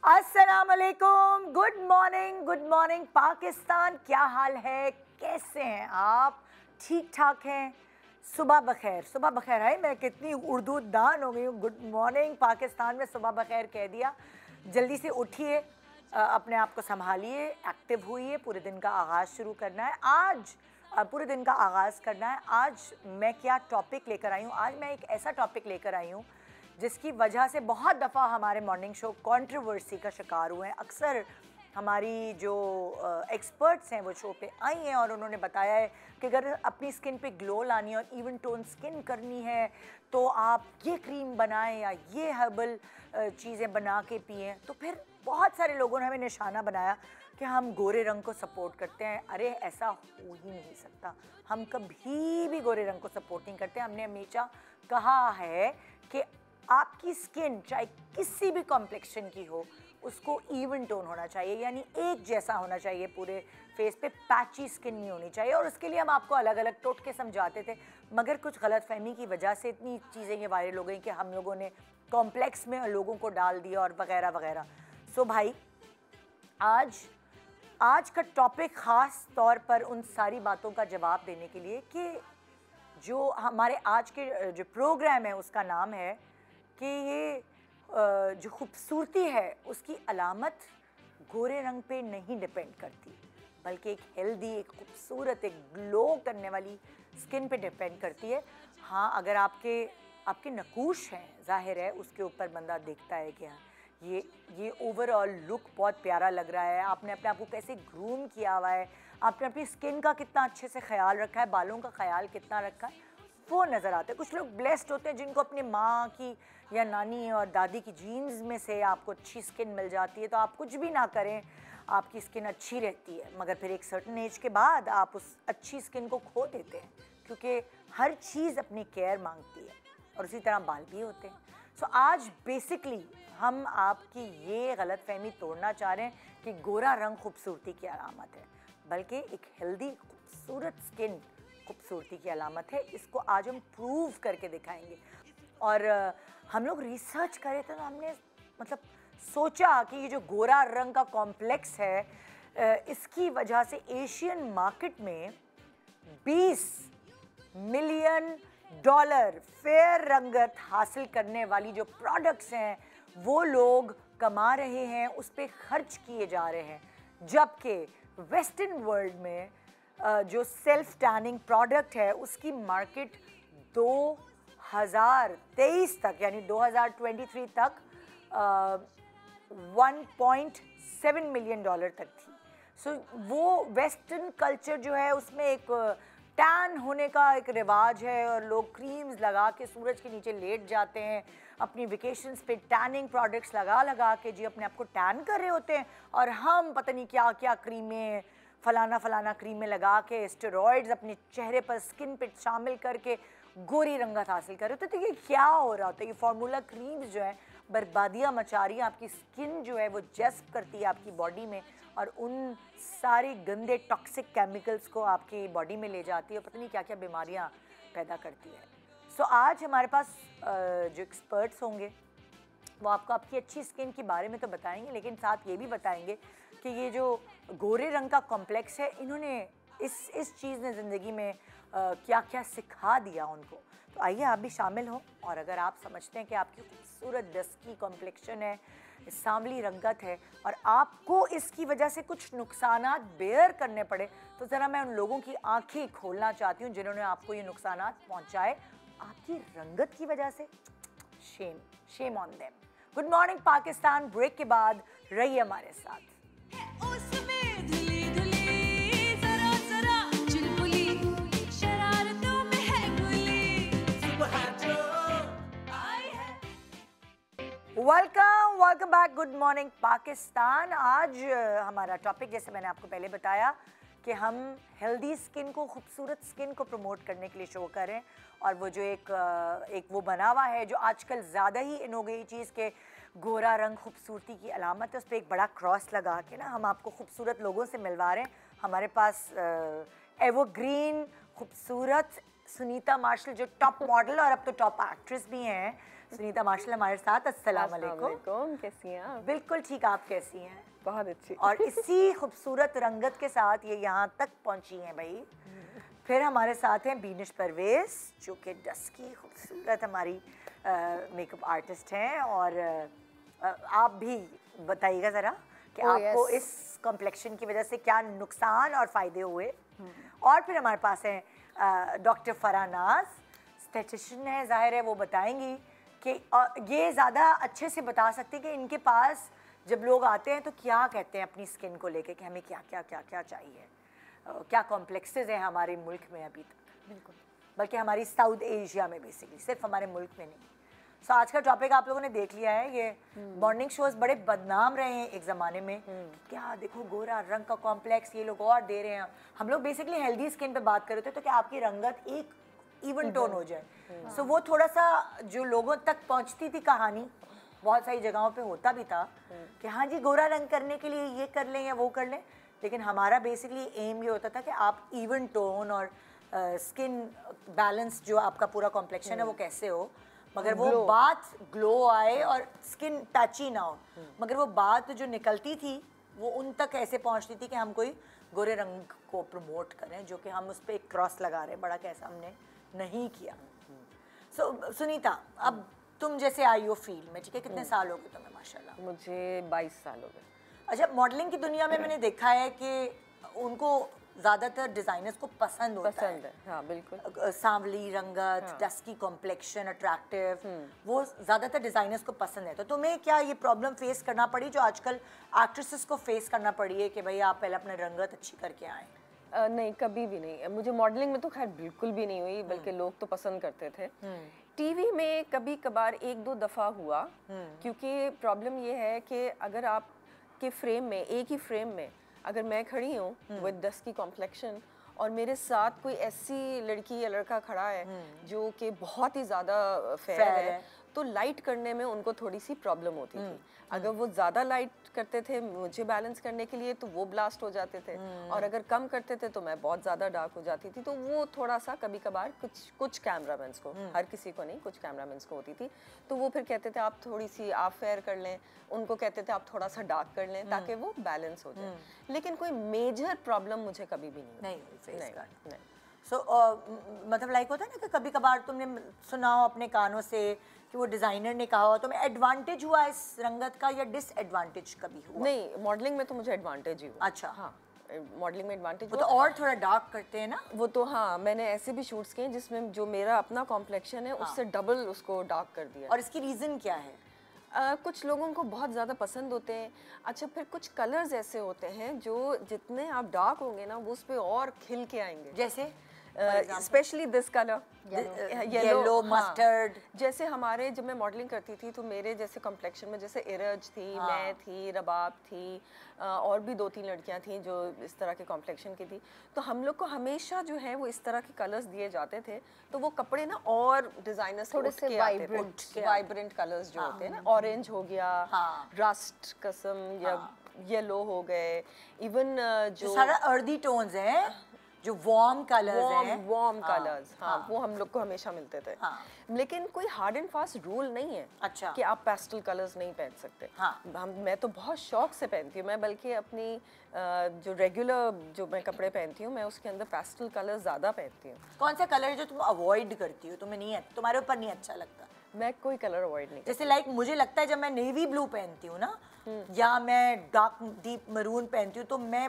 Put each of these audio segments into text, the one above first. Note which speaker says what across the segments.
Speaker 1: अस्सलाम वालेकुम, good morning Pakistan. क्या हाल है, कैसे हैं आप? ठीक ठाक हैं? सुबह बखैर है। मैं कितनी उर्दू दान हो गई हूँ। गुड मॉर्निंग पाकिस्तान में सुबह बखैर कह दिया। जल्दी से उठिए, अपने आप को संभालिए, एक्टिव हुइए। पूरे दिन का आगाज़ शुरू करना है आज। पूरे दिन का आगाज़ करना है आज। मैं क्या टॉपिक लेकर आई हूँ? आज मैं एक ऐसा टॉपिक लेकर आई हूँ जिसकी वजह से बहुत दफ़ा हमारे मॉर्निंग शो कंट्रोवर्सी का शिकार हुए हैं। अक्सर हमारी जो एक्सपर्ट्स हैं वो शो पे आई हैं और उन्होंने बताया है कि अगर अपनी स्किन पे ग्लो लानी है और इवन टोन स्किन करनी है तो आप ये क्रीम बनाएं या ये हर्बल चीज़ें बना के पिएं। तो फिर बहुत सारे लोगों ने हमें निशाना बनाया कि हम गोरे रंग को सपोर्ट करते हैं। अरे ऐसा हो ही नहीं सकता। हम कभी भी गोरे रंग को सपोर्ट नहीं करते। हमने हमेशा कहा है कि आपकी स्किन चाहे किसी भी कॉम्प्लेक्शन की हो, उसको इवन टोन होना चाहिए, यानी एक जैसा होना चाहिए। पूरे फेस पे पैची स्किन नहीं होनी चाहिए। और उसके लिए हम आपको अलग अलग टोटके समझाते थे, मगर कुछ गलतफहमी की वजह से इतनी चीज़ें ये वायरल हो गई कि हम लोगों ने कॉम्प्लेक्स में लोगों को डाल दिया और वगैरह वगैरह। सो भाई, आज का टॉपिक ख़ास तौर पर उन सारी बातों का जवाब देने के लिए कि जो हमारे आज के जो प्रोग्राम है उसका नाम है कि ये जो खूबसूरती है उसकी अलामत गोरे रंग पे नहीं डिपेंड करती, बल्कि एक हेल्दी, एक खूबसूरत, एक ग्लो करने वाली स्किन पे डिपेंड करती है। हाँ, अगर आपके नकूश हैं, जाहिर है उसके ऊपर बंदा देखता है कि हाँ ये ओवरऑल लुक बहुत प्यारा लग रहा है, आपने अपने आप को कैसे ग्रूम किया हुआ है, आपने अपनी स्किन का कितना अच्छे से ख्याल रखा है, बालों का ख्याल कितना रखा है, वो नज़र आता है। कुछ लोग ब्लेस्ड होते हैं जिनको अपनी माँ की या नानी और दादी की जीन्स में से आपको अच्छी स्किन मिल जाती है, तो आप कुछ भी ना करें, आपकी स्किन अच्छी रहती है। मगर फिर एक सर्टन एज के बाद आप उस अच्छी स्किन को खो देते हैं, क्योंकि हर चीज़ अपनी केयर मांगती है और उसी तरह बाल भी होते हैं। सो आज बेसिकली हम आपकी ये गलतफहमी तोड़ना चाह रहे हैं कि गोरा रंग खूबसूरती की अलामत है, बल्कि एक हेल्दी खूबसूरत स्किन खूबसूरती की अलामत है। इसको आज हम प्रूव करके दिखाएंगे। और हम लोग रिसर्च करे तो हमने मतलब सोचा कि ये जो गोरा रंग का कॉम्प्लेक्स है, इसकी वजह से एशियन मार्केट में 20 मिलियन डॉलर फेयर रंगत हासिल करने वाली जो प्रोडक्ट्स हैं वो लोग कमा रहे हैं, उस पर खर्च किए जा रहे हैं। जबकि वेस्टर्न वर्ल्ड में जो सेल्फ टैनिंग प्रोडक्ट है उसकी मार्केट 2023 तक, यानी 2023 तक 1.7 मिलियन डॉलर तक थी। सो वो वेस्टर्न कल्चर जो है उसमें एक टैन होने का एक रिवाज है और लोग क्रीम्स लगा के सूरज के नीचे लेट जाते हैं, अपनी वेकेशंस पे टैनिंग प्रोडक्ट्स लगा के जी अपने आप को टैन कर रहे होते हैं। और हम पता नहीं क्या क्या क्रीमें, फलाना क्रीमें लगा के स्टेरॉइड्स अपने चेहरे पर, स्किन पे शामिल करके गोरी रंगत हासिल कर रहे होते। तो ये क्या हो रहा होता है? ये फार्मूला क्रीम्स जो है बर्बादियाँ मचा रही हैं। आपकी स्किन जो है वो जज्ब करती है आपकी बॉडी में और उन सारे गंदे टॉक्सिक केमिकल्स को आपकी बॉडी में ले जाती है और पता नहीं क्या क्या बीमारियाँ पैदा करती है। सो आज हमारे पास जो एक्सपर्ट्स होंगे वो आपको आपकी अच्छी स्किन के बारे में तो बताएंगे, लेकिन साथ ये भी बताएंगे कि ये जो गोरे रंग का कॉम्प्लेक्स है, इन्होंने इस चीज़ ने ज़िंदगी में क्या क्या सिखा दिया उनको। तो आइए आप भी शामिल हों। और अगर आप समझते हैं कि आपकी खूबसूरत डस्की कॉम्प्लेक्शन है, सांवली रंगत है और आपको इसकी वजह से कुछ नुकसानात बेयर करने पड़े, तो ज़रा मैं उन लोगों की आंखें खोलना चाहती हूँ जिन्होंने आपको ये नुकसानात पहुँचाए आपकी रंगत की वजह से। Shame on them. Good morning Pakistan. Break के बाद रहिए हमारे साथ। Welcome back. Good morning Pakistan. आज हमारा टॉपिक, जैसे मैंने आपको पहले बताया कि हम हेल्दी स्किन को, खूबसूरत स्किन को प्रमोट करने के लिए शो करें। और वो जो एक वो बना हुआ है जो आजकल ज़्यादा ही इन हो गई चीज़ के गोरा रंग खूबसूरती की अलामत है, उस पर एक बड़ा क्रॉस लगा के ना हम आपको खूबसूरत लोगों से मिलवा रहे हैं। हमारे पास एवरग्रीन खूबसूरत सुनीता मार्शल जो टॉप मॉडल और अब तो टॉप एक्ट्रेस भी हैं, सुनीता माशाल्लाह हमारे साथ। अस्सलाम वालेकुम।
Speaker 2: कैसी हैं आप?
Speaker 1: बिल्कुल ठीक, आप कैसी हैं?
Speaker 2: बहुत अच्छी।
Speaker 1: और इसी खूबसूरत रंगत के साथ ये यहाँ तक पहुँची हैं भाई। फिर हमारे साथ हैं बीनिश परवेज, जो कि डस्की खूबसूरत हमारी मेकअप आर्टिस्ट हैं। और आप भी बताइएगा ज़रा कि आपको इस कॉम्प्लेक्शन की वजह से क्या नुकसान और फ़ायदे हुए। और फिर हमारे पास हैं डॉक्टर फराह नाज, स्टेटिशियन है, ज़ाहिर है वो बताएंगी कि ये ज़्यादा अच्छे से बता सकते हैं कि इनके पास जब लोग आते हैं तो क्या कहते हैं अपनी स्किन को लेके कि हमें क्या क्या क्या क्या चाहिए, क्या कॉम्प्लेक्सेस हैं हमारे मुल्क में अभी तक। बिल्कुल, बल्कि हमारी साउथ एशिया में बेसिकली, सिर्फ हमारे मुल्क में नहीं। सो आज का टॉपिक आप लोगों ने देख लिया है। ये मॉर्निंग शोज बड़े बदनाम रहे हैं एक ज़माने में कि क्या देखो गोरा रंग का कॉम्प्लेक्स ये लोग और दे रहे हैं। हम लोग बेसिकली हेल्दी स्किन पे बात कर रहे थे तो कि आपकी रंगत एक इवन टोन हो जाए। सो वो थोड़ा सा जो लोगों तक पहुंचती थी कहानी, बहुत सारी जगहों पे होता भी था कि हाँ जी गोरा रंग करने के लिए ये कर लें या वो कर लें, लेकिन हमारा बेसिकली एम ये होता था कि आप इवन टोन और स्किन बैलेंस जो आपका पूरा कॉम्प्लेक्शन है वो कैसे हो, मगर वो बात ग्लो आए और स्किन पैची ना हो। मगर वो बात जो निकलती थी वो उन तक ऐसे पहुंचती थी कि हम कोई गोरे रंग को प्रमोट करें, जो कि हम उस पर एक क्रॉस लगा रहे हैं, बड़ा कैसा हमने नहीं किया। सो सुनीता, अब तुम जैसे आई हो फील्ड में, ठीक है, कितने साल हो गए तुम्हें? माशाल्लाह
Speaker 2: मुझे 22 साल हो गए।
Speaker 1: अच्छा, मॉडलिंग की दुनिया में मैंने देखा है कि उनको ज़्यादातर डिज़ाइनर्स को पसंद होता है।
Speaker 2: हाँ बिल्कुल,
Speaker 1: सांवली रंगत, डस्की कॉम्प्लेक्शन, अट्रैक्टिव, वो ज़्यादातर डिज़ाइनर्स को पसंद है। तो तुम्हें क्या ये प्रॉब्लम फेस करना पड़ी जो आजकल एक्ट्रेसेस को फेस करना पड़ी है कि भाई आप पहले अपने रंगत अच्छी करके आएँ?
Speaker 2: नहीं, कभी भी नहीं। मुझे मॉडलिंग में तो खैर बिल्कुल भी नहीं हुई, बल्कि लोग तो पसंद करते थे। टीवी में कभी कभार एक दो दफ़ा हुआ, क्योंकि प्रॉब्लम ये है कि अगर आप के फ्रेम में, एक ही फ्रेम में अगर मैं खड़ी हूँ विद डस्की कॉम्प्लेक्शन और मेरे साथ कोई ऐसी लड़की या लड़का खड़ा है जो कि बहुत ही ज़्यादा फेयर है, तो लाइट करने में उनको थोड़ी सी प्रॉब्लम होती थी। अगर वो ज़्यादा लाइट करते थे मुझे बैलेंस करने के लिए तो वो ब्लास्ट हो जाते थे, और अगर कम करते थे तो मैं बहुत ज़्यादा डार्क हो जाती थी। तो वो थोड़ा सा कभी कभार कुछ कैमरामैन्स को, हर किसी को नहीं, कुछ कैमरामैन्स को होती थी। तो वो फिर कहते थे आप थोड़ी सी आप फेयर कर लें, उनको कहते थे आप थोड़ा सा डार्क कर लें ताकि वो बैलेंस हो जाए। लेकिन कोई मेजर प्रॉब्लम मुझे कभी भी नहीं
Speaker 1: नहीं। सो मतलब लाइक होता है ना कि कभी कभार तुमने सुना हो अपने कानों से कि वो डिज़ाइनर ने कहा हो, तुम्हें एडवांटेज हुआ इस रंगत का या डिसएडवांटेज कभी हुआ?
Speaker 2: नहीं, मॉडलिंग में तो मुझे एडवांटेज ही हुआ।
Speaker 1: अच्छा,
Speaker 2: हाँ, मॉडलिंग में एडवांटेज
Speaker 1: वो तो और थोड़ा डार्क करते हैं ना
Speaker 2: वो तो। हाँ, मैंने ऐसे भी शूट्स किए जिसमें जो मेरा अपना कॉम्प्लेक्शन है उससे डबल उसको डार्क कर दिया।
Speaker 1: और इसकी रीज़न क्या है?
Speaker 2: कुछ लोगों को बहुत ज़्यादा पसंद होते हैं। अच्छा, फिर कुछ कलर्स ऐसे होते हैं जो जितने आप डार्क होंगे ना वो उस पर और खिल के आएंगे।
Speaker 1: जैसे
Speaker 2: specially this colour
Speaker 1: yellow mustard.
Speaker 2: जैसे हमारे जब मैं मॉडलिंग करती थी तो मेरे जैसे कॉम्प्लेक्शन में जैसे इरज थी, मैं थी, रबाब थी, और भी 2-3 लड़कियां थी जो इस तरह के कॉम्प्लेक्शन की थी। तो हम लोग को हमेशा जो है वो इस तरह के कलर्स दिए जाते थे, तो वो कपड़े ना और डिजाइनर्स
Speaker 3: थोड़े से
Speaker 2: वाइब्रेंट कलर्स जो होते हैं ना, ऑरेंज हो गया, रस्ट कसम, या येलो हो गए, इवन जो
Speaker 1: सारा अर्दी टोन्स हैं, जो वार्म कलर्स हैं,
Speaker 2: वार्म कलर्स, वो हम लोग को हमेशा मिलते थे। लेकिन कोई हार्ड एंड फास्ट रूल नहीं है
Speaker 1: अच्छा
Speaker 2: कि आप पेस्टल कलर्स नहीं पहन सकते। मैं तो बहुत शौक से पहनती हूँ। मैं बल्कि अपनी जो रेगुलर जो मैं कपड़े पहनती हूँ मैं उसके अंदर पेस्टल कलर ज़्यादा पहनती हूँ।
Speaker 1: कौन सा कलर है जो तुम अवॉइड करती हो, तुम्हें नहीं है, तुम्हारे ऊपर नहीं अच्छा लगता?
Speaker 2: मैं कोई कलर अवॉइड नहीं।
Speaker 1: जैसे लाइक मुझे लगता है जब मैं नेवी ब्लू पहनती हूँ ना, या मैं डार्क डीप मरून पहनती हूँ तो मैं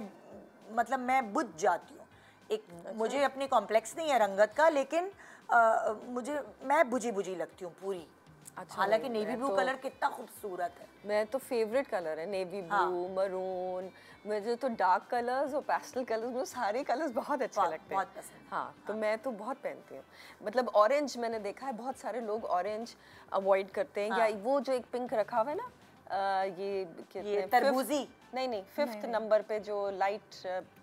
Speaker 1: मतलब मैं बुझ जाती हूँ। एक मुझे अपनी कॉम्प्लेक्स नहीं है रंगत का, लेकिन मैं बुझी लगती हूँ पूरी। अच्छा, हालांकि नेवी ब्लू कलर कितना खूबसूरत है।
Speaker 2: मैं तो फेवरेट कलर है नेवी ब्लू, मरून। मुझे तो डार्क कलर्स और पेस्टल कलर्स, मुझे सारे कलर्स बहुत अच्छे लगते हैं।
Speaker 1: बहुत पसंद।
Speaker 2: हाँ, तो मैं तो बहुत पहनती हूँ। मतलब ऑरेंज मैंने देखा है बहुत सारे लोग ऑरेंज अवॉइड करते हैं, या वो जो एक पिंक रखा हुआ है ना,
Speaker 1: ये तरबूजी
Speaker 2: नहीं, 5th नंबर पे जो लाइट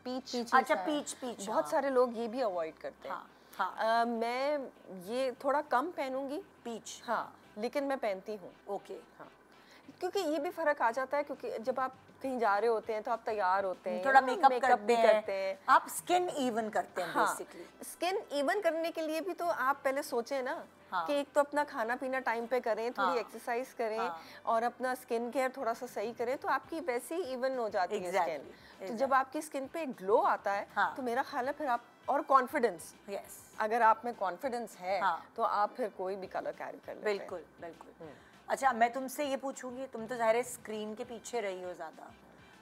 Speaker 2: पीच।
Speaker 1: अच्छा, पीच
Speaker 2: बहुत सारे लोग ये भी अवॉइड करते हैं। मैं ये थोड़ा कम पहनूंगी
Speaker 1: पीच,
Speaker 2: हाँ, लेकिन मैं पहनती हूँ।
Speaker 1: ओके,
Speaker 2: हाँ, क्योंकि ये भी फर्क आ जाता है, क्योंकि जब आप कहीं जा रहे होते हैं तो आप तैयार होते हैं,
Speaker 1: थोड़ा मेकअप
Speaker 2: भी करते हैं,
Speaker 1: आप स्किन इवन करते हैं।
Speaker 2: हाँ,
Speaker 1: बेसिकली
Speaker 2: स्किन इवन करने के लिए भी तो आप पहले सोचें ना,
Speaker 1: हाँ,
Speaker 2: कि एक तो अपना खाना पीना टाइम पे करें, थोड़ी
Speaker 1: हाँ,
Speaker 2: एक्सरसाइज करें,
Speaker 1: हाँ,
Speaker 2: और अपना स्किन केयर थोड़ा सा सही करें, तो आपकी वैसे ही इवन हो जाती है स्किन। तो जब आपकी स्किन पे ग्लो आता है,
Speaker 1: हाँ,
Speaker 2: तो मेरा ख्याल है फिर आप, और कॉन्फिडेंस,
Speaker 1: यस,
Speaker 2: अगर आप में कॉन्फिडेंस है,
Speaker 1: हाँ,
Speaker 2: तो आप फिर कोई भी कलर कैरी कर लेते हैं।
Speaker 1: बिल्कुल बिल्कुल। अच्छा, मैं तुमसे ये पूछूंगी, तुम तो ज़ाहिर है स्क्रीन के पीछे रही हो ज़्यादा,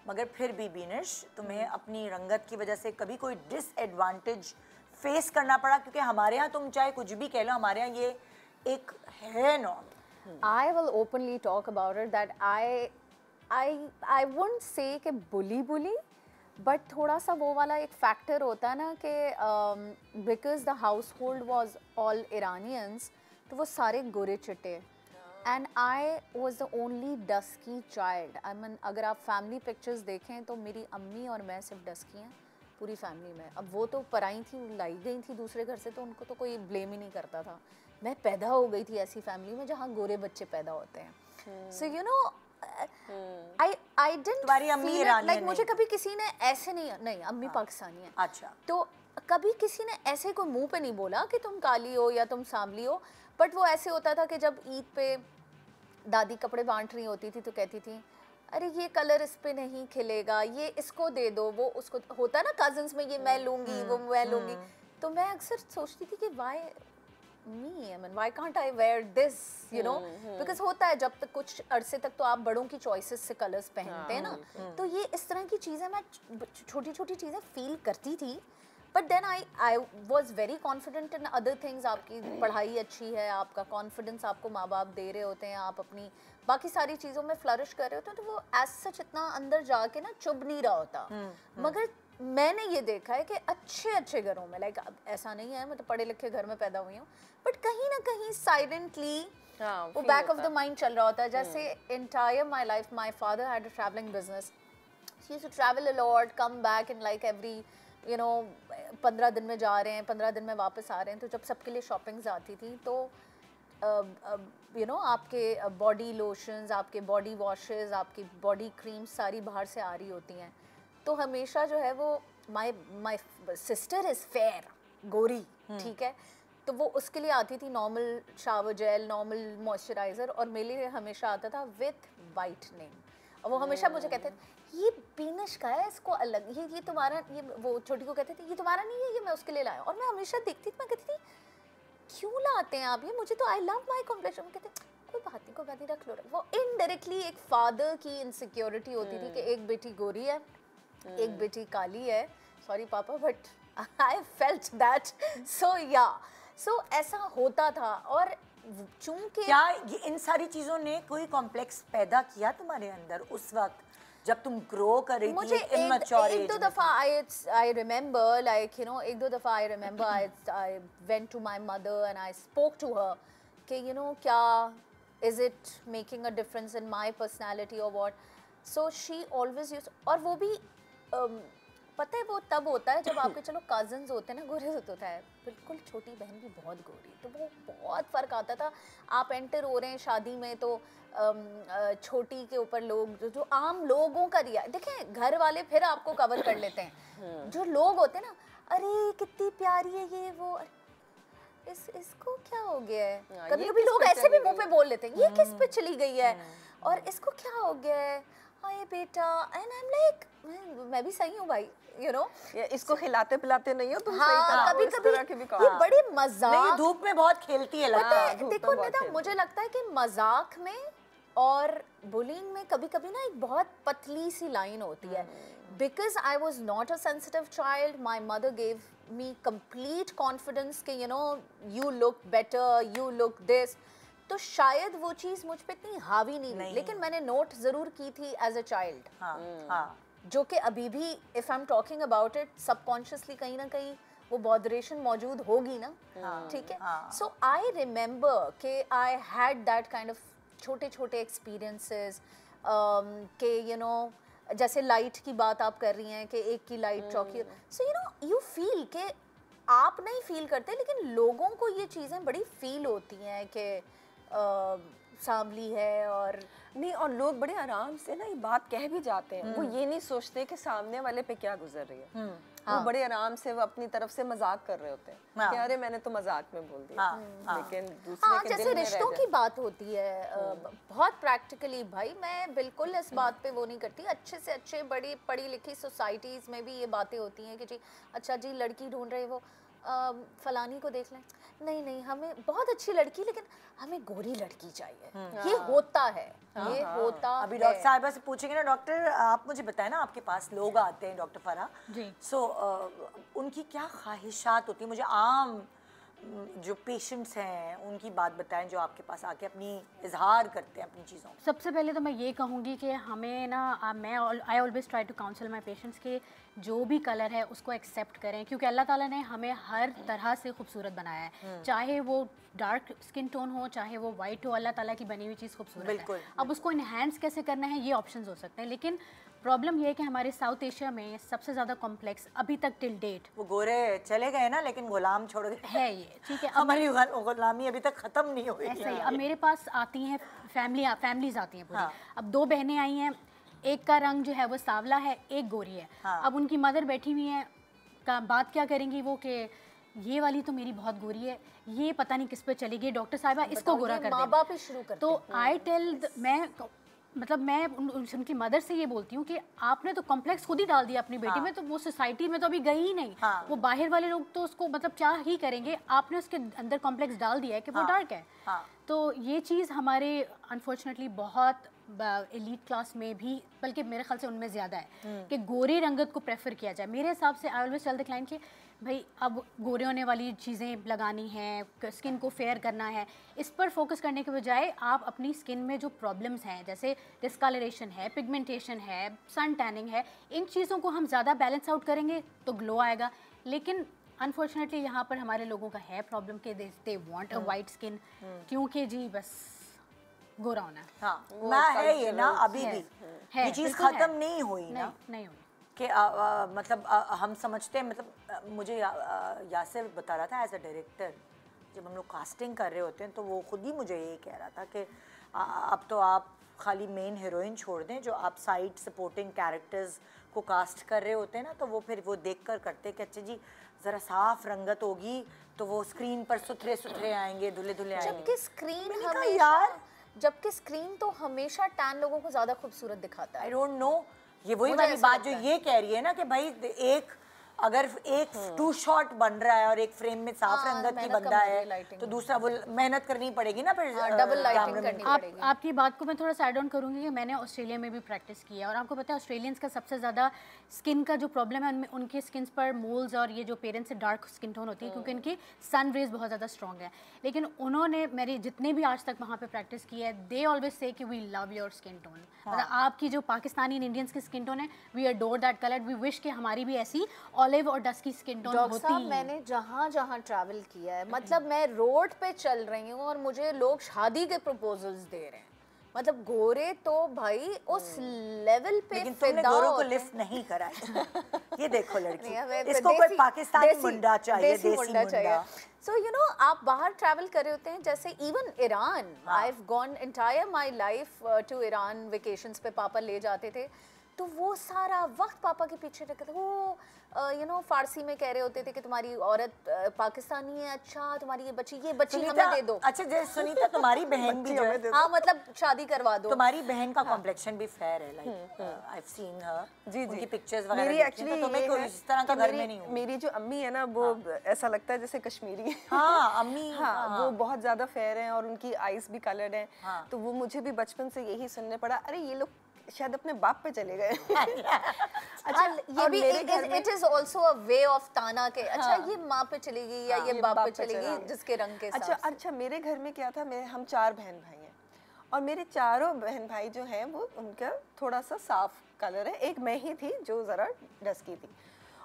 Speaker 1: मगर फिर भी बीनिश, तुम्हें अपनी रंगत की वजह से कभी कोई डिसएडवांटेज फेस करना पड़ा? क्योंकि हमारे यहाँ तुम चाहे कुछ भी कह लो, हमारे यहाँ ये एक है norm.
Speaker 3: I will openly talk about it that I wouldn't say कि bully, but थोड़ा सा वो वाला एक फैक्टर होता है ना कि because the household was all Iranians, तो वो सारे गोरे चिट्टे, and I was the only dusky child. I mean, अगर आप फैमिली पिक्चर्स देखें तो मेरी अम्मी और मैं सिर्फ डस्की हैं पूरी फैमिली में। अब वो तो पराई थी, लाई गई थी दूसरे घर से, तो उनको तो कोई ब्लेम ही नहीं करता था। मैं पैदा हो गई थी ऐसी फैमिली में जहाँ गोरे बच्चे पैदा होते हैं। So you know I didn't,
Speaker 1: तुम्हारी अम्मी ईरानी
Speaker 3: लाइक मुझे कभी किसी ने ऐसे नहीं अम्मी पाकिस्तानी है।
Speaker 1: अच्छा,
Speaker 3: तो कभी किसी ने ऐसे कोई मुंह पे नहीं बोला कि तुम काली हो या तुम सांवली हो, बट वो ऐसे होता था कि जब ईद पे दादी कपड़े बांट रही होती थी तो कहती थी अरे ये कलर इस पे नहीं खिलेगा, ये इसको दे दो, वो उसको, होता है ना कजन्स में, ये मैं लूंगी वो मैं लूंगी। तो मैं अक्सर सोचती थी कि why me, I mean why can't I wear this, you know, because होता है जब तक कुछ अरसे तक तो आप बड़ों की चॉइसेस से कलर्स पहनते हैं ना, तो ये इस तरह की चीज़ें मैं छोटी छोटी चीज़ें फील करती थी। But then I was very confident in other things. आपकी पढ़ाई अच्छी है, आपका कॉन्फिडेंस आपको माँ बाप दे रहे होते हैं, आप अपनी बाकी सारी चीज़ों में फ्लरिश कर रहे होते हैं, तो वो एज सच इतना अंदर जाके ना चुभ नहीं रहा होता। मगर मैंने ये देखा है कि अच्छे घरों में, लाइक ऐसा नहीं है मैं तो पढ़े लिखे घर में पैदा हुई हूँ, बट कहीं ना कहीं साइलेंटली वो बैक ऑफ द माइंड चल रहा होता है। जैसे entire my life my father had a traveling business. He used to travel a lot, come back in like every 15 दिन में जा रहे हैं, 15 दिन में वापस आ रहे हैं। तो जब सबके लिए शॉपिंग्स आती थी तो आपके बॉडी लोशंस, आपके बॉडी वॉशेस, आपकी बॉडी क्रीम सारी बाहर से आ रही होती हैं। तो हमेशा जो है वो माय सिस्टर इज़ फेयर, गोरी, ठीक है, तो वो उसके लिए आती थी normal shower gel, normal moisturiser, और मेरे लिए हमेशा आता था विथ वाइटनिंग। और वो हमेशा मुझे कहते थे ये बीनिश का है, इसको अलग, ये तुम्हारा, ये वो छोटी को कहते थे ये तुम्हारा नहीं है, ये मैं उसके लिए लाया। और मैं हमेशा देखती थी, मैं कहती थी क्यों लाते हैं आप ये, मुझे तो आई लव माई कॉम्प्लेक्शन। कहते कोई बात नहीं रख लो। वो इनडायरेक्टली एक फादर की इनसिक्योरिटी होती थी कि एक बेटी गोरी है, एक बेटी काली है, सॉरी पापा बट आई फेल्ट दैट। सो ऐसा होता था। और चूंकि
Speaker 1: क्या इन सारी चीजों ने कोई कॉम्प्लेक्स पैदा किया तुम्हारे अंदर उस वक्त जब तुम ग्रो कर रही
Speaker 3: मुझे
Speaker 1: थी? एक
Speaker 3: दो दफ़ा आई रिमेंबर, लाइक एक दो दफ़ा I remember I went to my mother and I spoke to her कि क्या is it making a difference in my personality और what. So she always use, और वो भी पता है वो तब होता है जब आपके चलो कजन्स होते हैं ना, गोरे होता है, बिल्कुल छोटी बहन भी बहुत गोरी, तो वो बहुत फ़र्क आता था। आप एंटर हो रहे हैं शादी में तो छोटी के ऊपर लोग जो आम लोगों का रिया, देखें घर वाले फिर आपको कवर कर लेते हैं, जो लोग होते हैं ना, अरे कितनी प्यारी है ये वो, इसको क्या हो गया है, कभी कभी लोग ऐसे भी मुंह पे बोल लेते हैं ये किस पे चली गई है, और इसको क्या हो गया है, हाय बेटा, एंड आई एम लाइक मैं भी सही हूँ भाई,
Speaker 2: इसको खिलाते पिलाते नहीं हो तुम?
Speaker 3: हाँ, कभी कभी ये बड़ी मजाक,
Speaker 1: धूप में बहुत खेलती है लगता है।
Speaker 3: देखो निदा, मुझे लगता है कि मजाक में और बुलिंग में कभी कभी ना एक बहुत पतली सी लाइन होती है। Because I was not a sensitive child, my mother gave me complete confidence कि you look better, you look this, तो शायद वो चीज़ मुझ पे इतनी हावी नहीं, लेकिन मैंने नोट ज़रूर की थी एज अ चाइल्ड, जो कि अभी भी if I am talking about it subconsciously कहीं ना कहीं वो बॉदरेशन मौजूद होगी ना, ठीक है। सो आई रिमेंबर कि I had that kind of छोटे छोटे एक्सपीरियंसेस के जैसे लाइट की बात आप कर रही हैं कि एक की लाइट चौकी, सो यू फील कि आप नहीं फील करते लेकिन लोगों को ये चीज़ें बड़ी फील होती हैं कि सांवली है और
Speaker 2: नहीं, और लोग बड़े आराम से ना ये बात कह भी जाते हैं, वो ये नहीं सोचते कि सामने वाले पे क्या गुजर रही है। वो बड़े आराम से वो अपनी तरफ से मजाक कर रहे होते हैं कि अरे मैंने तो मजाक में बोल दिया, लेकिन दूसरे के
Speaker 3: जैसे
Speaker 2: दिल में
Speaker 3: रिश्तों
Speaker 2: रह
Speaker 3: की बात होती है बहुत प्रैक्टिकली, भाई मैं बिल्कुल इस बात पे वो नहीं करती। अच्छे से अच्छे बड़ी पढ़ी लिखी सोसाइटीज में भी ये बातें होती हैं कि जी अच्छा जी लड़की ढूंढ रहे वो फलानी को देख लें, नहीं नहीं हमें बहुत अच्छी लड़की लेकिन हमें गोरी लड़की चाहिए। ये होता है, ये होता
Speaker 1: अभी
Speaker 3: है।
Speaker 1: डॉक्टर साहिबा से पूछेंगे ना, डॉक्टर आप मुझे बताएं ना, आपके पास लोग आते हैं डॉक्टर फराह
Speaker 4: जी।
Speaker 1: सो उनकी क्या ख्वाहिशात होती है, मुझे आम जो पेशेंट्स हैं उनकी बात बताएं जो आपके पास आके अपनी इजहार करते हैं अपनी चीज़ों।
Speaker 4: सबसे पहले तो मैं ये कहूँगी कि हमें ना I always try to counsel my patients के जो भी कलर है उसको एक्सेप्ट करें, क्योंकि अल्लाह ताला ने हमें हर तरह से खूबसूरत बनाया है, चाहे वो डार्क स्किन टोन हो चाहे वो वाइट हो, अल्लाह ताला की बनी हुई चीज़ खूबसूरत है। अब उसको इन्हेंस कैसे करना है ये ऑप्शंस हो सकते हैं, लेकिन प्रॉब्लम ये है कि हमारे साउथ एशिया में सबसे ज़्यादा कॉम्प्लेक्स अभी तक टिल डेट
Speaker 1: वो गोरे चले गए ना लेकिन गुलाम छोड़ गए
Speaker 4: है ये, ठीक है।
Speaker 1: हमारी गुलामी अभी तक ख़त्म नहीं हुई।
Speaker 4: ऐसा ही अब मेरे पास आती हैं फैमिलीज आती हैं पूरी। अब 2 बहनें आई हैं, एक का रंग जो है वो सांवला है, एक गोरी है। अब उनकी मदर बैठी हुई है, का बात क्या करेंगी वो कि ये वाली तो मेरी बहुत गोरी है, ये पता नहीं किस पे चली गई, डॉक्टर साहिबा इसको गोरा कर
Speaker 3: माँ बाप ही शुरू करते
Speaker 4: तो आई टेल मैं उनकी मदर से ये बोलती हूँ कि आपने तो कॉम्प्लेक्स खुद ही डाल दिया अपनी बेटी में, तो वो सोसाइटी में तो अभी गई ही नहीं। वो बाहर वाले लोग तो उसको मतलब क्या ही करेंगे, आपने उसके अंदर कॉम्प्लेक्स डाल दिया है कि वो डार्क है। तो ये चीज़ हमारे अनफॉर्चुनेटली बहुत एलीट क्लास में भी, बल्कि मेरे ख्याल से उनमें ज़्यादा है कि गोरे रंगत को प्रेफर किया जाए। मेरे हिसाब से I always tell the client कि भाई अब गोरे होने वाली चीज़ें लगानी हैं, स्किन को फेयर करना है, इस पर फोकस करने के बजाय आप अपनी स्किन में जो प्रॉब्लम्स हैं जैसे डिस्कलरेशन है, पिगमेंटेशन है, सन टैनिंग है, इन चीज़ों को हम ज़्यादा बैलेंस आउट करेंगे तो ग्लो आएगा। लेकिन अनफॉर्चुनेटली यहाँ पर हमारे लोगों का है प्रॉब्लम कि they want a white skin, क्योंकि जी बस गोरा होना
Speaker 1: है ये ना अभी भी ये चीज़ ख़त्म नहीं हुई ना,
Speaker 4: नहीं हुई
Speaker 1: कि मतलब हम समझते हैं, मतलब मुझे यासिर बता रहा था एज अ डायरेक्टर, जब हम लोग कास्टिंग कर रहे होते हैं तो वो खुद ही मुझे ये कह रहा था कि अब तो आप खाली मेन हीरोइन छोड़ दें, जो आप साइड सपोर्टिंग कैरेक्टर्स को कास्ट कर रहे होते हैं ना, तो वो फिर वो देख कर करते हैं कि अच्छा जी ज़रा साफ रंगत होगी तो वो स्क्रीन पर सुथरे सुथरे आएंगे, धुले धुले आएंगे।
Speaker 3: जबकि स्क्रीन तो हमेशा टैन लोगों को ज़्यादा खूबसूरत दिखाता है।
Speaker 1: आई डोंट नो, ये वही वाली बात जो ये कह रही है ना कि भाई एक अगर एक टू शॉट बन रहा है और एक फ्रेम में साफ रंगत की बंदा है तो दूसरा वो मेहनत करनी पड़ेगी ना, फिर
Speaker 3: डबल लाइटिंग करनी पड़ेगी।
Speaker 4: आपकी बात को मैं थोड़ा साइड ऑन करूंगी कि मैंने ऑस्ट्रेलिया में भी प्रैक्टिस किया और आपको पता है ऑस्ट्रेलियंस का सबसे ज़्यादा स्किन का जो प्रॉब्लम है उनके स्किन पर मोल्स और ये जो पेरेंट्स से डार्क स्किन टोन होती है क्योंकि इनकी सन रेज बहुत ज़्यादा स्ट्रॉन्ग है। लेकिन उन्होंने मेरी जितने भी आज तक वहाँ पे प्रैक्टिस की है, दे ऑलवेज से कि we love your skin tone, मतलब आपकी जो पाकिस्तानी एंड इंडियंस की स्किन टोन है, we adore that colour, we wish कि हमारी भी ऐसी ऑलिव और डस्की स्किन टोन होती है।
Speaker 3: मैंने जहाँ जहाँ ट्रैवल किया है, मतलब मैं रोड पे चल रही हूँ और मुझे लोग शादी के प्रपोजल्स दे रहे हैं, मतलब गोरे तो भाई उस लेवल पे
Speaker 1: लेकिन तुमने गोरों को लिफ्ट नहीं कराया। ये देखो लड़की, इसको कोई पाकिस्तानी मुंडा चाहिए, देसी मुंडा।
Speaker 3: So you know, आप बाहर ट्रैवल कर रहे होते हैं, जैसे even Iran, I've gone entire my life to Iran vacations पे, पापा ले जाते थे तो वो सारा वक्त पापा के पीछे रखते थे, वो यू नो फारसी में कह रहे होते थे कि तुम्हारी औरत पाकिस्तानी है, अच्छा तुम्हारी ये बच्ची हमें दे दो।
Speaker 1: अच्छा जैसे सुनीता तुम्हारी बहन भी जो है,
Speaker 3: हाँ मतलब शादी करवा दो।
Speaker 1: तुम्हारी बहन का कॉम्प्लेक्शन भी फेयर है, like I have seen her, जी उनकी पिक्चर्स वगैरह।
Speaker 2: मेरी एक्चुअली
Speaker 1: तो तुम्हें कोई इस तरह का घर में नहीं हूं।
Speaker 2: मेरी जो अम्मी है ना वो ऐसा लगता है जैसे कश्मीरी है।
Speaker 1: हाँ अम्मी,
Speaker 2: वो बहुत ज्यादा फेयर हैं और उनकी आईज भी कलर्ड हैं, तो वो मुझे भी बचपन से यही सुनने पड़ा, अरे ये लोग शायद अपने बाप पे चले गए।
Speaker 3: अच्छा ये भी it is also a way of ताना के, अच्छा ये माँ पे चलेगी या ये बाप पे चलेगी जिसके रंग के साथ।
Speaker 2: अच्छा मेरे घर में क्या था, हम 4 बहन भाई हैं और मेरे चारों बहन भाई जो हैं वो उनका थोड़ा सा साफ कलर है, एक मैं ही थी जो ज़रा डस्की थी।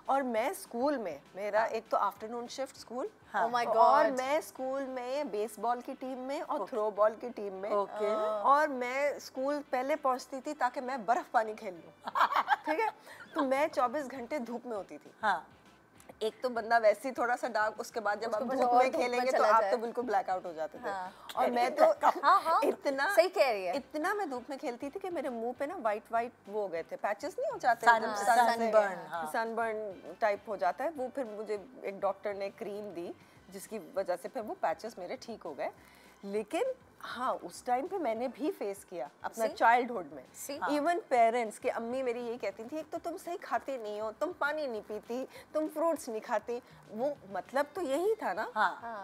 Speaker 2: और मैं स्कूल में, मेरा एक तो आफ्टरनून शिफ्ट स्कूल, और मैं स्कूल में बेसबॉल की टीम में और थ्रो बॉल की टीम में, और मैं स्कूल पहले पहुंचती थी ताकि मैं बर्फ पानी खेल लूँ। ठीक है, तो मैं 24 घंटे धूप में होती थी। एक तो बंदा वैसे ही थोड़ा सा डार्क, उसके बाद जब आप धूप में खेलेंगे तो आप तो बिल्कुल ब्लैकआउट हो जाते थे। और मैं तो इतना
Speaker 3: सही कह रही है,
Speaker 2: इतना मैं धूप में खेलती थी कि मेरे मुंह पे ना वाइट वो हो गए थे, पैचेस नहीं हो जाते, सनबर्न टाइप हो जाता है वो। फिर मुझे एक डॉक्टर ने क्रीम दी जिसकी वजह से फिर वो पैचेस मेरे ठीक हो गए। लेकिन हाँ, उस टाइम पे मैंने भी फेस किया अपना चाइल्डहुड में। इवन पेरेंट्स के, अम्मी मेरी यही कहती थी, एक तो तुम सही खाती नहीं हो, तुम पानी नहीं पीती, तुम फ्रूट्स नहीं खाती। वो मतलब तो यही था ना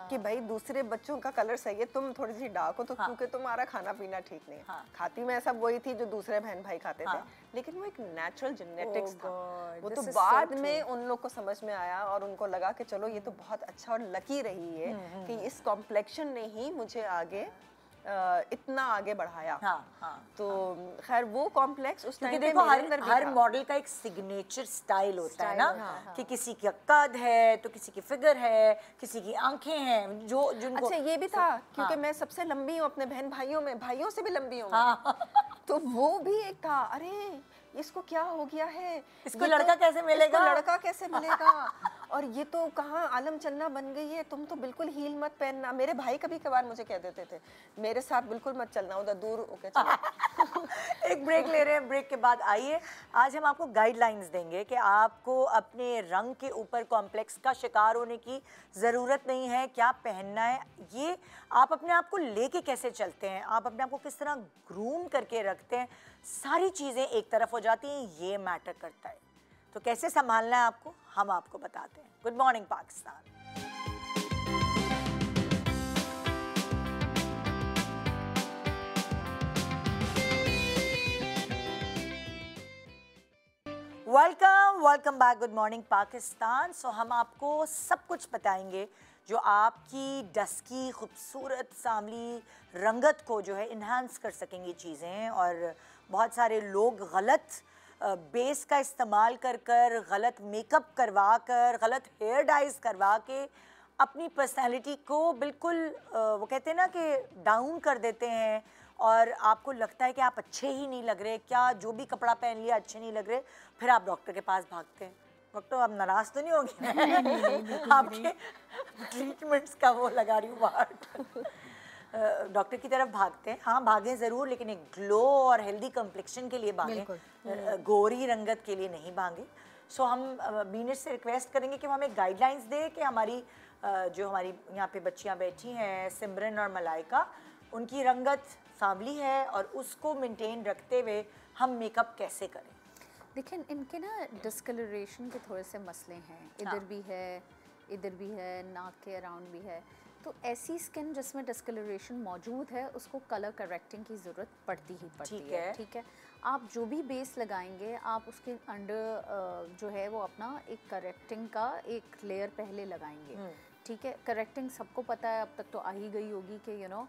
Speaker 2: कि भाई दूसरे बच्चों का कलर सही है, तुम थोड़ी सी डार्क हो तो क्योंकि तुम्हारा खाना पीना ठीक नहीं है। खाती मैं सब वही थी जो दूसरे बहन भाई खाते थे, लेकिन वो एक नेचुरल जेनेटिक्स था। वो तो बाद में उन लोग को समझ में आया और उनको लगा कि चलो ये तो बहुत अच्छा और लकी रही है कि इस कॉम्प्लेक्शन ने ही मुझे आगे इतना आगे बढ़ाया। तो खैर वो कॉम्प्लेक्स उस टाइम पे मेरे अंदर भी
Speaker 1: हर मॉडल का एक सिग्नेचर स्टाइल होता है ना, कि किसी का कद है तो किसी की फिगर है, किसी की आंखें हैं जो जिनको।
Speaker 2: अच्छा ये भी था क्योंकि मैं सबसे लंबी हूँ अपने बहन भाइयों में, भाइयों से भी लंबी हूँ तो वो भी एक था, अरे इसको क्या हो गया है,
Speaker 1: इसको लड़का कैसे मिलेगा,
Speaker 2: लड़का कैसे मिलेगा और ये तो कहाँ आलम चन्ना बन गई है, तुम तो बिल्कुल हील मत पहनना। मेरे भाई कभी कभार मुझे कह देते थे मेरे साथ बिल्कुल मत चलना, उधर दूर होके चलो।
Speaker 1: एक ब्रेक ले रहे हैं, ब्रेक के बाद आइए आज हम आपको गाइडलाइंस देंगे कि आपको अपने रंग के ऊपर कॉम्प्लेक्स का शिकार होने की ज़रूरत नहीं है, क्या पहनना है, ये आप अपने आप को लेके कैसे चलते हैं, आप अपने आप को किस तरह ग्रूम करके रखते हैं, सारी चीज़ें एक तरफ हो जाती हैं, ये मैटर करता है। तो कैसे संभालना है आपको, हम आपको बताते हैं। Good morning Pakistan. Welcome back, good morning Pakistan. So हम आपको सब कुछ बताएंगे जो आपकी डस्की खूबसूरत सांवली रंगत को जो है इन्हांस कर सकेंगी चीज़ें। और बहुत सारे लोग गलत बेस का इस्तेमाल कर गलत मेकअप करवा कर, गलत हेयर डाइज करवा के अपनी पर्सनैलिटी को बिल्कुल वो कहते हैं ना कि डाउन कर देते हैं और आपको लगता है कि आप अच्छे ही नहीं लग रहे, क्या जो भी कपड़ा पहन लिया अच्छे नहीं लग रहे, फिर आप डॉक्टर के पास भागते हैं। डॉक्टर आप नाराज तो नहीं होंगे आपके ट्रीटमेंट्स का वो लगा रही हूँ बाहर, डॉक्टर की तरफ भागते हैं। हाँ भागें ज़रूर, लेकिन एक ग्लो और हेल्दी कम्प्लेक्शन के लिए भागें, गोरी रंगत के लिए नहीं भागें। सो हम बीनेश से रिक्वेस्ट करेंगे कि वो हमें गाइडलाइंस दे कि हमारी जो हमारी यहाँ पे बच्चियाँ बैठी हैं सिमरन और मलाइका, उनकी रंगत सांवली है और उसको मेंटेन रखते हुए हम मेकअप कैसे करें।
Speaker 3: देखिए इनके ना डिस्कलरेशन के थोड़े से मसले हैं, इधर भी है, नाक के अराउंड भी है। तो ऐसी स्किन जिसमें डिस्कलरेशन मौजूद है उसको कलर करेक्टिंग की ज़रूरत पड़ती है। ठीक है, आप जो भी बेस लगाएंगे आप उसके अंडर जो है वो अपना एक करेक्टिंग का एक लेयर पहले लगाएंगे। ठीक है, करेक्टिंग सबको पता है, अब तक तो आ ही गई होगी कि यू नो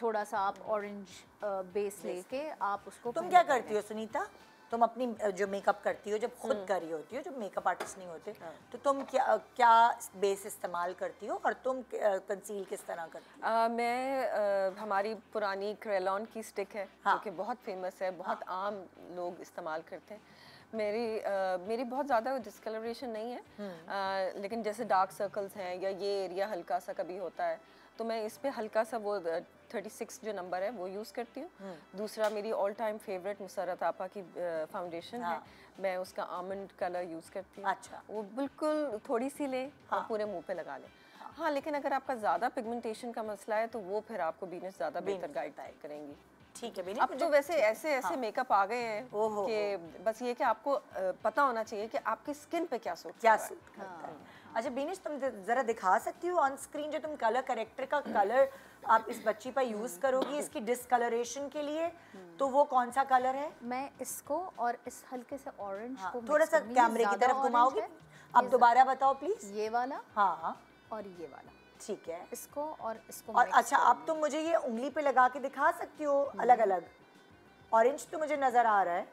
Speaker 3: थोड़ा सा आप ऑरेंज बेस लेके आप उसको।
Speaker 1: तुम क्या करती हो सुनीता, तुम अपनी जो मेकअप करती हो जब खुद कर रही होती हो, जब मेकअप आर्टिस्ट नहीं होते, तो तुम क्या बेस इस्तेमाल करती हो और तुम कंसील किस तरह करती हो?
Speaker 2: मैं हमारी पुरानी क्रेलॉन की स्टिक है जो कि बहुत फेमस है, बहुत आम लोग इस्तेमाल करते हैं। मेरी बहुत ज़्यादा डिस्कलरेशन नहीं है, लेकिन जैसे डार्क सर्कल्स हैं या ये एरिया हल्का सा कभी होता है तो मैं इस पे हल्का सा वो 36 जो नंबर है वो यूज़ करती हूँ। दूसरा मेरी ऑल टाइम फेवरेट मुसर्रत आपा की फाउंडेशन है, मैं उसका आमंड कलर यूज़ करती हूँ।
Speaker 1: अच्छा,
Speaker 2: वो बिल्कुल थोड़ी सी ले और पूरे मुंह पे लगा ले। हाँ, लेकिन अगर आपका ज़्यादा पिगमेंटेशन का मसला है तो वो फिर आपको बीनेश ज़्यादा बेहतर गाइड करेंगी।
Speaker 1: ठीक है,
Speaker 2: अब तो वैसे ऐसे मेकअप आ गए हैं कि बस ये कि आपको पता होना चाहिए कि आपकी स्किन पे क्या सूट करता है।
Speaker 1: अच्छा बीनेश, तुम जरा दिखा सकती हो ऑन स्क्रीन जो तुम कलर करेक्टर का कलर आप इस बच्ची पर यूज करोगी इसकी डिस्कलरेशन के लिए, तो वो कौन सा कलर है?
Speaker 3: मैं इसको और इस हल्के से ऑरेंज को
Speaker 1: थोड़ा सा कैमरे की तरफ घुमाओगे, अब दोबारा बताओ प्लीज।
Speaker 3: ये वाला और ये वाला,
Speaker 1: ठीक है,
Speaker 3: इसको और इसको।
Speaker 1: और अच्छा अब तुम मुझे ये उंगली पे लगा के दिखा सकती हो अलग अलग। ऑरेंज तो मुझे नजर आ रहा है,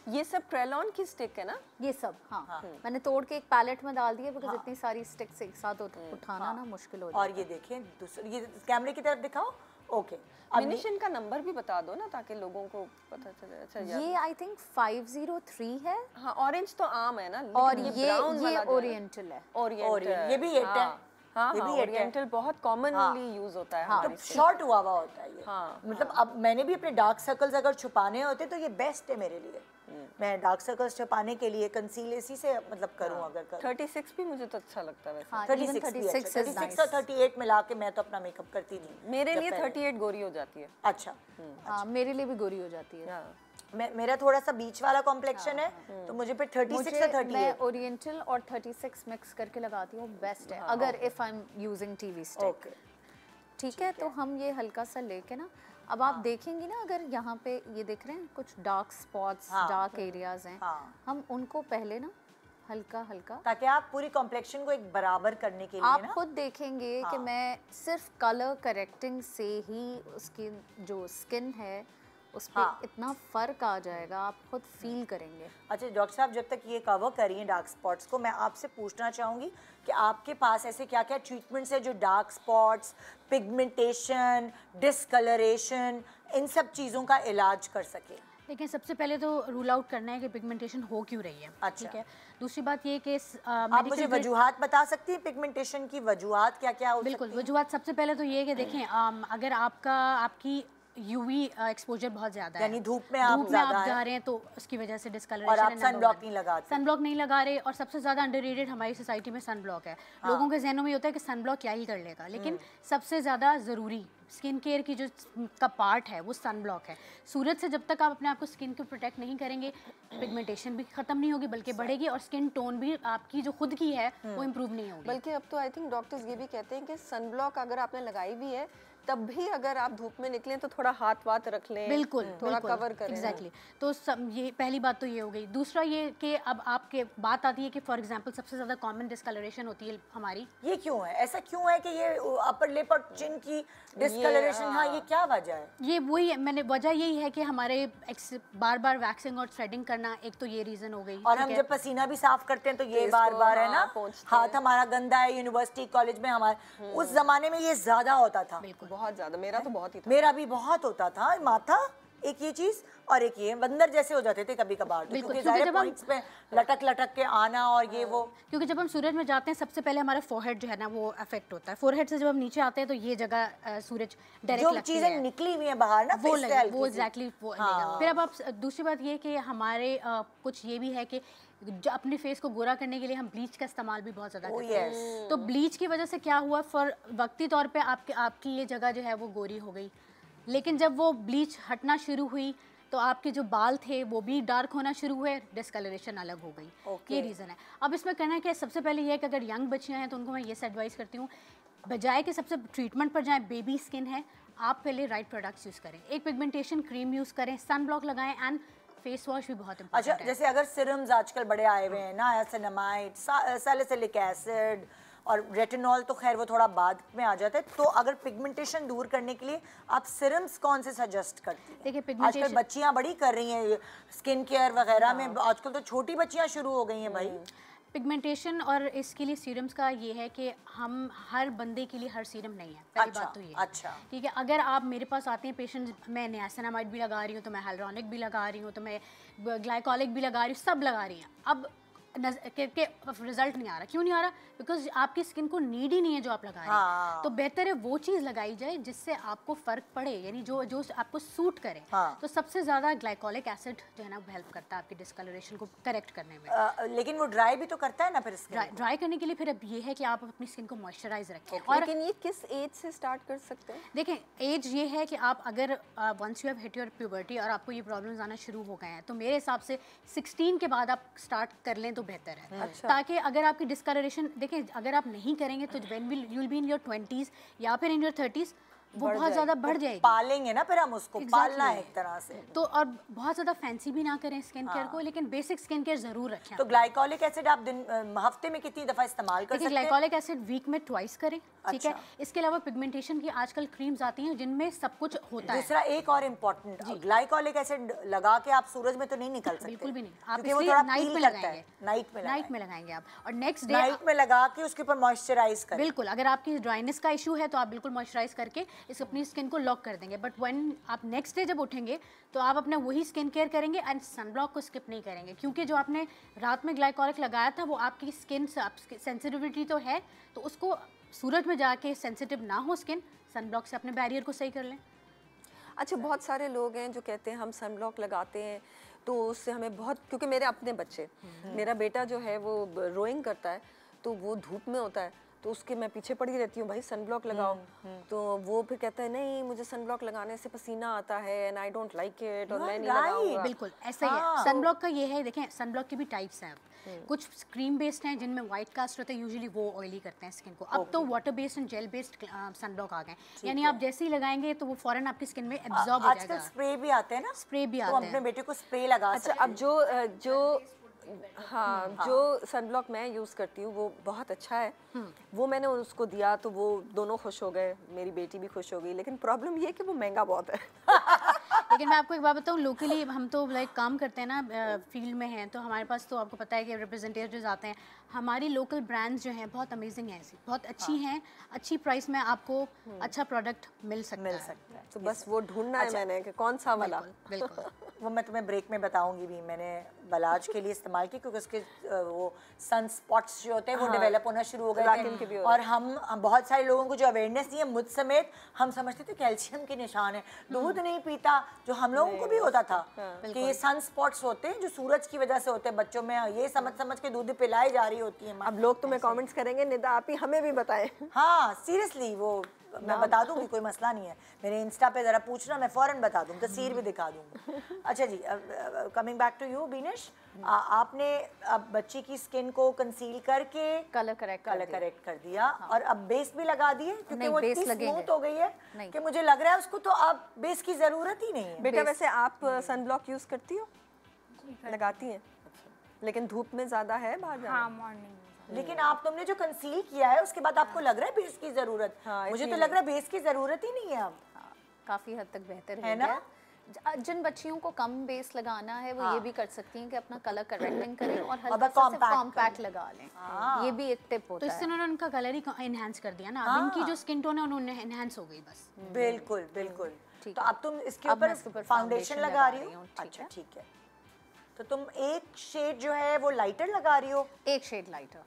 Speaker 2: ये सब क्रेलॉन की स्टिक है ना,
Speaker 3: ये सब। हाँ, मैंने तोड़ के एक पैलेट में डाल दिया बिकॉज़ इतनी सारी स्टिक्स एक साथ उठाना ना मुश्किल हो जाता है।
Speaker 1: और ये देखें दूसरी, ये कैमरे की तरफ दिखाओ, ओके,
Speaker 2: मिनिशन का नंबर भी बता दो ना ताकि लोगों को पता चले। अच्छा
Speaker 3: ये आई थिंक 503 है।
Speaker 2: हाँ, ऑरेंज तो आम है ना,
Speaker 3: और
Speaker 2: लेकिन
Speaker 3: ये
Speaker 2: ब्राउन वाला जो है,
Speaker 3: ओरिएंटल है।
Speaker 2: ओरिएंटल,
Speaker 1: ये भी 8 है।
Speaker 2: हाँ
Speaker 1: ये
Speaker 2: हाँ,
Speaker 1: भी 8 है।
Speaker 2: ओरिएंटल बहुत कॉमनली यूज होता है हमारे
Speaker 1: तो शॉर्ट हुआ होता है ये।
Speaker 2: हाँ,
Speaker 1: मतलब अब मैंने भी अपने डार्क सर्कल्स अगर छुपाने होते तो ये बेस्ट है मेरे लिए। मैं डार्क सर्कल्स छुपाने के लिए कंसील इसी से मतलब करूं अगर करूं।
Speaker 2: 36 भी मुझे तो अच्छा लगता है वैसे।
Speaker 3: हाँ,
Speaker 1: 36
Speaker 3: even
Speaker 1: भी अच्छा,
Speaker 3: 36 is
Speaker 1: 36
Speaker 3: nice।
Speaker 1: और 38 मिला के मैं तो अपना मेकअप करती थी।
Speaker 2: मेरे लिए 38 गोरी हो जाती है।
Speaker 1: अच्छा,
Speaker 3: हाँ, मेरे लिए भी गोरी हो जाती है।
Speaker 2: हाँ।
Speaker 1: मेरा थोड़ा सा बीच वाला कॉम्प्लेक्शन है, तो मुझे फिर 36 से 38।
Speaker 3: मैं ओरिएंटल और 36 मिक्स करके लगाती हूँ, बेस्ट है अगर if I am using TV stick.
Speaker 1: Okay,
Speaker 3: ठीक है, तो हम ये हल्का सा लेके ना, अब आप देखेंगी ना, अगर यहाँ पे ये दिख रहे हैं कुछ डार्क स्पॉट्स, डार्क एरियाज हैं, हम उनको पहले ना हल्का हल्का,
Speaker 1: ताकि आप पूरी कॉम्प्लेक्शन को एक बराबर करने के लिए
Speaker 3: आप
Speaker 1: ना
Speaker 3: खुद देखेंगे कि मैं सिर्फ कलर करेक्टिंग से ही उसकी जो स्किन है उस पर इतना फर्क आ जाएगा, आप खुद फील करेंगे।
Speaker 1: अच्छा डॉक्टर साहब, जब तक ये कवर करिए डार्क स्पॉट्स को, मैं आपसे पूछना चाहूँगी कि आपके पास ऐसे क्या क्या ट्रीटमेंट्स है जो डार्क स्पॉट्स, पिगमेंटेशन, डिस्कलरेशन, इन सब चीज़ों का इलाज कर सके?
Speaker 4: देखिए, सबसे पहले तो रूल आउट करना है कि पिगमेंटेशन हो क्यों रही है।
Speaker 1: अच्छा।
Speaker 4: ठीक है, दूसरी बात ये कि
Speaker 1: आप मुझे वजूहात बता सकती हैं पिगमेंटेशन की? वजूहात क्या क्या हो सकती
Speaker 4: बिल्कुल,
Speaker 1: हैं?
Speaker 4: वजूहात सबसे पहले तो ये है कि देखें, अगर आपकी यूवी एक्सपोजर बहुत ज़्यादा है,
Speaker 1: यानी धूप में आप ज़्यादा
Speaker 4: जा रहे हैं, तो उसकी वजह से डिस्कलरेशन।
Speaker 1: और आप सनब्लॉक नहीं लगाते?
Speaker 4: सनब्लॉक नहीं लगा रहे, और सबसे ज़्यादा अंडररेटेड हमारी सोसाइटी में सनब्लॉक है। लोगों के जहनों में होता है कि सनब्लॉक क्या ही कर लेगा, लेकिन सबसे ज़्यादा ज़रूरी स्किन केयर की जो का पार्ट है वो सनब्लॉक है। सूरज से जब तक आप अपने आप को स्किन को प्रोटेक्ट नहीं करेंगे, पिगमेंटेशन भी ख़त्म नहीं होगी बल्कि बढ़ेगी, और स्किन टोन भी आपकी जो खुद की है वो इम्प्रूव नहीं होगी।
Speaker 2: बल्कि अब तो आई थिंक डॉक्टर्स ये भी कहते हैं कि सनब्लॉक अगर आपने लगाई भी है तब भी अगर आप धूप में निकलें तो थोड़ा हाथ वाथ रख लें,
Speaker 4: बिल्कुल,
Speaker 2: थोड़ा कवर करें।
Speaker 4: एग्जैक्टली। तो ये पहली बात तो ये हो गई। दूसरा ये कि अब आपके बात आती है कि फॉर एग्जांपल सबसे ज़्यादा कॉमन डिस्कलरेशन होती है हमारी।
Speaker 1: ये क्यों है? ऐसा क्यों है कि ये अपर लिप और चिन की डिस्कलरेशन? हाँ, ये क्या वजह है?
Speaker 4: ये वही है, मैंने वजह यही है कि हमारे बार बार वैक्सिंग और थ्रेडिंग करना, एक तो ये रीज़न हो गई।
Speaker 1: और हम जब पसीना भी साफ करते हैं तो ये बार बार है ना, हाथ हमारा गंदा है। यूनिवर्सिटी कॉलेज में हमारे उस जमाने में ये ज्यादा होता था।
Speaker 4: बिल्कुल,
Speaker 2: बहुत ज्यादा, मेरा तो बहुत ही था।
Speaker 1: मेरा भी बहुत होता था। माथा एक ये चीज और एक ये बंदर जैसे हो जाते थे कभी कभार, तो क्योंकि ज़ाहिर पॉइंट्स पे लटक लटक के आना और ये वो।
Speaker 4: क्योंकि जब हम सूरज में जाते हैं सबसे पहले हमारा फोरहेड जो है ना वो अफेक्ट होता है। फोरहेड से जब हम नीचे आते हैं तो ये जगह सूरज डायरेक्ट लगती है,
Speaker 1: जो चीजें निकली हुई हैं बाहर ना,
Speaker 4: वो
Speaker 1: face से हल्की
Speaker 4: वो
Speaker 1: सी।
Speaker 4: एग्जैक्टली वो लेगा। फिर अब आप दूसरी बात ये कि हमारे कुछ ये भी है कि अपने फेस को गोरा करने के लिए हम ब्लीच का इस्तेमाल भी बहुत ज़्यादा करते हैं। तो ब्लीच की वजह से क्या हुआ, फॉर वक्ती तौर पे आपकी ये जगह जो है वो गोरी हो गई, लेकिन जब वो ब्लीच हटना शुरू हुई तो आपके जो बाल थे वो भी डार्क होना शुरू हुए, डिस्कलरेशन अलग हो गई। ये रीज़न है। अब इसमें कहना है कि सबसे पहले ये है कि अगर यंग बच्चियाँ हैं तो उनको मैं ये एडवाइस करती हूँ, बजाय कि सबसे ट्रीटमेंट पर जाएँ, बेबी स्किन है, आप पहले राइट प्रोडक्ट्स यूज़ करें, एक पिगमेंटेशन क्रीम यूज़ करें, सन ब्लॉक लगाएं, एंड फेस वॉश भी बहुत इंपॉर्टेंट है।
Speaker 1: अच्छा, जैसे अगर सिरम्स आजकल बड़े आए हुए हैं ना, सैलिसिलामाइड, सैलिसिलिक एसिड और रेटिनॉल, तो खैर वो थोड़ा बाद में आ जाता है, तो अगर पिगमेंटेशन दूर करने के लिए आप सिरम्स कौन से सजेस्ट करती हैं?
Speaker 4: देखिए,
Speaker 1: आजकल बच्चियां बड़ी कर रही हैं स्किन केयर वगैरह में, आजकल तो छोटी बच्चियां शुरू हो गई हैं भाई।
Speaker 4: पिगमेंटेशन और इसके लिए सीरम्स का ये है कि हम हर बंदे के लिए हर सीरम नहीं है, पहली बात तो ये।
Speaker 1: अच्छा,
Speaker 4: ठीक है, अगर आप मेरे पास आते हैं पेशेंट, मैं नियासिनामाइड भी लगा रही हूँ, तो मैं हाइलुरोनिक भी लगा रही हूँ, तो मैं ग्लाइकोलिक भी लगा रही हूँ, सब लगा रही हैं, अब के रिजल्ट नहीं आ रहा। क्यों नहीं आ रहा? बिकॉज आपकी स्किन को नीड ही नहीं है जो आप लगा रहे हैं। तो बेहतर है वो चीज़ लगाई जाए जिससे आपको फ़र्क पड़े, यानी जो आपको सूट करे। तो सबसे ज़्यादा ग्लाइकोलिक एसिड जो है ना वो हेल्प करता है आपकी डिस्कलरेशन को करेक्ट करने में।
Speaker 1: लेकिन वो ड्राई भी तो करता है ना फिर स्किन।
Speaker 4: ड्राई करने के लिए फिर अब ये है कि आप अपनी स्किन को मॉइस्चराइज रखें।
Speaker 2: और लेकिन ये किस एज से स्टार्ट कर सकते हैं?
Speaker 4: देखें, एज ये है कि आप अगर once you have hit your puberty और आपको ये प्रॉब्लम्स आना शुरू हो गए हैं, तो मेरे हिसाब से 16 के बाद आप स्टार्ट कर लें तो बेहतर है। अच्छा। ताकि अगर आपकी डिस्कलरेशन, देखें, अगर आप नहीं करेंगे तो when you will be in your 20s या फिर इन योर 30s वो बहुत ज़्यादा बढ़ जाएगी।
Speaker 1: पालेंगे ना फिर हम उसको, पालना है एक तरह से।
Speaker 4: तो और बहुत ज़्यादा फैंसी भी ना करें स्किन केयर को, लेकिन बेसिक स्किन केयर ज़रूर रखें।
Speaker 1: तो ग्लाइकोलिक एसिड आप हफ्ते में कितनी दफ़ा इस्तेमाल कर सकते हैं?
Speaker 4: ग्लाइकोलिक एसिड वीक में ट्वाइस करें, ठीक है। इसके अलावा पिगमेंटेशन की आजकल क्रीम्स आती हैं जिनमें सब कुछ होता है।
Speaker 1: दूसरा एक और इम्पोर्टेंट, ग्लाइकोलिक एसिड लगा के आप सूरज में तो नहीं निकल सकते।
Speaker 4: बिल्कुल भी नहीं, आप
Speaker 1: इसलिए
Speaker 4: नाइट में लगाएंगे।
Speaker 1: नाइट
Speaker 4: में लगाएंगे आप, और नेक्स्ट डे
Speaker 1: नाइट में लगा के उसके ऊपर मॉइस्चराइज करें।
Speaker 4: बिल्कुल, अगर आपकी ड्राइनेस का इशू है तो आप बिल्कुल मॉइस्चराइज करके इस अपनी स्किन को लॉक कर देंगे, बट व्हेन आप नेक्स्ट डे जब उठेंगे तो आप अपना वही स्किन केयर करेंगे एंड सनब्लॉक को स्किप नहीं करेंगे, क्योंकि जो आपने रात में ग्लाइकोलिक लगाया था वो आपकी स्किन सेंसिटिविटी तो है, तो उसको सूरज में जाके सेंसिटिव ना हो स्किन, सनब्लॉक से अपने बैरियर को सही कर लें।
Speaker 2: अच्छा, बहुत सारे लोग हैं जो कहते हैं हम सनब्लॉक लगाते हैं तो उससे हमें बहुत, क्योंकि मेरे अपने बच्चे, मेरा बेटा जो है वो रोइंग करता है तो वो धूप में होता है तो उसके मैं पीछे पड़ी रहती हूँ, भाई सनब्लॉक लगाओ, तो वो फिर कहता है नहीं मुझे सनब्लॉक लगाने से पसीना आता है and I don't like it और मैं नहीं लगाऊंगा।
Speaker 4: बिल्कुल ऐसा ही है। सनब्लॉक का ये है, देखें सनब्लॉक के भी टाइप्स हैं, कुछ क्रीम बेस्ड हैं जिनमें वाइट कास्ट होता है, यूजुअली वो ऑयली करते हैं स्किन को। अब तो water based and gel based sunblock आ गए, यानी आप जैसे ही लगाएंगे तो वो फौरन आपकी स्किन में एब्जॉर्ब हो जाएगा।
Speaker 1: आजकल स्प्रे भी आते हैं ना,
Speaker 4: स्प्रे भी आते
Speaker 1: हैं,
Speaker 4: हैं,
Speaker 1: अपने बेटे को स्प्रे लगा
Speaker 2: अच्छा, अब जो सनब्लॉक मैं यूज़ करती हूँ वो बहुत अच्छा है, वो मैंने उसको दिया तो वो दोनों खुश हो गए, मेरी बेटी भी खुश हो गई, लेकिन प्रॉब्लम ये है कि वो महंगा बहुत है।
Speaker 4: लेकिन मैं आपको एक बात बताऊँ, लोकली हम तो लाइक काम करते हैं ना, फील्ड में हैं, तो हमारे पास तो आपको पता है कि रिप्रेजेंटेटिव्स आते हैं, हमारी लोकल ब्रांड्स जो हैं बहुत अमेजिंग हैं, ऐसी बहुत अच्छी हैं, अच्छी प्राइस में आपको अच्छा प्रोडक्ट मिल सकता है।
Speaker 2: तो बस वो ढूंढना है मैंने कि कौन सा वाला।
Speaker 4: बिल्कुल
Speaker 1: वो मैं तुम्हें ब्रेक में बताऊंगी भी, मैंने बलाज के लिए इस्तेमाल की क्योंकि उसके वो सन स्पॉट्स जो होते हैं वो डेवलप होना शुरू हो गए थे, और हम बहुत सारे लोगों को जो अवेयरनेस दी है, मुझ समेत, हम समझते थे कैल्शियम के निशान है, दूध नहीं पीता, जो हम लोगों को भी होता था कि ये सन स्पॉट्स होते हैं जो सूरज की वजह से होते हैं बच्चों में, ये समझ के दूध पिलाई जा रही होती है।
Speaker 2: अब लोग तुम्हें कमेंट्स करेंगे निदा आप ही हमें भी बताएं।
Speaker 1: हाँ सीरियसली, वो मैं बता दूंगी, कोई मसला नहीं है, मेरे इंस्टा पे जरा पूछना, मैं फौरन बता दूंगी, तस्वीर भी दिखा दूंगी। अच्छा जी, coming back to you Beenish, आपने अब बच्ची की स्किन को कंसील करके
Speaker 3: कलर करेक्ट
Speaker 1: कर दिया, और अब बेस भी लगा दिए क्योंकि वो इतनी स्मूथ हो गई है
Speaker 3: नहीं।
Speaker 1: कि मुझे लग रहा है उसको तो अब बेस की जरूरत ही नहीं है।
Speaker 2: बेटा वैसे आप सनब्लॉक यूज करती हो? लगाती हैं, लेकिन धूप में ज्यादा है बाहर जाना?
Speaker 5: हाँ, मॉर्निंग में।
Speaker 1: लेकिन आप तुमने जो कंसील किया है उसके बाद आपको लग रहा है बेस की जरूरत? मुझे तो लग रहा है बेस की जरूरत ही नहीं है अब।
Speaker 3: काफी हद तक बेहतर
Speaker 1: है ना?
Speaker 3: जिन बच्चियों को कम बेस लगाना है वो ये भी कर सकती हैं कि अपना कलर करेक्टिंग करें और
Speaker 1: अब
Speaker 3: हल्का सा
Speaker 1: कॉम्पैक्ट
Speaker 3: लगा लें, ये भी एक टिप होता
Speaker 4: तो
Speaker 3: है।
Speaker 4: इससे उन्होंने उनका कलर ही एनहांस कर दिया ना, अब इनकी जो स्किन टोन है उन्होंने एनहांस हो गई बस।
Speaker 1: बिल्कुल बिल्कुल।
Speaker 3: ठीक
Speaker 1: तो
Speaker 3: है।
Speaker 1: अब तुम इसके
Speaker 3: अब मैं
Speaker 1: ऊपर
Speaker 3: इसके ऊपर
Speaker 1: फाउंडेशन लगा रही हो?
Speaker 3: ठीक
Speaker 1: अच्छा
Speaker 3: है।
Speaker 1: ठीक है, तो तुम एक शेड जो है वो लाइटर लगा रही हो?
Speaker 3: एक शेड लाइटर।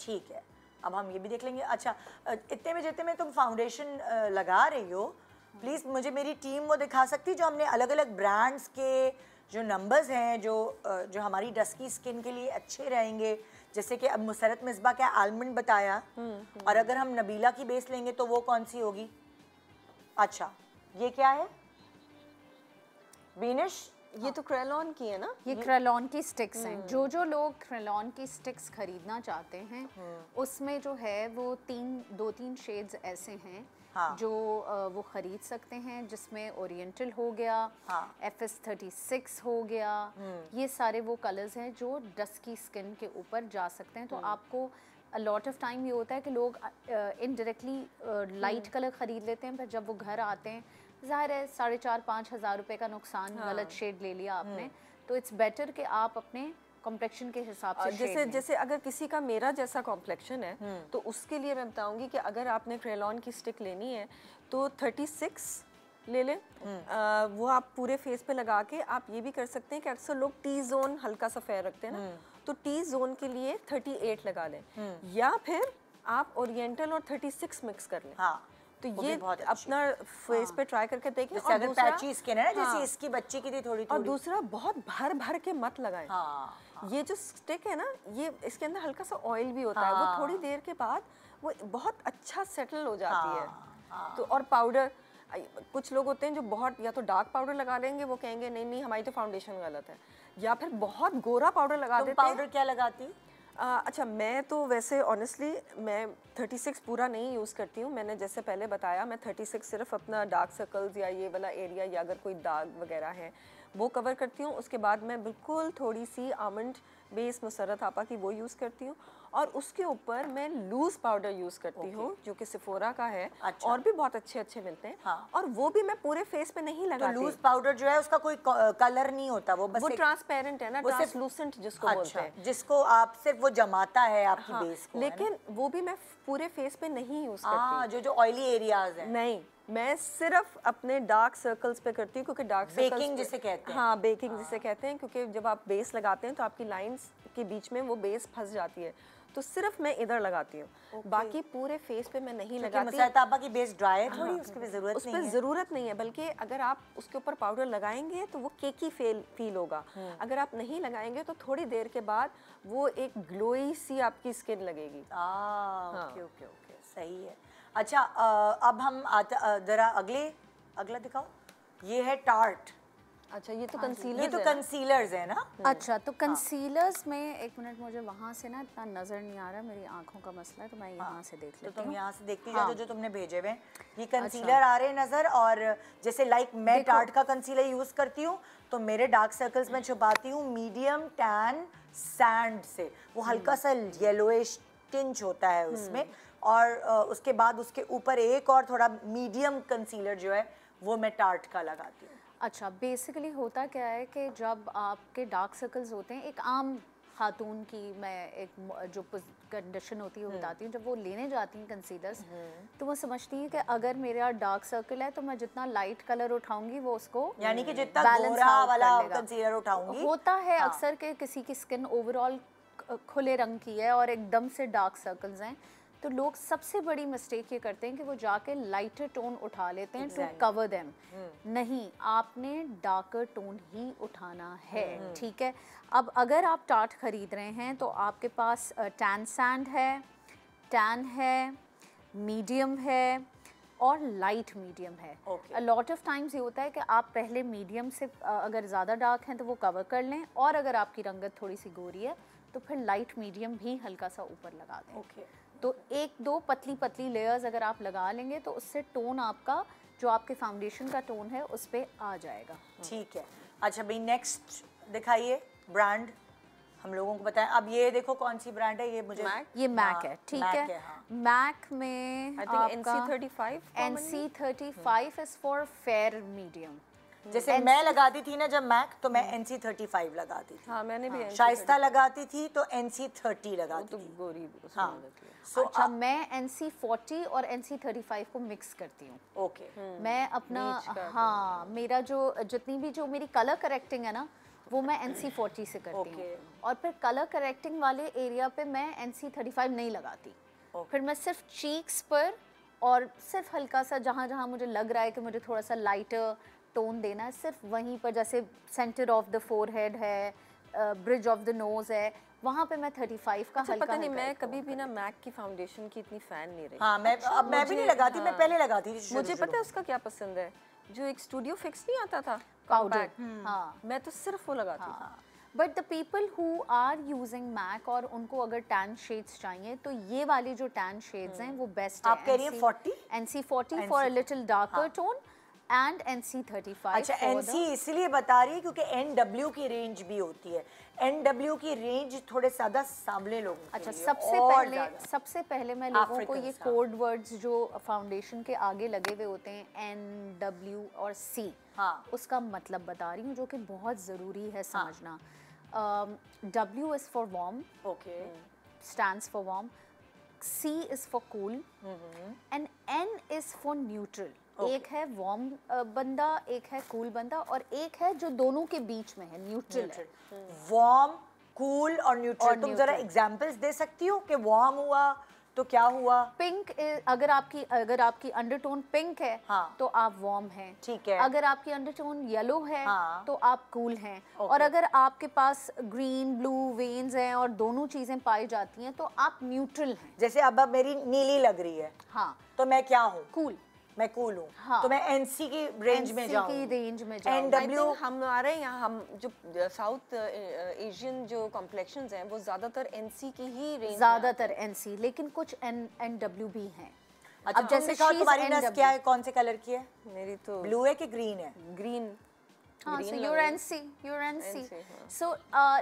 Speaker 1: ठीक है, अब हम ये भी देख लेंगे। अच्छा, इतने में जितने में तुम फाउंडेशन लगा रही हो, प्लीज़ मुझे मेरी टीम वो दिखा सकती जो हमने अलग अलग ब्रांड्स के जो नंबर्स हैं जो हमारी डस्की स्किन के लिए अच्छे रहेंगे, जैसे कि अब मुसरत मिसबा का आलमंड बताया, और अगर हम नबीला की बेस लेंगे तो वो कौन सी होगी? अच्छा, ये क्या है बीनिश?
Speaker 2: ये तो क्रेलॉन की है ना?
Speaker 3: ये क्रेलॉन की स्टिक्स हैं। जो लोग क्रेलॉन की स्टिक्स खरीदना चाहते हैं उसमें जो है वो दो तीन शेड्स ऐसे हैं जो वो खरीद सकते हैं, जिसमें ओरिएंटल हो गया, FS36 हो गया, ये सारे वो कलर्स हैं जो डस्की स्किन के ऊपर जा सकते हैं। तो आपको अ लॉट ऑफ टाइम ये होता है कि लोग इनडायरेक्टली लाइट कलर ख़रीद लेते हैं, पर जब वो घर आते हैं ज़ाहिर है 4,500-5 हज़ार रुपये का नुकसान, गलत शेड ले लिया आपने, तो इट्स बेटर कि आप अपने कॉम्प्लेक्शन के हिसाब से
Speaker 2: जैसे अगर किसी का मेरा जैसा कॉम्प्लेक्शन है तो उसके लिए मैं बताऊंगी कि अगर आपने क्रेलॉन की स्टिक लेनी है तो 36 ले लें। वो आप पूरे फेस पे लगा के आप ये भी कर सकते हैं कि अक्सर लोग टी जोन हल्का सा फेयर रखते हैं ना, तो टी जोन के लिए 38 लगा लें, या फिर आप ओरिएंटल और 36 मिक्स कर लें। तो ये अपना फेस पे ट्राई करके देखें।
Speaker 1: और अगर पैची स्किन है ना, जैसे इसकी बच्ची की थी थोड़ी,
Speaker 2: और दूसरा बहुत भर भर के मत लगाएं। ये जो स्टिक है ना, ये इसके अंदर हल्का सा ऑयल भी होता है, वो थोड़ी देर के बाद वो बहुत अच्छा सेटल हो जाती है। तो और पाउडर, कुछ लोग होते हैं जो बहुत या तो डार्क पाउडर लगा लेंगे, वो कहेंगे नहीं नहीं हमारी तो फाउंडेशन गलत है, या फिर बहुत गोरा पाउडर लगा देते हैं।
Speaker 1: पाउडर क्या लगाती?
Speaker 2: अच्छा, मैं तो वैसे ऑनेस्टली मैं 36 पूरा नहीं यूज़ करती हूँ। मैंने जैसे पहले बताया, मैं 36 सिर्फ अपना डार्क सर्कल्स या ये वाला एरिया या अगर कोई दाग वगैरह है वो कवर करती हूँ। उसके बाद मैं बिल्कुल थोड़ी सी आमंड बेस मुसरत आपा की वो यूज़ करती हूँ, और उसके ऊपर मैं लूज़ पाउडर यूज़ करती हूँ जो कि सिफोरा का है। अच्छा। और भी बहुत अच्छे अच्छे मिलते हैं। और वो भी मैं पूरे फेस पे नहीं लगाती।
Speaker 1: तो लूज़ पाउडर जो है उसका कोई कलर नहीं होता, वो बस
Speaker 2: ट्रांसपेरेंट है ना, ट्रांसलूसेंट जिसको बोलते हैं,
Speaker 1: जिसको आप सिर्फ वो जमाता है आपकी बेस को।
Speaker 2: लेकिन वो भी मैं पूरे फेस पे नहीं यूज़ करती।
Speaker 1: जो ऑयली एरियाज हैं
Speaker 2: नहीं, मैं सिर्फ अपने डार्क सर्कल्स पे करती हूँ, क्योंकि डार्क सर्कल्स
Speaker 1: बेकिंग जिसे कहते हैं।
Speaker 2: हाँ, बेकिंग जिसे कहते हैं, क्योंकि जब आप बेस लगाते हैं तो आपकी लाइंस के बीच में वो बेस फंस जाती है, तो सिर्फ मैं इधर लगाती हूँ। बाकी पूरे फेस पे मैं नहीं लगाती।
Speaker 1: मसाला की बेस ड्राई है थोड़ी, उसकी भी जरूरत
Speaker 2: उस
Speaker 1: नहीं
Speaker 2: पर
Speaker 1: है।
Speaker 2: ज़रूरत नहीं है, बल्कि अगर आप उसके ऊपर पाउडर लगाएंगे तो वो केकी फील होगा। अगर आप नहीं लगाएंगे तो थोड़ी देर के बाद वो एक ग्लोई सी आपकी स्किन लगेगी।
Speaker 1: ओके ओके ओके, सही है। अच्छा, अब हम जरा अगला दिखाओ। ये है टार्ट।
Speaker 2: अच्छा, ये तो कंसीलर,
Speaker 1: ये तो कंसीलर्स है ना?
Speaker 3: अच्छा, तो कंसीलर्स में एक मिनट, मुझे वहाँ से ना इतना नज़र नहीं आ रहा, मेरी आंखों का मसला है, तो मैं यहाँ से देख लेती हूँ।
Speaker 1: तो तुम यहाँ से देखती जाओ जो तुमने भेजे हुए। ये कंसीलर आ रहे हैं नजर, और जैसे मैं टार्ट का कंसीलर यूज करती हूँ तो मेरे डार्क सर्कल्स में छुपाती हूँ मीडियम टैन सैंड से। वो हल्का सा येलोइश टिंच होता है उसमें, और उसके बाद उसके ऊपर एक और थोड़ा मीडियम कंसीलर जो है वो मैं टार्ट का लगाती हूँ।
Speaker 3: अच्छा, बेसिकली होता क्या है कि जब आपके डार्क सर्कल्स होते हैं, एक आम खातून की मैं एक जो कंडीशन होती है बताती हूँ, जब वो लेने जाती हैं कंसीलर्स तो वो समझती है कि अगर मेरा डार्क सर्कल है तो मैं जितना लाइट कलर उठाऊंगी वो उसको,
Speaker 1: यानी कि जितना गोरा वाला कंसीलर उठाऊंगी।
Speaker 3: होता है अक्सर के किसी की स्किन ओवरऑल खुले रंग की है और एकदम से डार्क सर्कल्स हैं, तो लोग सबसे बड़ी मिस्टेक ये करते हैं कि वो जाके लाइटर टोन उठा लेते हैं टू कवर देम। नहीं, आपने डार्कर टोन ही उठाना है, ठीक है। अब अगर आप टार्ट खरीद रहे हैं तो आपके पास टैन सैंड है, टैन है, मीडियम है और लाइट मीडियम है। अ लॉट ऑफ टाइम्स ये होता है कि आप पहले मीडियम से अगर ज़्यादा डार्क हैं तो वो कवर कर लें, और अगर आपकी रंगत थोड़ी सी गोरी है तो फिर लाइट मीडियम भी हल्का सा ऊपर लगा दें। तो एक दो पतली पतली लेयर्स अगर आप लगा लेंगे तो उससे टोन आपका जो आपके फाउंडेशन का टोन है उस पर आ जाएगा।
Speaker 1: ठीक है। अच्छा भाई, नेक्स्ट दिखाइए ब्रांड, हम लोगों को बताएं। अब ये देखो कौन सी ब्रांड है, ये मुझे
Speaker 3: ये मैक है, ठीक है। मैक में NC35 is for fair medium.
Speaker 1: जैसे मैं लगाती थी ना जब मैक, तो मैं NC35 लगाती थी।
Speaker 2: हाँ, मैंने भी
Speaker 1: शाइस्ता लगाती थी तो NC30 लगाती थी।
Speaker 2: गोरी।
Speaker 1: हाँ।
Speaker 3: अच्छा, मैं NC40 और NC35 को मिक्स करती हूँ।
Speaker 1: ओके।
Speaker 3: मैं अपना, हाँ, मेरा जो जितनी भी जो मेरी कलर करेक्टिंग है ना वो मैं NC40 से करती हूँ, और फिर कलर करेक्टिंग वाले एरिया पे मैं NC35 नहीं लगाती। फिर मैं सिर्फ चीक्स पर और सिर्फ हल्का सा जहाँ जहाँ मुझे लग रहा है कि मुझे थोड़ा सा लाइटर टोन देना है, सिर्फ वहीं पर, जैसे सेंटर ऑफ द फोरहेड है, ब्रिज ऑफ द नोज है, वहाँ पे मैं 35 का हल्का
Speaker 2: पता नहीं, मैं कभी भी ना मैक की फाउंडेशन की इतनी फैन नहीं रही।
Speaker 1: हाँ, मैं भी नहीं लगाती। मैं पहले लगाती थी।
Speaker 2: मुझे पता है उसका क्या पसंद है, जो एक स्टूडियो फिक्स नहीं आता था
Speaker 3: पाउडर, हाँ,
Speaker 2: मैं तो सिर्फ वो लगाती थी।
Speaker 3: But the people who are using MAC और उनको अगर टैन शेड्स चाहिए तो ये वाली जो टैन शेड्स हैं वो बेस्ट है।
Speaker 1: आप कह रही हैं 40?
Speaker 3: NC40 for a little darker tone and NC35।
Speaker 1: अच्छा, NC इसलिए बता रही है क्योंकि NW की रेंज भी होती है। NW की रेंज थोड़े ज्यादा सांवले लोगों के
Speaker 3: अच्छा,
Speaker 1: लिए।
Speaker 3: सबसे पहले मैं लोगों को ये कोड वर्ड्स जो फाउंडेशन के आगे लगे हुए होते हैं NW और C, हाँ, उसका मतलब बता रही हूँ, जो कि बहुत ज़रूरी है समझना। W is for warm, stands for warm, C is for cool, and N is for neutral। एक है वार्म बंदा, एक है कूल बंदा, और एक है जो दोनों के बीच में है, न्यूट्रल है।
Speaker 1: वार्म, कूल और न्यूट्रल। तुम जरा एग्जांपल्स दे सकती हो कि वार्म हुआ तो क्या हुआ?
Speaker 3: पिंक, अगर आपकी अंडरटोन पिंक है, हाँ, तो आप वार्म हैं, ठीक है। अगर आपकी अंडरटोन येलो है, हाँ, तो आप कूल हैं, और अगर आपके पास ग्रीन ब्लू वेन्स हैं और दोनों चीजें पाई जाती हैं तो आप न्यूट्रल हैं।
Speaker 1: जैसे अब मेरी नीली लग रही है, हाँ, तो मैं क्या हूँ?
Speaker 3: कूल।
Speaker 1: मैं कूल हूँ, हाँ, तो मैं NC की रेंज में जाऊँ।
Speaker 2: NW हमारे यहाँ, हम जो साउथ एशियन जो कॉम्प्लेक्शंस हैं वो ज्यादातर NC की ही रेंज,
Speaker 3: ज्यादातर NC, लेकिन कुछ NW भी हैं।
Speaker 1: अच्छा, अब जैसे तुम्हारी नस क्या है, कौन से कलर की है?
Speaker 2: मेरी तो
Speaker 1: ब्लू है कि ग्रीन है?
Speaker 2: ग्रीन।
Speaker 3: हाँ, so you're NC। So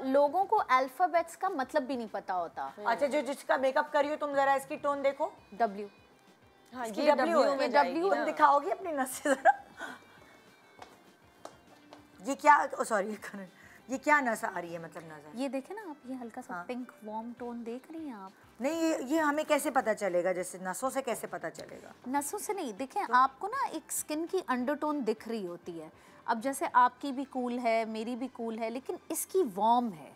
Speaker 3: लोगों को अल्फाबेट्स का मतलब भी नहीं पता होता।
Speaker 1: अच्छा, जो जिसका मेकअप करी हो तुम, जरा इसकी टोन देखो।
Speaker 3: W।
Speaker 2: हाँ, ये W
Speaker 1: तुम दिखाओगी अपनी नस से जरा? ये क्या, सॉरी, ये क्या नस आ रही है, मतलब नजर?
Speaker 3: ये देखे ना आप, ये हल्का सा पिंक वार्म टोन देख रही हैं आप?
Speaker 1: नहीं, ये हमें कैसे पता चलेगा? जैसे नसों से कैसे पता चलेगा?
Speaker 3: नसों से नहीं, देखें आपको ना एक स्किन की अंडरटोन दिख रही होती है। अब जैसे आपकी भी कूल है, मेरी भी कूल है, लेकिन इसकी वार्म है।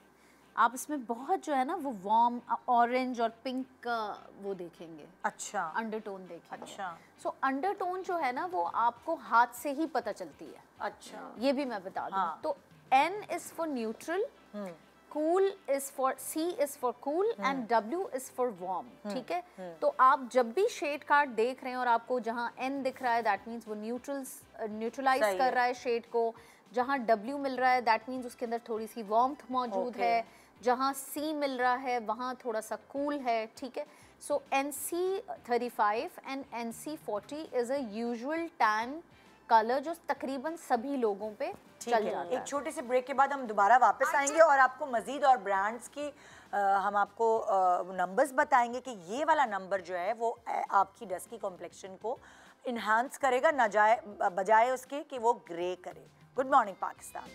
Speaker 3: आप इसमें बहुत जो है ना वो वार्म ऑरेंज और पिंक का वो देखेंगे।
Speaker 1: अच्छा,
Speaker 3: अंडरटोन देखेंगे।
Speaker 1: अच्छा।
Speaker 3: सो अंडरटोन जो है ना वो आपको हाथ से ही पता चलती है।
Speaker 1: अच्छा,
Speaker 3: ये भी मैं बता दूं।
Speaker 1: हाँ।
Speaker 3: तो N is for neutral, cool is for, C is for cool and W is for warm. ठीक है, तो आप जब भी शेड कार्ड देख रहे हैं और आपको जहां N दिख रहा है दैट मींस वो न्यूट्रलाइज कर रहा है शेड को, जहां W मिल रहा है दैट मींस उसके अंदर थोड़ी सी वार्मथ मौजूद है, जहां C मिल रहा है वहां थोड़ा सा कूल है। ठीक है, सो NC35 and NC40 is a usual tan colour जो तकरीबन सभी लोगों पे चल जाता है।
Speaker 1: एक छोटे से ब्रेक के बाद हम दोबारा वापस आएंगे और आपको मजीद और ब्रांड्स की हम आपको नंबर्स बताएंगे कि ये वाला नंबर जो है वो आपकी डस्की कॉम्प्लेक्शन को इन्हांस करेगा, ना जाए बजाय उसके कि वो ग्रे करे। Good morning Pakistan.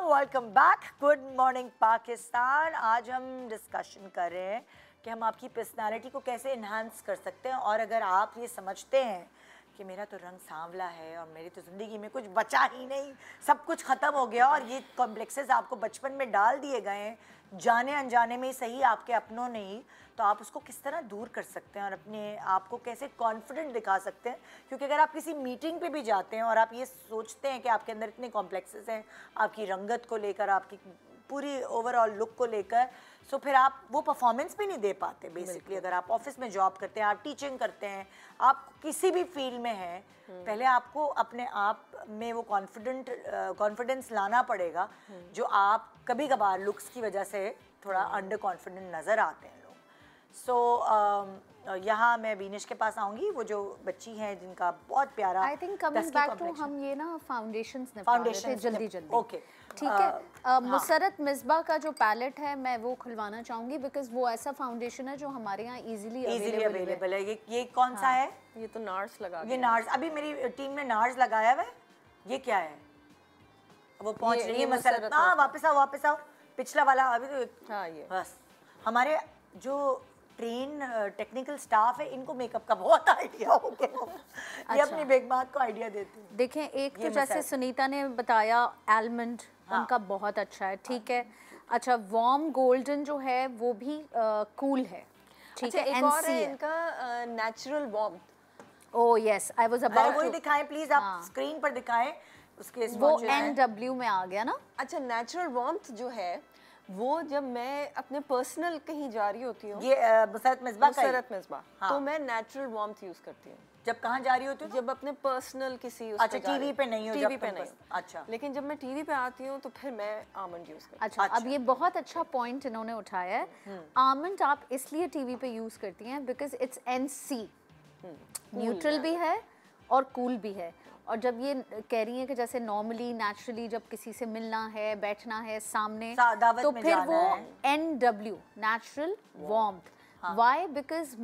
Speaker 1: Welcome back. Good morning Pakistan. आज हम डिस्कशन कर रहे हैं कि हम आपकी पर्सनालिटी को कैसे इन्हांस कर सकते हैं, और अगर आप ये समझते हैं कि मेरा तो रंग सांवला है और मेरी तो ज़िंदगी में कुछ बचा ही नहीं, सब कुछ ख़त्म हो गया और ये कॉम्प्लेक्सेस आपको बचपन में डाल दिए गए हैं, जाने अनजाने में ही सही, आपके अपनों ने ही, तो आप उसको किस तरह दूर कर सकते हैं और अपने आप को कैसे कॉन्फिडेंट दिखा सकते हैं। क्योंकि अगर आप किसी मीटिंग पे भी जाते हैं और आप ये सोचते हैं कि आपके अंदर इतने कॉम्प्लेक्सेस हैं आपकी रंगत को लेकर, आपकी पूरी ओवरऑल लुक को लेकर, सो फिर आप वो परफॉर्मेंस भी नहीं दे पाते बेसिकली। अगर आप ऑफिस में जॉब करते हैं, आप टीचिंग करते हैं, आप किसी भी फील्ड में हैं, पहले आपको अपने आप में वो कॉन्फिडेंस लाना पड़ेगा, जो आप कभी कभार लुक्स की वजह से थोड़ा अंडर कॉन्फिडेंट नज़र आते हैं लोग। सो यहाँ मैं बीनिश के पास आऊंगी, वो जो बच्ची हैं जिनका बहुत प्यारा,
Speaker 3: I think coming back to हम ये ना फाउंडेशंस निपटा रहे थे जल्दी।
Speaker 1: ओके,
Speaker 3: ठीक है। मुसरत मिसबा का जो पैलेट है मैं वो खुलवाना चाहूंगी, बिकॉज वो ऐसा फाउंडेशन है जो हमारे यहाँ इजीली
Speaker 1: अवेलेबल है। ये कौन सा है?
Speaker 2: ये तो नार्स लगा,
Speaker 1: ये नार्स, अभी मेरी टीम ने नार्स लगाया हुआ है। ये क्या है? वो पहुंच रही है मुसरत। हाँ, वापस आओ। पिछला वाला अभी तो,
Speaker 2: हाँ ये
Speaker 1: बस। हमारे जो ट्रेन टेक्निकल स्टाफ है, इनको मेकअप का बहुत आइडिया हो गया। ये अपनी बेगमात को आइडिया देती है।
Speaker 3: देखें, एक तो जैसे सुनीता ने बताया आलमंड, उनका बहुत अच्छा है। ठीक है, अच्छा वार्म गोल्डन जो है वो भी कूल है। ठीक है,
Speaker 2: एक और है इनका natural warm.
Speaker 3: Oh yes, I was about
Speaker 1: to दिखाएं प्लीज, आप स्क्रीन पर दिखाएं उसके
Speaker 3: वो NW में आ गया ना।
Speaker 2: अच्छा, नेचुरल वार्मथ जो है वो जब मैं अपने पर्सनल कहीं जा रही होती हूँ,
Speaker 1: ये मुसरत मिसबा,
Speaker 2: हाँ। तो मैं नेचुरल वार्मथ यूज करती हूँ।
Speaker 1: जब कहाँ जा रही होती हूँ?
Speaker 2: जब अपने पर्सनल किसी
Speaker 1: अच्छा, टीवी पे नहीं हो?
Speaker 2: टीवी पे नहीं।
Speaker 1: अच्छा,
Speaker 2: लेकिन जब मैं टीवी पे आती हूँ तो फिर मैं आमंड यूज करती हूँ।
Speaker 3: अच्छा, अब ये बहुत अच्छा पॉइंट इन्होंने उठाया है। आमंड आप इसलिए टीवी पे यूज करती हैं बिकॉज इट्स NC, न्यूट्रल भी है और कूल भी है। और जब ये कह रही हैं कि जैसे नॉर्मली नेचुरली जब किसी से मिलना है, बैठना है सामने, तो फिर वो NW natural warmth. Why? Because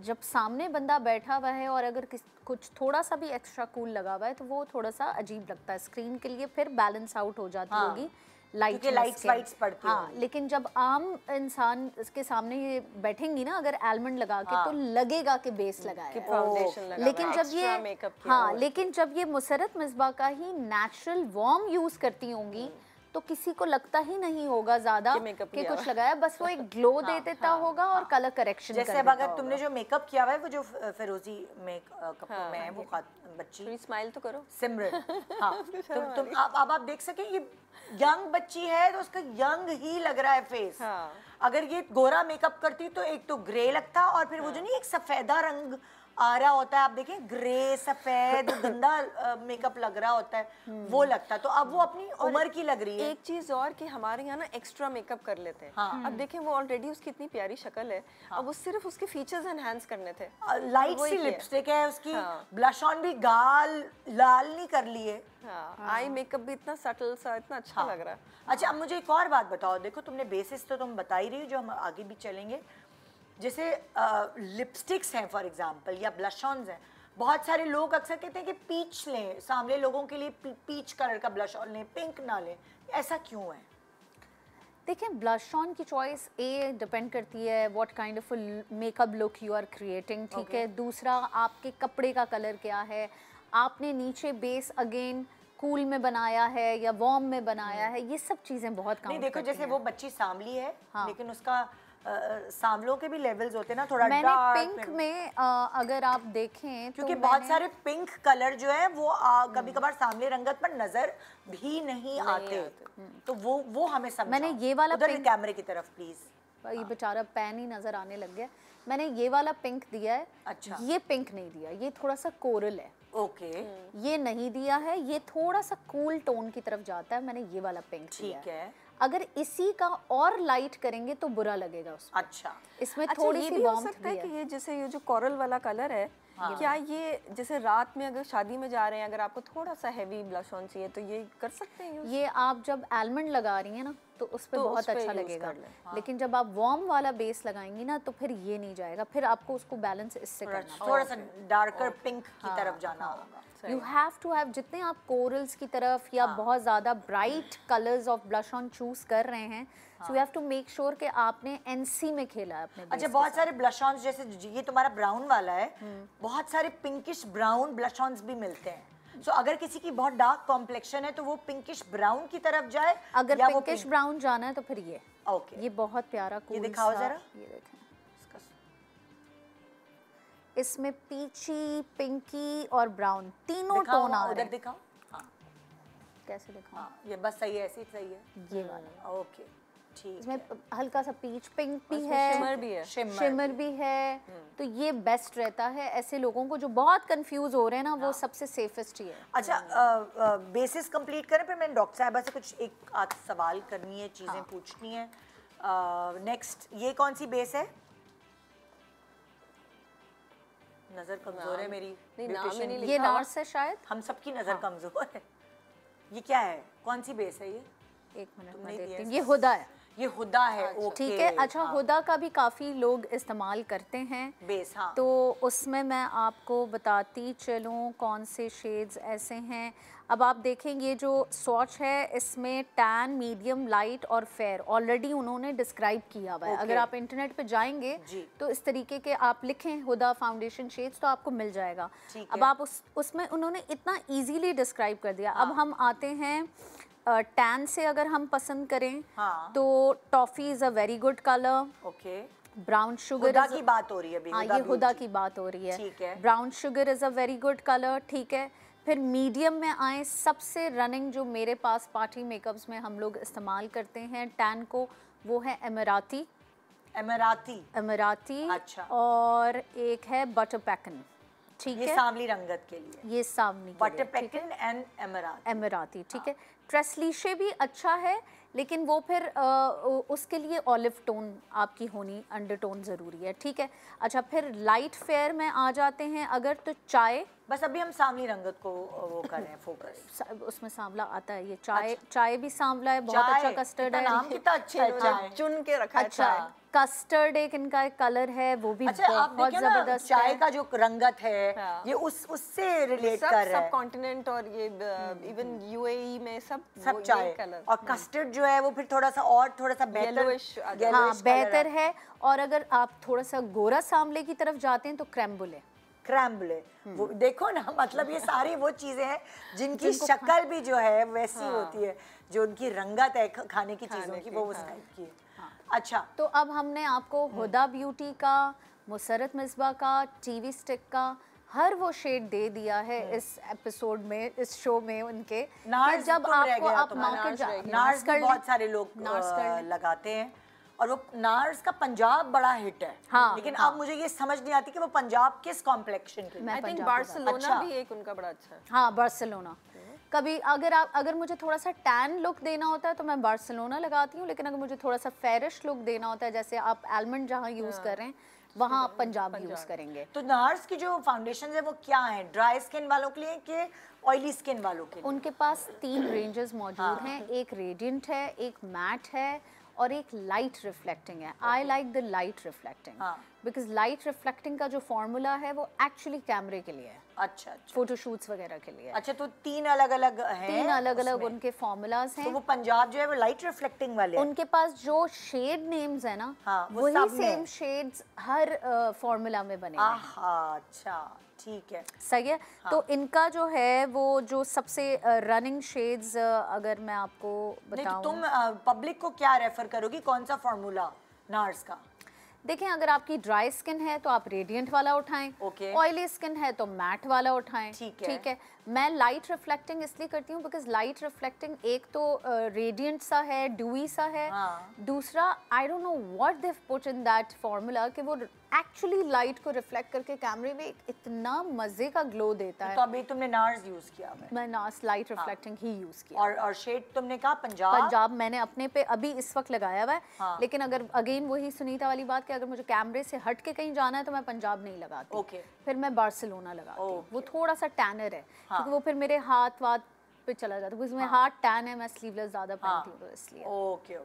Speaker 3: जब सामने बंदा बैठा हुआ है और अगर कुछ थोड़ा सा भी एक्स्ट्रा कूल लगा हुआ है तो वो थोड़ा सा अजीब लगता है स्क्रीन के लिए, फिर बैलेंस आउट हो जाती होगी लाइट्स पड़ती। हाँ, लेकिन जब आम इंसान इसके सामने ये बैठेंगी ना अगर आलमंड लगा के, तो लगेगा कि बेस लगाया है,
Speaker 2: फाउंडेशन लगा,
Speaker 3: लेकिन जब ये लेकिन जब ये मुसरत मिसबा का ही नेचुरल वार्म यूज करती होंगी तो किसी को लगता ही नहीं होगा ज्यादा कि कुछ लगाया, बस वो एक ग्लो दे देता होगा और कलर करेक्शन कर देता
Speaker 1: होगा। जैसे अगर तुमने जो मेकअप किया हुआ है वो जो फिरोजी मेकअप में है, वो बच्ची,
Speaker 2: स्माइल तो करो
Speaker 1: सिमरन। हाँ, तुम अब आप देख सके ये यंग बच्ची है तो उसका यंग ही लग रहा है फेस। अगर ये गोरा मेकअप करती तो एक तो ग्रे लगता, और फिर वो जो नहीं एक सफेदा रंग आ रहा होता है, आप देखें ग्रे सफेद गंदा मेकअप लग रहा होता है, वो लगता। तो अब वो अपनी उम्र की लग रही है।
Speaker 2: एक चीज और कि हमारे यहाँ ना एक्स्ट्रा मेकअप कर लेते हैं। अब देखें वो ऑलरेडी उसकी इतनी प्यारी शक्ल है, अब वो सिर्फ उसके फीचर्स एनहांस करने थे।
Speaker 1: लाइट सी लिपस्टिक है उसकी, ब्लश ऑन भी गाल लाल नहीं कर लिए,
Speaker 2: आई मेकअप भी इतना सटल सा, इतना अच्छा लग रहा है।
Speaker 1: अच्छा, अब मुझे एक और बात बताओ। देखो, तुमने बेसिस तो तुम बता ही रही हो, जो हम आगे भी चलेंगे। जैसे लिपस्टिक्स हैं फॉर एग्जांपल या ब्लश ऑन्स हैं, बहुत सारे लोग अक्सर कहते हैं कि पीच लें, सामने लोगों के लिए पीच कलर का ब्लश ऑन लें, पिंक ना लें, ऐसा क्यों है?
Speaker 3: देखिए, ब्लश ऑन की चॉइस डिपेंड करती है what kind of makeup look you are creating, ठीक है। दूसरा, आपके कपड़े का कलर क्या है, आपने नीचे बेस अगेन कूल में बनाया है या वार्म में बनाया है, ये सब चीज़ें बहुत काउंट
Speaker 1: नहीं देखो,
Speaker 3: करती
Speaker 1: जैसे
Speaker 3: हैं।
Speaker 1: वो बच्ची सांवली है,
Speaker 3: हाँ।
Speaker 1: लेकिन उसका सांवलों के भी लेवल्स होते हैं ना, थोड़ा
Speaker 3: मैंने
Speaker 1: डार्क
Speaker 3: पिंक में अगर आप देखें
Speaker 1: क्योंकि
Speaker 3: तो
Speaker 1: बहुत सारे पिंक कलर जो है वो कभी कभार सांवले रंगत पर नजर भी नहीं आते, तो वो हमें समझाओ।
Speaker 3: मैंने ये वाला
Speaker 1: उधर
Speaker 3: पिंक,
Speaker 1: कैमरे की तरफ प्लीज।
Speaker 3: ये बेचारा पैन ही नजर आने लग गया। मैंने ये वाला पिंक दिया है।
Speaker 1: अच्छा।
Speaker 3: ये पिंक नहीं दिया, ये थोड़ा सा कोरल है।
Speaker 1: ओके,
Speaker 3: ये नहीं दिया है, ये थोड़ा सा कूल टोन की तरफ जाता है। मैंने ये वाला पिंक दिया
Speaker 1: ठीक है।
Speaker 3: अगर इसी का और लाइट करेंगे तो बुरा लगेगा उसमें।
Speaker 1: अच्छा,
Speaker 3: इसमें
Speaker 2: अच्छा,
Speaker 3: थोड़ी
Speaker 2: ये
Speaker 3: सी
Speaker 2: भी हो
Speaker 3: वार्मथ
Speaker 2: सकता
Speaker 3: भी
Speaker 2: है कि
Speaker 3: है।
Speaker 2: ये जैसे ये जो कोरल वाला कलर है, क्या ये जैसे रात में अगर शादी में जा रहे हैं, अगर आपको थोड़ा सा हैवी ब्लश ऑन चाहिए तो ये कर सकते हैं यूज?
Speaker 3: ये आप जब आलमंड लगा रही हैं ना तो उस पे
Speaker 2: तो
Speaker 3: बहुत
Speaker 2: उस पे
Speaker 3: अच्छा
Speaker 2: use
Speaker 3: लगेगा,
Speaker 2: कर लें।
Speaker 3: लेकिन जब आप वार्म वाला बेस लगाएंगी ना तो फिर ये नहीं जाएगा, फिर आपको उसको बैलेंस इससे करना।
Speaker 1: थोड़ा सा डार्कर पिंक की तरफ जाना होगा।
Speaker 3: यू हैव टू हैव, जितने आप कोरल्स की तरफ या बहुत ज़्यादा bright colours of blush on choose कर रहे हैं, so you have to make sure कि आपने एनसी में खेला है अपने base
Speaker 1: अच्छा,
Speaker 3: के
Speaker 1: बहुत
Speaker 3: साथ।
Speaker 1: सारे ब्लश ऑन्स, जैसे ये तुम्हारा ब्राउन वाला है, बहुत सारे पिंकिश ब्राउन ब्लश ऑन्स भी मिलते हैं। सो अगर किसी की बहुत डार्क कॉम्प्लेक्शन है तो वो पिंकिश ब्राउन की तरफ जाए,
Speaker 3: अगर
Speaker 1: या वो
Speaker 3: पिंकिश ब्राउन जाना है तो फिर ये
Speaker 1: ओके,
Speaker 3: ये बहुत प्यारा cool
Speaker 1: दिखाओ
Speaker 3: सा-
Speaker 1: जरा।
Speaker 3: ये देखें, इसमें पीची, पिंकी और ब्राउन तीनों टोन आ रहे
Speaker 1: उधर
Speaker 3: हैं।
Speaker 1: दिखाओ। हाँ
Speaker 3: कैसे दिखाऊं?
Speaker 1: हाँ, ये बस सही है, ऐसे ही सही है।
Speaker 3: ये वाला,
Speaker 1: ओके, ठीक
Speaker 3: इसमें
Speaker 1: है।
Speaker 3: हल्का सा पीच पिंक भी
Speaker 2: इसमें
Speaker 3: है,
Speaker 2: शिमर भी है।
Speaker 3: शिमर भी है, तो ये बेस्ट रहता है ऐसे लोगों को जो बहुत कंफ्यूज हो रहे हैं ना, वो सबसे सेफेस्ट ही है।
Speaker 1: अच्छा, बेसिस कंप्लीट करें, फिर मैंने डॉक्टर साहबा से कुछ एक आध सवाल करनी है, चीज़ें पूछनी है। नेक्स्ट, ये कौन सी बेस है? नज़र कमज़ोर है मेरी,
Speaker 2: नहीं, नाम ही
Speaker 1: beautician
Speaker 2: नहीं
Speaker 1: की।
Speaker 3: ये नार्स है शायद।
Speaker 1: हम सबकी नज़र कमज़ोर है। ये क्या है, कौन सी बेस है ये?
Speaker 3: एक मिनट
Speaker 1: तुमने
Speaker 3: में
Speaker 1: दिया
Speaker 3: देखती हूँ।
Speaker 1: है
Speaker 3: ये हुदा है,
Speaker 1: ये हुदा है। ओके,
Speaker 3: ठीक है। अच्छा, हुदा का भी काफ़ी लोग इस्तेमाल करते हैं,
Speaker 1: बेस, हाँ।
Speaker 3: तो उसमें मैं आपको बताती चलूँ कौन से शेड्स ऐसे हैं। अब आप देखेंगे जो स्वॉच है, इसमें टैन, मीडियम, लाइट और फेयर ऑलरेडी उन्होंने डिस्क्राइब किया हुआ है। अगर आप इंटरनेट पे जाएंगे तो इस तरीके के आप लिखें हुदा फाउंडेशन शेड्स तो आपको मिल जाएगा। अब आप उसमें उन्होंने इतना इजीली डिस्क्राइब कर दिया। अब हम आते हैं टैन से, अगर हम पसंद करें तो toffee is a very good colour.
Speaker 1: Okay,
Speaker 3: brown sugar
Speaker 1: Huda की बात हो रही है अभी।
Speaker 3: हाँ, ये हुदा की बात हो रही है।
Speaker 1: ठीक है।
Speaker 3: Brown sugar is a very good colour, ठीक है। फिर मीडियम में आए, सबसे रनिंग जो मेरे पास पार्टी मेकअप्स में हम लोग इस्तेमाल करते हैं टैन को, वो है एमराती। एमराती,
Speaker 1: अच्छा।
Speaker 3: और एक है बटर पैकन, ठीक
Speaker 1: ये
Speaker 3: है।
Speaker 1: सांवली रंगत के लिए,
Speaker 3: ये सावनी के
Speaker 1: बटर
Speaker 3: लिए, ठीक है।
Speaker 1: पैकन एंड एमराती।
Speaker 3: एमराती, ठीक है। ट्रेसलीशे भी अच्छा है, लेकिन वो फिर उसके लिए ऑलिव टोन आपकी होनी, अंडरटोन ज़रूरी है, ठीक है। अच्छा, फिर लाइट फेयर में आ जाते हैं अगर, तो चाय,
Speaker 1: बस अभी हम सांवली रंगत को वो कर रहे हैं फोकस।
Speaker 3: उसमें सांवला आता है। ये चाय, चाय भी सांवला है, बहुत अच्छा कस्टर्ड है।
Speaker 1: नाम कितना अच्छा है, चाय।
Speaker 2: चुन के रखा है
Speaker 3: अच्छा,
Speaker 2: चाय।
Speaker 3: कस्टर्ड एक इनका एक कलर है, वो भी
Speaker 1: अच्छा, आप
Speaker 3: बहुत
Speaker 1: देखिए ना,
Speaker 3: जबरदस्त
Speaker 1: चाय
Speaker 3: है।
Speaker 1: का जो रंगत है,
Speaker 2: हाँ।
Speaker 1: ये उससे रिलेट
Speaker 2: सब
Speaker 1: कर रहा
Speaker 2: सब
Speaker 1: है।
Speaker 2: कॉन्टिनेंट और ये इवन यूएई में सब
Speaker 1: सब चाय
Speaker 2: कलर
Speaker 1: और कस्टर्ड जो है वो फिर थोड़ा सा और थोड़ा सा बेहतर,
Speaker 2: Yellowish आ जाता है।
Speaker 3: हाँ,
Speaker 1: yellowish
Speaker 3: बेहतर
Speaker 1: colour
Speaker 3: है। और अगर आप थोड़ा सा गोरा सांवले की तरफ जाते हैं तो क्रैम्बुले।
Speaker 1: क्रैम्बले, वो देखो ना, मतलब ये सारी वो चीजें हैं जिनकी शक्ल भी जो है वैसी होती है, जो उनकी रंगत है खाने की चीजों की, वो उस टाइप की है। अच्छा,
Speaker 3: तो अब हमने आपको हुदा ब्यूटी का, मुसरत मिसबा का, टीवी स्टिक का हर वो शेड दे दिया है इस एपिसोड में, इस शो में उनके।
Speaker 1: नार्स
Speaker 3: जब
Speaker 1: तुम रह
Speaker 3: आपको
Speaker 1: गया
Speaker 3: आप
Speaker 1: तुम्हारा,
Speaker 3: मार्केट
Speaker 1: नार्स भी बहुत सारे लोग लगाते हैं, और वो नार्स का पंजाब बड़ा हिट है।
Speaker 3: हाँ,
Speaker 1: लेकिन अब मुझे ये समझ नहीं आती कि वो पंजाब किस कॉम्प्लेक्शन के लिए।
Speaker 2: आई थिंक
Speaker 3: पंजाब
Speaker 2: बार्सिलोना
Speaker 1: अच्छा।
Speaker 2: भी एक उनका बड़ा अच्छा है।
Speaker 3: हाँ, बार्सिलोना। कभी अगर मुझे थोड़ा सा टैन लुक देना होता है तो मैं बार्सिलोना लगाती हूँ, लेकिन अगर मुझे थोड़ा सा फेरिश लुक देना होता है, जैसे आप आलमंड जहाँ यूज़ कर रहे हैं वहाँ आप पंजाब यूज़ करेंगे।
Speaker 1: तो नार्स की जो फाउंडेशन है वो क्या है, ड्राई स्किन वालों के लिए कि ऑयली स्किन वालों के लिए?
Speaker 3: उनके पास 3 रेंजेस मौजूद हैं। एक रेडिएंट है, एक मैट है, और एक लाइट रिफ्लेक्टिंग है। I like the light reflecting because light reflecting का जो फॉर्मूला है वो एक्चुअली कैमरे के लिए है।
Speaker 1: अच्छा,
Speaker 3: फोटोशूट्स वगैरह के लिए।
Speaker 1: अच्छा, तो तीन अलग अलग हैं,
Speaker 3: तीन अलग अलग उनके फॉर्मूलाज हैं।
Speaker 1: तो वो पंजाब जो है वो लाइट रिफ्लेक्टिंग वाले हैं।
Speaker 3: उनके पास जो शेड नेम्स है ना,
Speaker 1: वो
Speaker 3: वही सेम शेड्स हर फॉर्मूला में बने हैं।
Speaker 1: अच्छा, ठीक है,
Speaker 3: सही है। तो इनका जो है वो जो सबसे रनिंग शेड्स अगर मैं आपको बताऊं,
Speaker 1: तो तुम पब्लिक को क्या रेफर करोगी, कौन सा फॉर्मूला नार्स का?
Speaker 3: देखें, अगर आपकी ड्राई स्किन है तो आप रेडिएंट वाला उठाएं, ऑयली स्किन है तो मैट वाला उठाएं। ठीक है। मैं लाइट रिफ्लेक्टिंग इसलिए करती हूँ बिकॉज लाइट रिफ्लेक्टिंग एक तो रेडिएंट सा है, ड्यूई सा है। दूसरा, I don't know what they put in that formula कि वो एक्चुअली लाइट को रिफ्लेक्ट करके कैमरे में इतना मजे का ग्लो देता है।
Speaker 1: तो अभी तुमने नार्स यूज किया है?
Speaker 3: मैं नार्स लाइट रिफ्लेक्टिंग ही यूज किया।
Speaker 1: और शेड तुमने कहा पंजाब
Speaker 3: मैंने अपने पे अभी इस वक्त लगाया हुआ है। लेकिन अगर अगेन वही सुनीता वाली बात कि अगर मुझे कैमरे से हट के कहीं जाना है तो मैं पंजाब नहीं लगाती। फिर मैं बार्सिलोना लगाती हूँ। वो थोड़ा सा टैनर है क्योंकि वो फिर मेरे हाथ वाथ पे चला जाता है, बिकॉज़ मेरा हाथ टैन है, मैं स्लीवलेस ज्यादा पहनती हूँ तो इसलिए।
Speaker 1: ओके,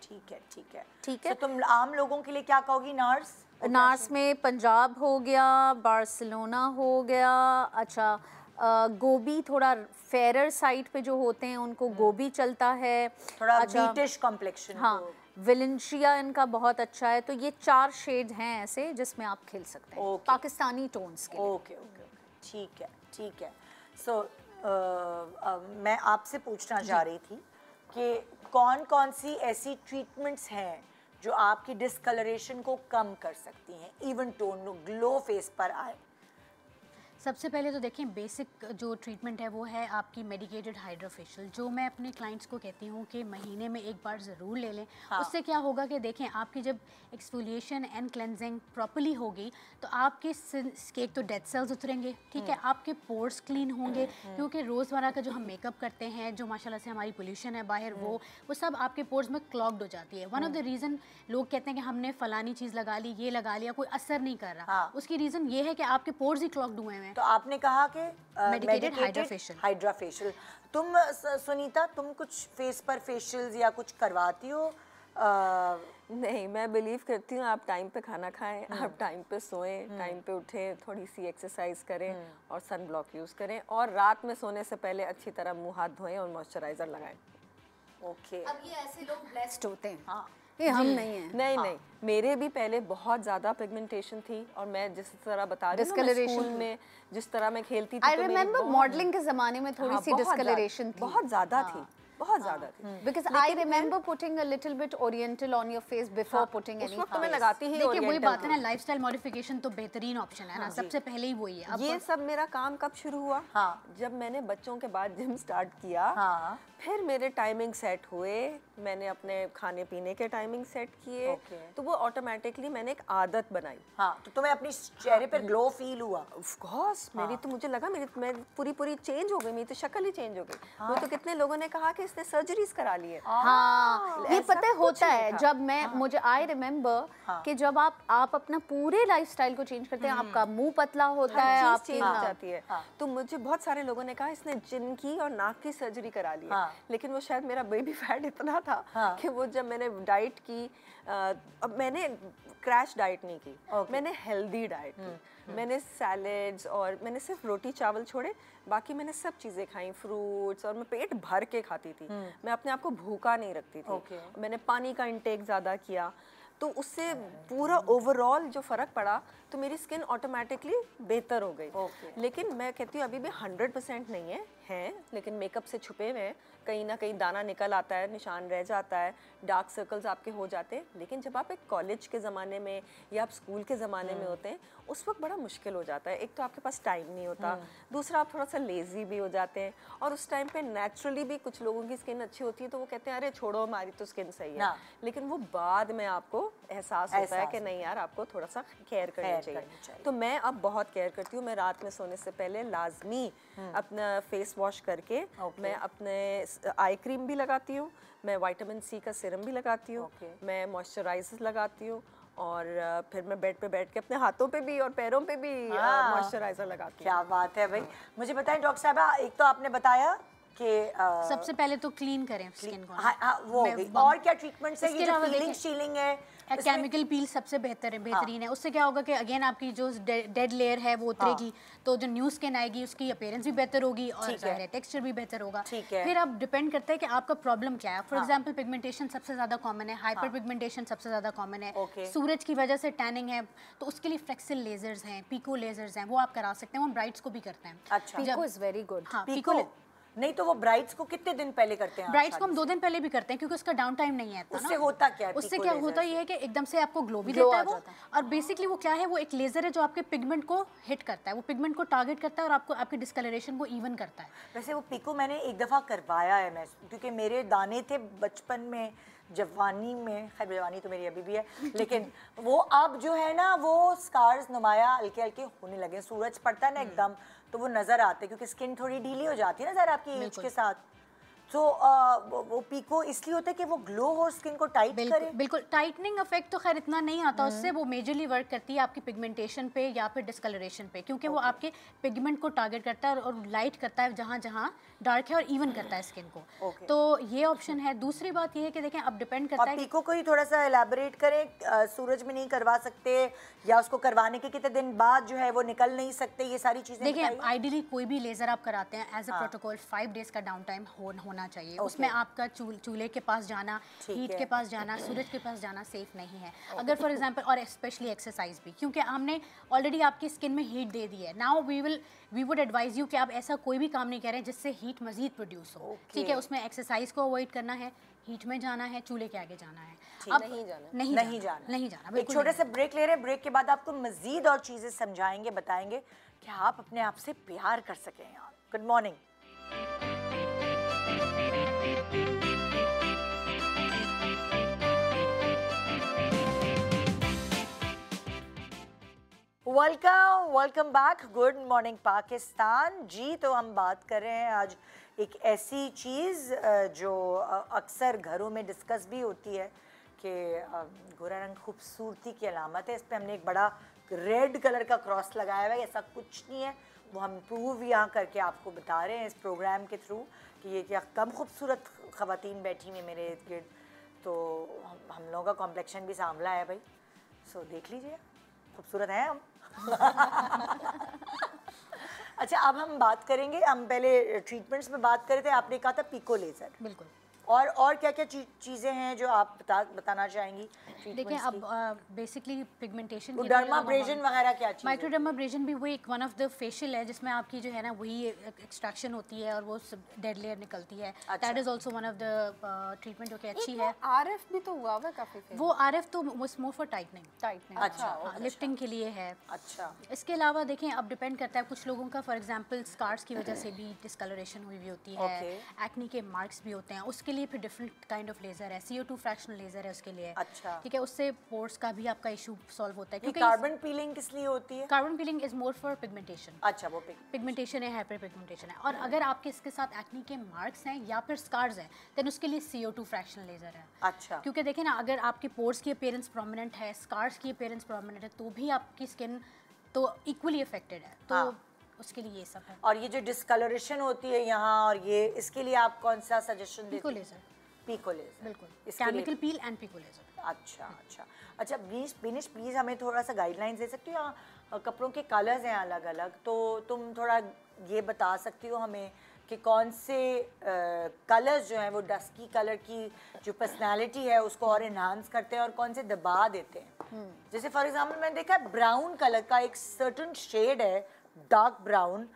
Speaker 1: ठीक है, ठीक है,
Speaker 3: ठीक है।
Speaker 1: तो तुम आम लोगों के लिए क्या कहोगी?
Speaker 3: नार्स में पंजाब हो गया, बार्सिलोना हो गया। अच्छा, गोबी थोड़ा फेरर साइड पे जो होते हैं उनको गोबी चलता है,
Speaker 1: थोड़ा ब्रिटिश कॉम्प्लेक्शन।
Speaker 3: हाँ, वेलेंशिया इनका बहुत अच्छा है। तो ये 4 शेड हैं ऐसे जिसमें आप खेल सकते हैं पाकिस्तानी टोन्स के।
Speaker 1: ओके, ठीक है, ठीक है। सो मैं आपसे पूछना चाह रही थी कि कौन कौन सी ऐसी ट्रीटमेंट्स हैं जो आपकी डिस्कलरेशन को कम कर सकती हैं, इवन टोन ग्लो फेस पर आए?
Speaker 4: सबसे पहले तो देखें, बेसिक जो ट्रीटमेंट है वो है आपकी मेडिकेटेड हाइड्रा फेशियल, जो मैं अपने क्लाइंट्स को कहती हूँ कि महीने में एक बार ज़रूर ले लें। उससे क्या होगा कि देखें, आपकी जब एक्सफोलिएशन एंड क्लेंजिंग प्रॉपर्ली होगी तो आपके एक तो डेड सेल्स उतरेंगे, ठीक है, आपके पोर्स क्लीन होंगे, क्योंकि रोज़मर्रा का जो हम मेकअप करते हैं, जो माशाल्लाह से हमारी पोल्यूशन है बाहर, वो सब आपके पोर्स में क्लॉग्ड हो जाती है। वन ऑफ द रीज़न लोग कहते हैं कि हमने फ़लानी चीज़ लगा ली, ये लगा लिया, कोई असर नहीं कर रहा, उसकी रीज़न ये है कि आपके पोर्स ही क्लॉग्ड हुए हैं।
Speaker 1: तो आपने कहा कि
Speaker 4: मेडिकेटेड हाइड्रा फेशियल।
Speaker 1: तुम सुनीता, तुम कुछ फेस पर फेशियल्स या कुछ करवाती हो?
Speaker 2: नहीं, मैं बिलीव करती हूँ आप टाइम पे खाना खाएं, आप टाइम पे सोएं, टाइम पे उठें, थोड़ी सी एक्सरसाइज करें और सन ब्लॉक यूज़ करें, और रात में सोने से पहले अच्छी तरह मुंह हाथ धोएं और मॉइस्चराइज़र लगाएं।
Speaker 3: ओके। अब ये ऐसे लोग ब्लेस्ड होते हैं, ये हम नहीं हैं।
Speaker 2: नहीं, मेरे भी पहले बहुत ज़्यादा पिगमेंटेशन थी, और मैं जिस तरह बता रही हूँ स्कूल में जिस तरह मैं खेलती थी,
Speaker 3: आई रिमेम्बर मॉडलिंग के ज़माने में थोड़ी सी डिस्कलरेशन थी,
Speaker 2: बहुत ज़्यादा थी, बहुत ज़्यादा थी।
Speaker 3: Because I remember putting a little bit oriental on your face before putting any
Speaker 2: उस वक्त मैं लगाती ही
Speaker 4: देखिए वही बात है ना, लाइफस्टाइल मॉडिफिकेशन तो बेहतरीन ऑप्शन है ना, सबसे पहले ही वही है।
Speaker 2: ये सब मेरा काम कब शुरू हुआ? जब मैंने बच्चों के बाद जिम स्टार्ट किया, फिर मेरे टाइमिंग सेट हुए, मैंने अपने खाने पीने के टाइमिंग सेट किए, तो वो ऑटोमेटिकली मैंने एक आदत बनाई।
Speaker 1: तो तुम्हें अपनी चेहरे पर ग्लो फील हुआ?
Speaker 2: ऑफ कोर्स, मेरी तो मुझे लगा मैं पूरी चेंज हो गई, मेरी तो शक्ल ही चेंज हो गई। वो तो कितने लोगों ने कहा कि इसने सर्जरीज करा ली है।
Speaker 3: ये पता होता है जब मैं मुझे आई रिमेम्बर कि जब आप अपना पूरे लाइफस्टाइल को चेंज करते हैं, आपका मुंह पतला होता है, आपकी
Speaker 2: चेंज हो जाती है। तो मुझे बहुत सारे लोगों ने कहा इसने चिन की और नाक की सर्जरी करा ली है, लेकिन वो शायद मेरा बेबी फैट इतना था कि वो जब मैंने डाइट की, अब मैंने क्रैश डाइट नहीं की, मैंने हेल्दी डाइट की, मैंने सैलेड्स और मैंने सिर्फ रोटी चावल छोड़े, बाकी मैंने सब चीज़ें खाई, फ्रूट्स, और मैं पेट भर के खाती थी, मैं अपने आप को भूखा नहीं रखती थी। मैंने पानी का इंटेक ज़्यादा किया, तो उससे पूरा ओवरऑल जो फ़र्क पड़ा, तो मेरी स्किन ऑटोमेटिकली बेहतर हो गई। लेकिन मैं कहती हूँ अभी भी 100% नहीं है, लेकिन मेकअप से छुपे हुए हैं, कहीं ना कहीं दाना निकल आता है, निशान रह जाता है, डार्क सर्कल्स आपके हो जाते हैं। लेकिन जब आप एक कॉलेज के ज़माने में या आप स्कूल के ज़माने में होते हैं, उस वक्त बड़ा मुश्किल हो जाता है। एक तो आपके पास टाइम नहीं होता, दूसरा आप थोड़ा सा लेज़ी भी हो जाते हैं, और उस टाइम पे नेचुरली भी कुछ लोगों की स्किन अच्छी होती है तो वो कहते हैं अरे छोड़ो हमारी तो स्किन सही है, लेकिन वो बाद में आपको एहसास होता है कि नहीं यार आपको थोड़ा सा केयर करनी चाहिए। तो मैं अब बहुत केयर करती हूँ। मैं रात में सोने से पहले लाजमी अपना फेस वॉश करके मैं अपने आई क्रीम भी लगाती हूँ, मैं विटामिन सी का सीरम भी लगाती हूँ, मैं मॉइस्चराइजर लगाती हूँ, और फिर मैं बेड पे बैठ के अपने हाथों पे भी और पैरों पे भी मॉइस्चराइजर लगाती हूँ।
Speaker 1: क्या बात है भाई। मुझे बताएं डॉक्टर साहबा, एक तो आपने बताया कि
Speaker 4: सबसे पहले तो क्लीन करें स्किन को।
Speaker 1: हाँ, वो हो गई। और क्या ट्रीटमेंट्स है? ये जो पीलिंग शीलिंग है,
Speaker 4: केमिकल पील सबसे बेहतरीन है। उससे क्या होगा कि अगेन आपकी जो डेड लेयर है वो उतरेगी, तो जो न्यू स्किन आएगी उसकी अपीयरेंस भी बेहतर होगी और ज़ाहिर है टेक्सचर भी बेहतर होगा। फिर अब डिपेंड करता है कि आपका प्रॉब्लम क्या है। फॉर एग्जांपल पिगमेंटेशन सबसे ज़्यादा कॉमन है, हाइपर पिगमेंटेशन सबसे ज़्यादा कॉमन है, सूरज की वजह से टैनिंग है, तो उसके लिए फ्लेक्सिल लेजर्स हैं, पीको लेजर्स हैं, वो आप करा सकते हैं। वो ब्राइड्स को भी करते हैं।
Speaker 1: अच्छा,
Speaker 3: पीको इज़ वेरी गुड।
Speaker 4: हाँ,
Speaker 1: पीको नहीं तो वो ब्राइड्स को कितने दिन पहले करते हैं?
Speaker 4: ब्राइड्स को हम 2 दिन पहले भी करते हैं क्योंकि उसका डाउन टाइम नहीं है।
Speaker 1: उससे होता क्या है?
Speaker 4: उससे क्या होता ये है कि एकदम से आपको ग्लो भी देता है वो, और बेसिकली वो क्या है, वो एक लेजर है जो आपके पिगमेंट को हिट करता है, वो पिगमेंट को टारगेट करता है और आपको आपकी डिस्कलरेशन को इवन करता है।
Speaker 1: वैसे वो पीको मैंने एक दफ़ा करवाया है मैं, क्योंकि मेरे दाने थे बचपन में, जवानी में, खैर जवानी तो मेरी अभी भी है, लेकिन वो अब जो है ना वो स्कार्स नुमाया हल्के हल्के होने लगे। सूरज पड़ता है ना एकदम तो वो नज़र आते, क्योंकि स्किन थोड़ी ढीली हो जाती है ना ज़रा आपकी एज के साथ। तो वो पीको इसलिए होता है कि वो ग्लो हो, स्किन को टाइट करे।
Speaker 4: बिल्कुल टाइटनिंग इफेक्ट तो खैर इतना नहीं आता उससे, वो मेजरली वर्क करती है आपकी पिगमेंटेशन पे या फिर डिस्कलरेशन पे, क्योंकि वो आपके पिगमेंट को टारगेट करता है और लाइट करता है जहाँ जहाँ डार्क है और इवन करता है स्किन को। तो ये ऑप्शन है। दूसरी बात ये है कि देखें अब डिपेंड करता है।
Speaker 1: पीको को ही थोड़ा सा एलैबोरेट करें, सूरज में नहीं करवा सकते या उसको करवाने के कितने दिन बाद जो है वो निकल नहीं सकते, ये सारी चीजें
Speaker 4: देखिए आइडियली कोई भी लेजर आप कराते हैं एज अ प्रोटोकॉल 5 डेज का डाउन टाइम होना चाहिए। उसमें आपका चूल्हे के पास जाना, हीट के पास जाना, सूरज के पास जाना सेफ नहीं है। अगर फॉर एग्जांपल, और स्पेशली एक्सरसाइज भी, क्योंकि हमने ऑलरेडी आपकी स्किन में हीट दे दी है। Now we would advise you कि आप ऐसा कोई भी काम नहीं करें जिससे हीट मजीद प्रोड्यूस हो। ठीक है, उसमें एक्सरसाइज को अवॉइड करना है, हीट में जाना है, चूल्हे के आगे जाना है, अब नहीं जाना।
Speaker 1: एक छोटे से ब्रेक ले रहे हैं, ब्रेक के बाद आपको मजीद और चीजें समझाएंगे, बताएंगे कि आप अपने आप से प्यार कर सकें। Good morning. Welcome back. Good morning Pakistan ji. तो हम बात कर रहे हैं आज एक ऐसी चीज़ जो अक्सर घरों में डिस्कस भी होती है कि गोरा रंग खूबसूरती की अलामत है। इस पर हमने एक बड़ा रेड कलर का क्रॉस लगाया हुआ है। ऐसा कुछ नहीं है, वो हम प्रूव यहाँ करके आपको बता रहे हैं इस प्रोग्राम के थ्रू कि ये क्या कम खूबसूरत ख़वातीन बैठी हुई मेरे इर्द गिर्द। तो हम लोगों का कॉम्प्लेक्शन भी सांवला है भाई, सो देख लीजिए, खूबसूरत हैं हम। अच्छा, अब हम बात करेंगे, हम पहले ट्रीटमेंट्स में बात कर रहे थे, आपने कहा था पीको लेजर।
Speaker 4: बिल्कुल।
Speaker 1: और क्या क्या चीज़ें हैं जो आप बताना चाहेंगी?
Speaker 4: देखिए अब बेसिकली पिगमेंटेशन की
Speaker 1: डर्माब्रेजन वगैरह क्या चीज़ है?
Speaker 4: माइक्रोडर्माब्रेजन भी वही एक वन ऑफ द फेशियल है जिसमें आपकी जो है ना वही एक्सट्रैक्शन होती है और वो डेड लेयर निकलती है। That is also one of the treatment जो कि अच्छी है।
Speaker 2: आरएफ भी तो हुआ हुआ काफी फेमस।
Speaker 4: वो आरएफ तो मोर फॉर टाइटनिंग।
Speaker 1: अच्छा,
Speaker 4: लिफ्टिंग के लिए है।
Speaker 1: अच्छा,
Speaker 4: इसके अलावा देखें अब डिपेंड करता है, कुछ लोगों का फॉर एग्जांपल स्कार्स की वजह से भी डिस्कलरेशन हुई होती है, एक्ने के मार्क्स भी होते हैं, उसके लिए फिर डिफरेंट काइंड ऑफ लेजर है, CO2 फ्रैक्शनल लेजर है उसके लिए।
Speaker 1: अच्छा,
Speaker 4: ठीक है, उससे पोर्स का भी आपका इशू सॉल्व होता है।
Speaker 1: क्योंकि कार्बन पीलिंग किस लिए होती है?
Speaker 4: Carbon piling is more for pigmentation.
Speaker 1: अच्छा, वो
Speaker 4: पिगमेंटेशन है, हाइपर पिगमेंटेशन है। और अगर आपके इसके साथ एक्ने के मार्क्स हैं या फिर स्कार्स हैं, देन उसके लिए CO2 फ्रैक्शनल लेजर है।
Speaker 1: अच्छा,
Speaker 4: क्योंकि देखें ना, अगर आपके पोर्स की अपीयरेंस प्रोमिनेंट है, स्कार्स की अपीयरेंस प्रोमिनेंट है, तो भी आपकी स्किन तो इक्वली अफेक्टेड है। तो उसके लिए ये सब है।
Speaker 1: और ये जो डिस्कलरेशन होती है यहाँ और ये, इसके लिए आप कौन सा सजेशन देते हैं?
Speaker 4: Pico laser.
Speaker 1: पीको लेजर,
Speaker 4: बिल्कुल, chemical peel and pico laser. अच्छा, बिनिश प्लीज़ हमें थोड़ा सा गाइडलाइंस दे सकती हो? यहाँ कपड़ों के कलर्स हैं अलग अलग, तो तुम थोड़ा ये बता सकती हो हमें कि कौन से कलर्स जो हैं वो डस्की कलर की जो पर्सनालिटी है उसको और इन्हांस करते हैं और कौन से दबा देते हैं? जैसे फॉर एग्जांपल मैंने देखा ब्राउन कलर का एक सर्टन शेड है, डार्क ब्राउन,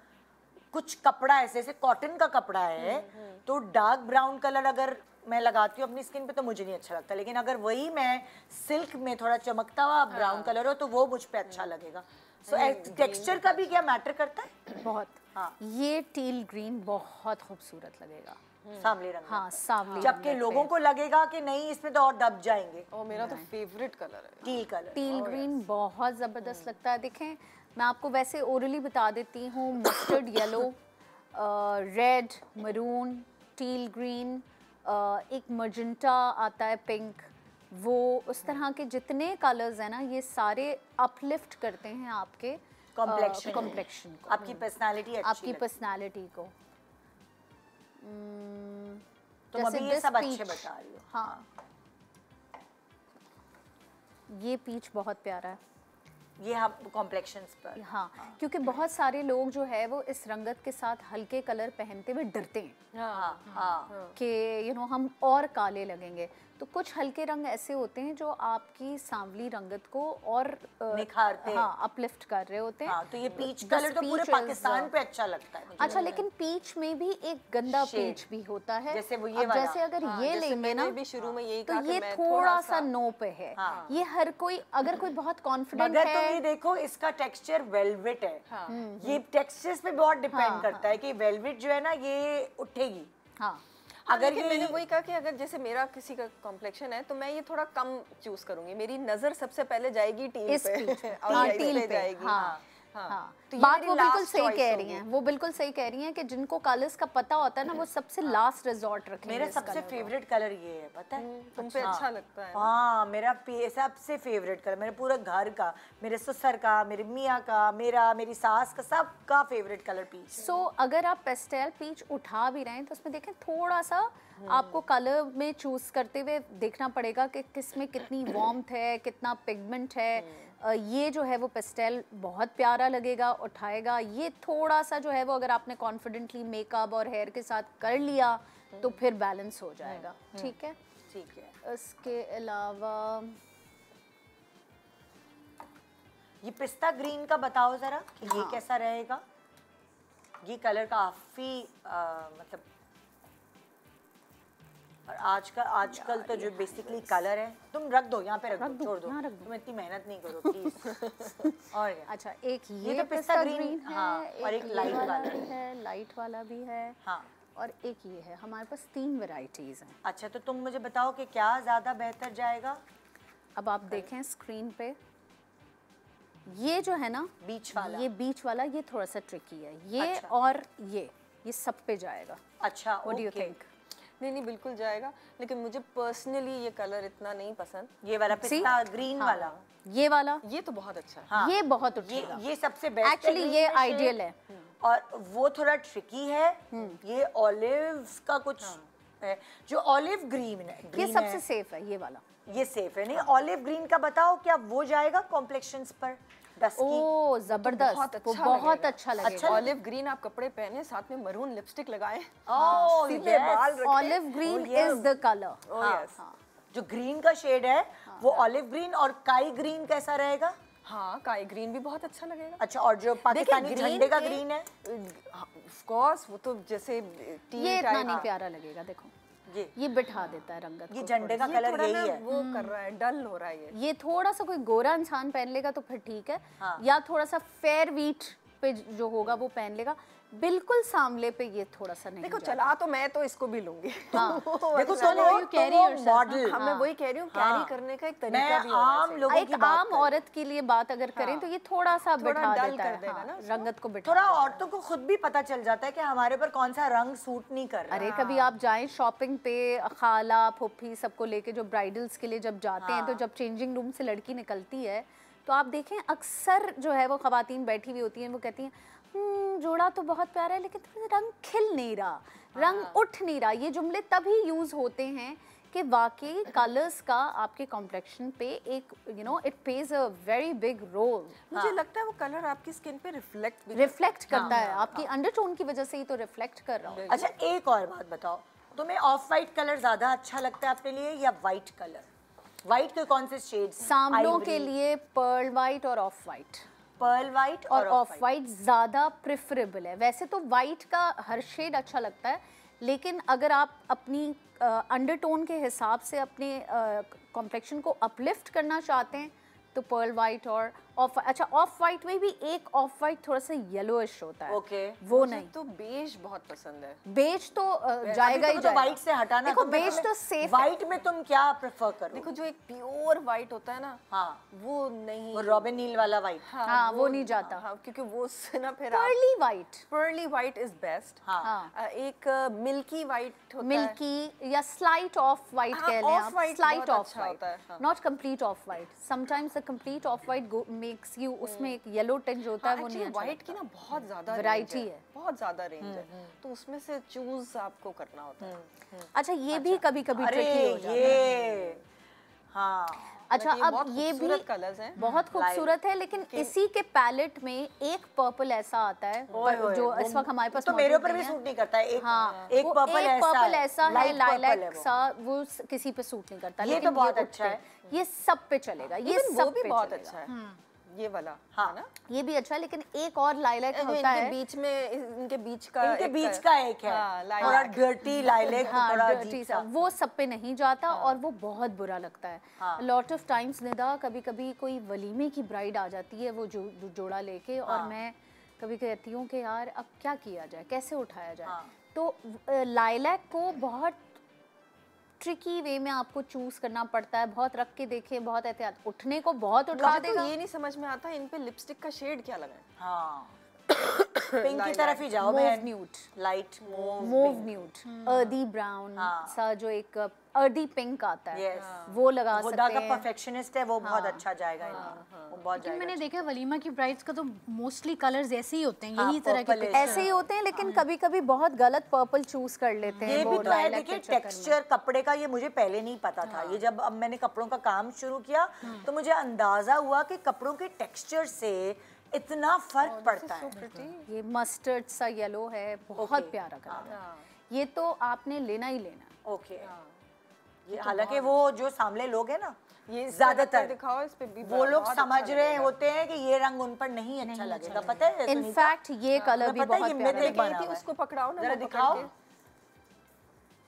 Speaker 4: कुछ कपड़ा ऐसे जैसे कॉटन का कपड़ा है, तो डार्क ब्राउन कलर अगर मैं लगाती हूँ अपनी स्किन पे तो मुझे नहीं अच्छा लगता, लेकिन अगर वही मैं सिल्क में थोड़ा चमकता हुआ ब्राउन कलर हो तो वो मुझ पे अच्छा लगेगा। सो टेक्सचर का भी क्या मैटर करता है?
Speaker 3: बहुत। हाँ, ये टील ग्रीन बहुत खूबसूरत लगेगा,
Speaker 1: सांवले रंग।
Speaker 3: हाँ, सांवले,
Speaker 1: जबकि लोगों को लगेगा कि नहीं इसमें तो और दब जाएंगे।
Speaker 2: और मेरा तो फेवरेट कलर है
Speaker 1: टील कलर।
Speaker 3: टील ग्रीन बहुत ज़बरदस्त लगता है। देखें मैं आपको वैसे ओरली बता देती हूँ, mustard yellow, red, maroon, till green, एक मजेंटा आता है, पिंक, वो उस तरह के जितने कलर्स हैं ना, ये सारे अपलिफ्ट करते हैं आपके कॉम्प्लेक्शन को,
Speaker 1: आपकी पर्सनालिटी
Speaker 3: आपकी पर्सनालिटी को।
Speaker 1: तुम अभी ये
Speaker 3: this
Speaker 1: सब अच्छे
Speaker 3: peach,
Speaker 1: बता रही हो।
Speaker 3: हाँ, ये पीच बहुत प्यारा है।
Speaker 1: ये हम कॉम्प्लेक्शंस पर।
Speaker 3: हाँ, क्योंकि बहुत सारे लोग जो है वो इस रंगत के साथ हल्के कलर पहनते हुए डरते हैं
Speaker 1: हाँ हाँ
Speaker 3: कि हम और काले लगेंगे। तो कुछ हल्के रंग ऐसे होते हैं जो आपकी सांवली रंगत को और
Speaker 1: निखारते हैं।
Speaker 3: हाँ, अपलिफ्ट कर रहे होते हैं।
Speaker 1: हाँ, तो ये पीच
Speaker 3: The
Speaker 1: कलर तो पूरे
Speaker 3: peach is,
Speaker 1: पाकिस्तान पे अच्छा लगता है मुझे।
Speaker 3: अच्छा, लेकिन पीच में भी एक गंदा
Speaker 1: Shade।
Speaker 3: पीच भी होता है।
Speaker 1: जैसे वो ये
Speaker 3: अब
Speaker 1: वाला।
Speaker 3: जैसे अगर ये
Speaker 2: जैसे
Speaker 3: लेंगे
Speaker 2: मैंने
Speaker 3: ना
Speaker 2: भी शुरू में यही
Speaker 3: तो
Speaker 2: कहा कि
Speaker 3: ये
Speaker 2: मैं
Speaker 3: थोड़ा सा नो पे है। ये हर कोई, अगर कोई बहुत कॉन्फिडेंट
Speaker 1: मगर तुम ये
Speaker 3: है,
Speaker 1: देखो इसका टेक्सचर वेलवेट है। ये टेक्सचर्स पे बहुत डिपेंड करता है कि वेलवेट जो है ना ये उठेगी।
Speaker 3: हाँ,
Speaker 1: अगर
Speaker 2: लेकिन
Speaker 1: ये
Speaker 2: मैंने वही कहा कि अगर जैसे मेरा किसी का कॉम्प्लेक्शन है तो मैं ये थोड़ा कम चूज करूंगी। मेरी नजर सबसे पहले जाएगी टील
Speaker 3: इस
Speaker 2: पे
Speaker 3: पीच
Speaker 2: और
Speaker 3: हाँ,
Speaker 2: इस
Speaker 3: टील
Speaker 2: पे
Speaker 3: पे,
Speaker 2: जाएगी।
Speaker 3: हाँ,
Speaker 2: हाँ।
Speaker 3: हाँ।
Speaker 2: तो ये
Speaker 3: बात
Speaker 2: मेरी
Speaker 3: वो बिल्कुल
Speaker 2: last
Speaker 3: सही
Speaker 2: choice
Speaker 3: कह रही
Speaker 2: होगी।
Speaker 3: हैं, वो बिल्कुल सही कह रही हैं कि जिनको कलर्स का पता होता है ना वो सबसे लास्ट रिजॉर्ट रखेंगे
Speaker 1: मेरा
Speaker 3: इस
Speaker 1: सबसे
Speaker 3: colour को।
Speaker 1: फेवरेट कलर ये है, पता है?
Speaker 2: तुम पे अच्छा लगता है।
Speaker 1: हाँ, मेरा सबसे फेवरेट कलर, मेरे पूरे घर का, मेरे ससुर का, मेरे मियाँ का, मेरी सास का, सबका फेवरेट कलर पीच।
Speaker 3: सो अगर आप पेस्टेल पीच उठा भी रहे हैं तो उसमें देखें थोड़ा सा आपको कलर में चूज करते हुए देखना पड़ेगा कि किसमें कितनी वार्मथ है, कितना पिगमेंट है। ये जो है वो पेस्टेल बहुत प्यारा लगेगा, उठाएगा। ये थोड़ा सा जो है वो अगर आपने कॉन्फिडेंटली मेकअप और हेयर के साथ कर लिया तो फिर बैलेंस हो जाएगा। ठीक है,
Speaker 1: ठीक है।
Speaker 3: इसके अलावा
Speaker 1: ये पिस्ता ग्रीन का बताओ जरा कि ये कैसा रहेगा। ये कलर काफी मतलब, और आजकल तो जो बेसिकली कलर है, तुम रख दो यहाँ पे, रख दो, छोड़ दो,
Speaker 3: यहाँ रख दो।
Speaker 1: तुम इतनी मेहनत नहीं करो प्लीज। और क्या?
Speaker 3: अच्छा, एक
Speaker 1: ये
Speaker 3: ये
Speaker 1: तो पिस्ता
Speaker 3: ग्रीन
Speaker 1: ग्रीन,
Speaker 3: है,
Speaker 1: हाँ, और एक
Speaker 3: ये
Speaker 1: लाइट वाला
Speaker 3: भी है, लाइट वाला भी है,
Speaker 1: हाँ।
Speaker 3: और एक ये है। हमारे पास 3 वैरायटीज हैं।
Speaker 1: अच्छा, तो तुम मुझे बताओ कि क्या ज्यादा बेहतर जाएगा?
Speaker 3: अब आप देखें स्क्रीन पे, ये जो है ना
Speaker 1: बीच वाला।
Speaker 3: ये बीच वाला ये थोड़ा सा ट्रिकी है। ये
Speaker 1: अच्छा।
Speaker 3: और ये सब पे जाएगा।
Speaker 1: अच्छा,
Speaker 3: what do you
Speaker 1: okay.
Speaker 3: Think?
Speaker 2: नहीं बिल्कुल जाएगा, लेकिन मुझे पर्सनली ये कलर इतना नहीं पसंद।
Speaker 1: ये वाला पिस्ता ग्रीन वाला,
Speaker 3: ये वाला,
Speaker 2: ये तो बहुत अच्छा है।
Speaker 1: हाँ।
Speaker 3: ये बहुत उठेगा।
Speaker 1: ये सबसे बेस्ट
Speaker 3: एक्चुअली ये आइडियल है।
Speaker 1: और वो थोड़ा ट्रिकी है। ये ऑलिव्स का कुछ है, जो ऑलिव ग्रीन है,
Speaker 3: ये
Speaker 1: ग्रीन
Speaker 3: सबसे
Speaker 1: है।
Speaker 3: सेफ है, ये वाला।
Speaker 1: ये सेफ है। नहीं, ऑलिव ग्रीन का बताओ, क्या वो जाएगा कॉम्प्लेक्शंस पर? डस्की।
Speaker 3: ओ जबरदस्त, वो बहुत अच्छा लगेगा।
Speaker 1: अच्छा
Speaker 2: ऑलिव ग्रीन आप कपड़े पहने, साथ में मरून लिपस्टिक लगाएं,
Speaker 1: ओह,
Speaker 2: सीधे
Speaker 1: yes।
Speaker 2: बाल रखें।
Speaker 3: Olive green is the colour.
Speaker 2: Oh, yes।
Speaker 1: जो ग्रीन का शेड है वो ऑलिव ग्रीन, और काई ग्रीन कैसा रहेगा?
Speaker 2: हाँ, काई ग्रीन भी बहुत अच्छा लगेगा।
Speaker 1: अच्छा, और जो पाकिस्तानी
Speaker 2: देखिए,
Speaker 1: झंडे का
Speaker 2: के-
Speaker 1: ग्रीन है?
Speaker 2: ऑफ कोर्स, वो तो जैसे टी
Speaker 3: ये इतना
Speaker 2: टाइप।
Speaker 3: नहीं प्यारा लगेगा। देखो ये बिठा देता है रंगत
Speaker 1: ये
Speaker 3: को।
Speaker 1: झंडे का कलर
Speaker 2: थोड़ा ना
Speaker 1: यही है।
Speaker 2: वो कर रहा है, डल हो रहा है ये।
Speaker 3: ये थोड़ा सा कोई गोरा इंसान पहन लेगा तो फिर ठीक है,
Speaker 1: हाँ।
Speaker 3: या थोड़ा सा फेयर वीट पे जो होगा वो पहन लेगा। बिल्कुल सामले पे ये थोड़ा सा नहीं
Speaker 2: देखो,
Speaker 3: जाता।
Speaker 2: चला तो मैं तो इसको भी लूंगी।
Speaker 1: देखो सोनो,
Speaker 3: you carry yourself,
Speaker 1: मॉडल।
Speaker 2: हाँ, मैं वही कह रही हूँ, कैरी करने का एक तरीका
Speaker 1: मैं
Speaker 2: भी होना
Speaker 1: आम
Speaker 2: चाहिए।
Speaker 1: लोगों
Speaker 3: एक
Speaker 1: की बात
Speaker 3: आम औरत के लिए बात अगर करें तो ये थोड़ा सा बिठा
Speaker 2: डल
Speaker 3: देता
Speaker 2: कर
Speaker 3: है।
Speaker 2: देगा
Speaker 3: हाँ,
Speaker 2: ना उसको।
Speaker 3: रंगत को बिठा
Speaker 1: थोड़ा
Speaker 3: देता है।
Speaker 1: औरतों को खुद भी पता चल जाता है कि हमारे पर कौन सा रंग सूट नहीं कर रहा।
Speaker 3: अरे कभी आप जाएं शॉपिंग पे, खाला फुफ्फी सबको लेके जो ब्राइडल्स के लिए जब जाते हैं तो जब चेंजिंग रूम से लड़की निकलती है तो आप देखें अक्सर जो है वो खवातीन बैठी हुई होती हैं, वो कहती हैं जोड़ा तो बहुत प्यारा है लेकिन थोड़ा रंग खिल नहीं रहा, रंग उठ नहीं रहा। ये जुमले तभी यूज होते हैं कि वाकई कलर्स का आपके कॉम्प्लेक्शन पे एक it plays a very big role.
Speaker 2: मुझे लगता है वो कलर आपकी स्किन पे रिफ्लेक्ट भी
Speaker 3: रिफ्लेक्ट करता है, आपकी अंडरटोन की वजह से ही तो रिफ्लेक्ट कर रहा हूँ।
Speaker 1: अच्छा, एक और बात बताओ, तुम्हें ऑफ वाइट कलर ज्यादा अच्छा लगता है अपने लिए या वाइट कलर? वाइट के कौन से शेड्स?
Speaker 3: सांवलों के लिए पर्ल वाइट और ऑफ वाइट,
Speaker 1: पर्ल वाइट
Speaker 3: और ऑफ वाइट ज़्यादा प्रेफरेबल है। वैसे तो वाइट का हर शेड अच्छा लगता है, लेकिन अगर आप अपनी अंडरटोन के हिसाब से अपने कॉम्प्लेक्शन को अपलिफ्ट करना चाहते हैं तो पर्ल वाइट और ऑफ। अच्छा, ऑफ वाइट में भी एक ऑफ वाइट थोड़ा सा येलोइश होता है।
Speaker 1: ओके।
Speaker 3: वो
Speaker 2: मुझे
Speaker 3: नहीं,
Speaker 2: तो बेज बहुत पसंद है।
Speaker 3: बेज तो जाएगा ही
Speaker 1: तो
Speaker 3: जाएगा।
Speaker 1: वाइट से हटाना।
Speaker 3: देखो बेज तो सेफ है।
Speaker 1: वाइट में तुम क्या प्रेफर करो?
Speaker 2: देखो, जो एक प्योर वाइट होता है ना,
Speaker 1: हाँ,
Speaker 2: वो नहीं,
Speaker 1: वो रॉबिन नील वाला वाइट।
Speaker 3: हाँ, वो नहीं जाता।
Speaker 2: हाँ, क्योंकि वो से ना फिर
Speaker 3: pearly white,
Speaker 2: pearly white is best.
Speaker 1: हाँ।
Speaker 2: एक मिल्की वाइट होता है।
Speaker 3: मिल्की या स्लाइट ऑफ वाइट
Speaker 2: हाँ,
Speaker 3: कह लें आप,
Speaker 2: off-white
Speaker 3: स्लाइट
Speaker 2: बहुत
Speaker 3: ऑफ
Speaker 2: अच्छा
Speaker 3: वाइट,
Speaker 2: होता है, हाँ।
Speaker 3: Not complete of white. Sometimes the complete of white makes you उसमें एक येलो टिंज होता है, वो नहीं अच्छा
Speaker 2: व्हाइट की ना बहुत ज्यादा
Speaker 3: वैरायटी है,
Speaker 2: बहुत ज्यादा रेंज है, तो उसमें से चूज आपको करना होता है।
Speaker 3: अच्छा ये भी कभी कभी ट्रिकी हो जाता है।
Speaker 1: हाँ
Speaker 3: अच्छा अब ये भी
Speaker 2: कलर्स हैं,
Speaker 3: बहुत खूबसूरत है, लेकिन इसी के पैलेट में एक पर्पल ऐसा आता है जो इस वक्त हमारे पास
Speaker 1: तो मेरे ऊपर भी सूट नहीं करता है। एक
Speaker 3: पर्पल ऐसा है लाइलैक सा, वो किसी पे सूट नहीं करता,
Speaker 1: ये तो बहुत अच्छा है,
Speaker 3: ये सब पे चलेगा, ये सब भी
Speaker 2: बहुत अच्छा है ये वाला,
Speaker 3: हाँ ना ये भी अच्छा है। लेकिन एक और लाइलैक होता है
Speaker 2: बीच में, इनके बीच का
Speaker 1: एक है थोड़ा डर्टी लाइलैक, थोड़ा
Speaker 3: डर्टी सा, वो सब पे नहीं जाता और वो बहुत बुरा लगता है। लॉट ऑफ टाइम्स निदा कभी कभी कोई वलीमे की ब्राइड आ जाती है वो जोड़ा लेके, और मैं कभी कहती हूँ कि यार अब क्या किया जाए, कैसे उठाया जाए, तो लाइलैक को बहुत ट्रिकी वे में आपको चूज करना पड़ता है, बहुत रख के देखें, बहुत एहतियात, उठने को बहुत उठा देगा।
Speaker 2: ये नहीं समझ में आता इन पे लिपस्टिक का शेड क्या लगाएं।
Speaker 1: हाँ पिंक की तरफ ही जाओ
Speaker 3: बहन, nude,
Speaker 1: light
Speaker 3: move nude, earthy brown सा, जो एक अर्दी पिंक आता है वो लगा सकते हैं।
Speaker 1: खुदा का परफेक्शनिस्ट है वो, बहुत अच्छा जाएगा वो बहुत जाएगा।
Speaker 4: मैंने देखा वलीमा की ब्राइड्स का तो मोस्टली कलर्स ऐसे ही होते हैं, यही तरह के
Speaker 3: ऐसे ही होते हैं, लेकिन कभी कभी बहुत गलत पर्पल चूज कर लेते हैं।
Speaker 1: ये भी तो है, देखिए टेक्सचर कपड़े का, ये मुझे पहले नहीं पता था। ये जब अब मैंने कपड़ों का काम शुरू किया तो मुझे अंदाजा हुआ कि कपड़ों के टेक्सचर से इतना फर्क पड़ता है।
Speaker 3: ये मस्टर्ड सा येलो है, बहुत प्यारा कलर है, ये तो आपने लेना ही लेना।
Speaker 1: ओके ये हालांकि वो जो सामने लोग हैं ना,
Speaker 2: ये
Speaker 1: ज्यादातर
Speaker 2: दिखाओ इस पे भी
Speaker 1: वो लोग समझ रहे होते हैं कि ये रंग उन पर नहीं अच्छा लगेगा, पता है।
Speaker 3: इनफैक्ट ये कलर भी बहुत प्यारा
Speaker 2: है। उसको पकड़ाओ ना,
Speaker 1: जरा दिखाओ,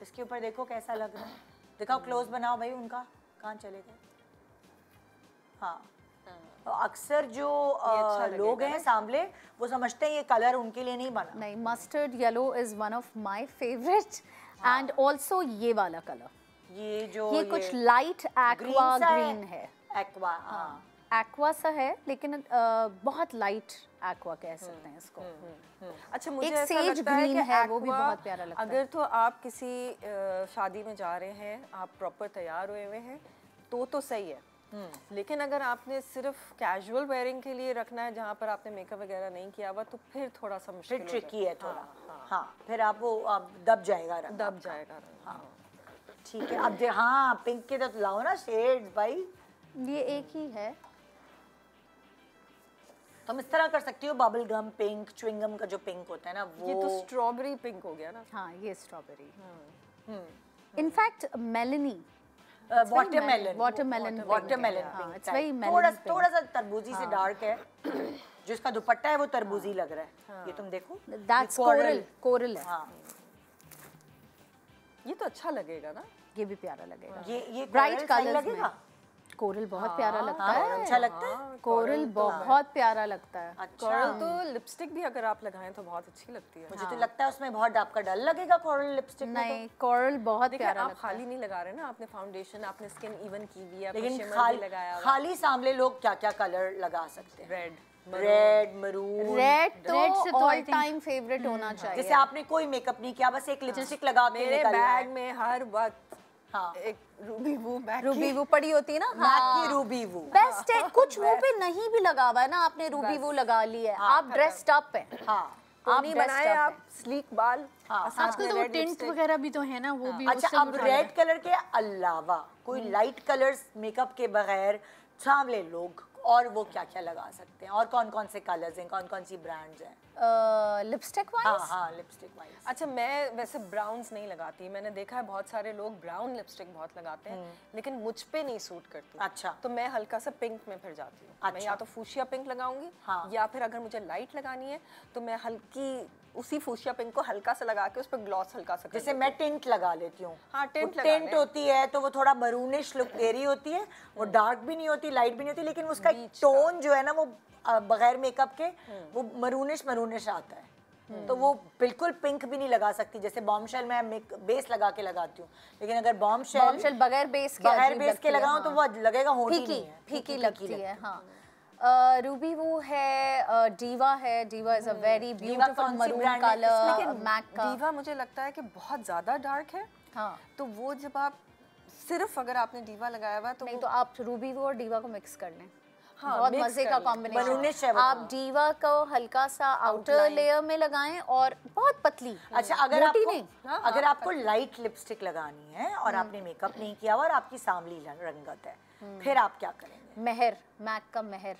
Speaker 1: इसके ऊपर देखो कैसा लग रहा है, दिखाओ क्लोज बनाओ भाई, उनका कहाँ चले गए। हाँ तो अक्सर जो लोग हैं सामने वो समझते हैं ये कलर उनके लिए नहीं बना।
Speaker 3: नहीं, mustard yellow is one of my favourite, and also ये वाला कलर, ये कुछ लाइट एक्वा ग्रीन है,
Speaker 1: एक्वा
Speaker 3: एक्वा सा है, लेकिन बहुत लाइट एक्वा कह सकते हैं इसको।
Speaker 2: अच्छा मुझे
Speaker 3: एक
Speaker 2: ऐसा
Speaker 3: सेज
Speaker 2: लगता है
Speaker 3: ग्रीन
Speaker 2: कि
Speaker 3: है, वो भी बहुत प्यारा लगता है।
Speaker 2: अगर तो आप किसी शादी में जा रहे हैं, आप प्रॉपर तैयार हुए हुए हैं तो सही है, लेकिन अगर आपने सिर्फ कैजुअल वेयरिंग के लिए रखना है जहाँ पर आपने मेकअप वगैरह नहीं किया हुआ, तो फिर थोड़ा सा मुश्किल,
Speaker 1: फिर ट्रिकी है थोड़ा। हाँ फिर आप वो दब जाएगा रंग, हाँ ठीक है। अब हाँ पिंक के तो लाओ ना शेड्स भाई,
Speaker 3: ये एक ही है।
Speaker 1: तुम इस तरह कर सकती हो, बबल गम पिंक, च्युइंगम का जो पिंक होता है ना वो।
Speaker 2: ये तो स्ट्रॉबेरी पिंक हो गया ना।
Speaker 3: हाँ ये स्ट्रॉबेरी, इनफैक्ट मेलनी,
Speaker 1: वाटरमेलन थोड़ा सा तरबूजी से डार्क है, जो इसका दुपट्टा है वो तरबूजी लग रहा है। ये तुम देखो,
Speaker 3: दैट्स कोरल है।
Speaker 1: हाँ
Speaker 2: ये तो अच्छा लगेगा ना,
Speaker 3: ये भी प्यारा लगेगा।
Speaker 1: ये
Speaker 3: ब्राइट कलर
Speaker 1: लगेगा,
Speaker 3: कोरल बहुत प्यारा लगता है,
Speaker 1: अच्छा लगता है,
Speaker 3: कोरल बहुत प्यारा लगता है।
Speaker 2: कोरल तो लिपस्टिक भी अगर आप लगाएं तो बहुत अच्छी लगती है।
Speaker 1: मुझे तो लगता है उसमें बहुत आपका डर लगेगा कोरल लिपस्टिक में।
Speaker 3: नहीं कोरल बहुत प्यारा लगता है।
Speaker 2: आप खाली नहीं लगा रहे ना, आपने फाउंडेशन, आपने स्किन इवन की हुई है,
Speaker 1: लेकिन खाली सामने लोग क्या क्या कलर लगा सकते हैं।
Speaker 2: रेड,
Speaker 1: मरून,
Speaker 3: रेड तो ऑल टाइम फेवरेट होना चाहिए।
Speaker 1: जैसे आपने कोई मेकअप नहीं किया, बस एक लिपस्टिक लगा के
Speaker 2: मेरे बैग में हर वक्त एक
Speaker 3: रूबी वो पड़ी होती है ना,
Speaker 1: हाँ रूबी वो
Speaker 3: बेस्ट है। कुछ मुंह पे नहीं भी लगा हुआ है ना, आपने रूबी वो लगा ली है, आप ड्रेस्ड अप है।
Speaker 1: हाँ
Speaker 3: आप बनाए, आप
Speaker 2: स्लीक बाल।
Speaker 4: आजकल तो वो टिंट वगैरह भी तो है ना, वो भी।
Speaker 1: अच्छा अब रेड कलर के अलावा कोई लाइट कलर्स मेकअप के बगैर सांवले लोग और वो क्या क्या लगा सकते हैं, और कौन कौन से कलर्स हैं, कौन कौन सी ब्रांड्स हैं?
Speaker 3: लिपस्टिक वाइज,
Speaker 1: हाँ लिपस्टिक वाइज।
Speaker 2: अच्छा मैं वैसे ब्राउन्स नहीं लगाती, मैंने देखा है बहुत सारे लोग ब्राउन लिपस्टिक बहुत लगाते हैं, लेकिन मुझ पे नहीं सूट करती।
Speaker 1: अच्छा
Speaker 2: तो मैं हल्का सा पिंक में फिर जाती हूँ।
Speaker 1: अच्छा।
Speaker 2: मैं या तो फूशिया पिंक लगाऊंगी, या फिर अगर मुझे लाइट लगानी है तो मैं हल्की उसी फूशिया पिंक को हल्का सा लगा के उस पर ग्लॉस हल्का सा,
Speaker 1: जैसे मैं टिंट लगा लेती हूँ।
Speaker 2: हाँ
Speaker 1: टिंट होती है तो वो थोड़ा मरूनिश लुक दे रही होती है, वो डार्क भी नहीं होती, लाइट भी नहीं होती, लेकिन उसका टोन जो है ना वो बगैर मेकअप के वो मरूनिश आता है। तो वो बिल्कुल पिंक भी नहीं लगा सकती। जैसे बॉम्बशेल मैं बेस लगा के लगाती हूँ, लेकिन अगर बॉम्बशेल
Speaker 3: बगैर बेस के
Speaker 1: लगाऊं तो वो लगेगा होती नहीं है,
Speaker 3: फीकी लगती है। हाँ रूबी वो है, डीवा है, Diva is a very beautiful maroon colour, MAC का।
Speaker 2: डीवा मुझे लगता है कि बहुत ज्यादा डार्क है।
Speaker 3: हाँ
Speaker 2: तो वो जब आप सिर्फ अगर आपने डीवा लगाया हुआ तो
Speaker 3: नहीं, तो आप रूबी वो और डीवा को मिक्स कर लें। बहुत
Speaker 2: mix
Speaker 3: मजे
Speaker 2: कर
Speaker 3: का
Speaker 2: लें।
Speaker 1: बलूनिश
Speaker 3: कॉम्बिनेशन।
Speaker 1: है वो।
Speaker 3: आप डीवा को हल्का सा आउटर लेयर में लगाएं और बहुत पतली,
Speaker 1: अच्छा, अगर
Speaker 3: मोटी
Speaker 1: आपको
Speaker 3: नहीं।
Speaker 1: अगर आपको लाइट लिपस्टिक लगानी है और आपने मेकअप नहीं किया हुआ और आपकी सांवली रंगत है, फिर आप क्या करेंगे?
Speaker 3: महर, मैक का महर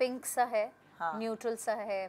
Speaker 3: पिंक सा है,
Speaker 1: हाँ।
Speaker 3: न्यूट्रल सा है।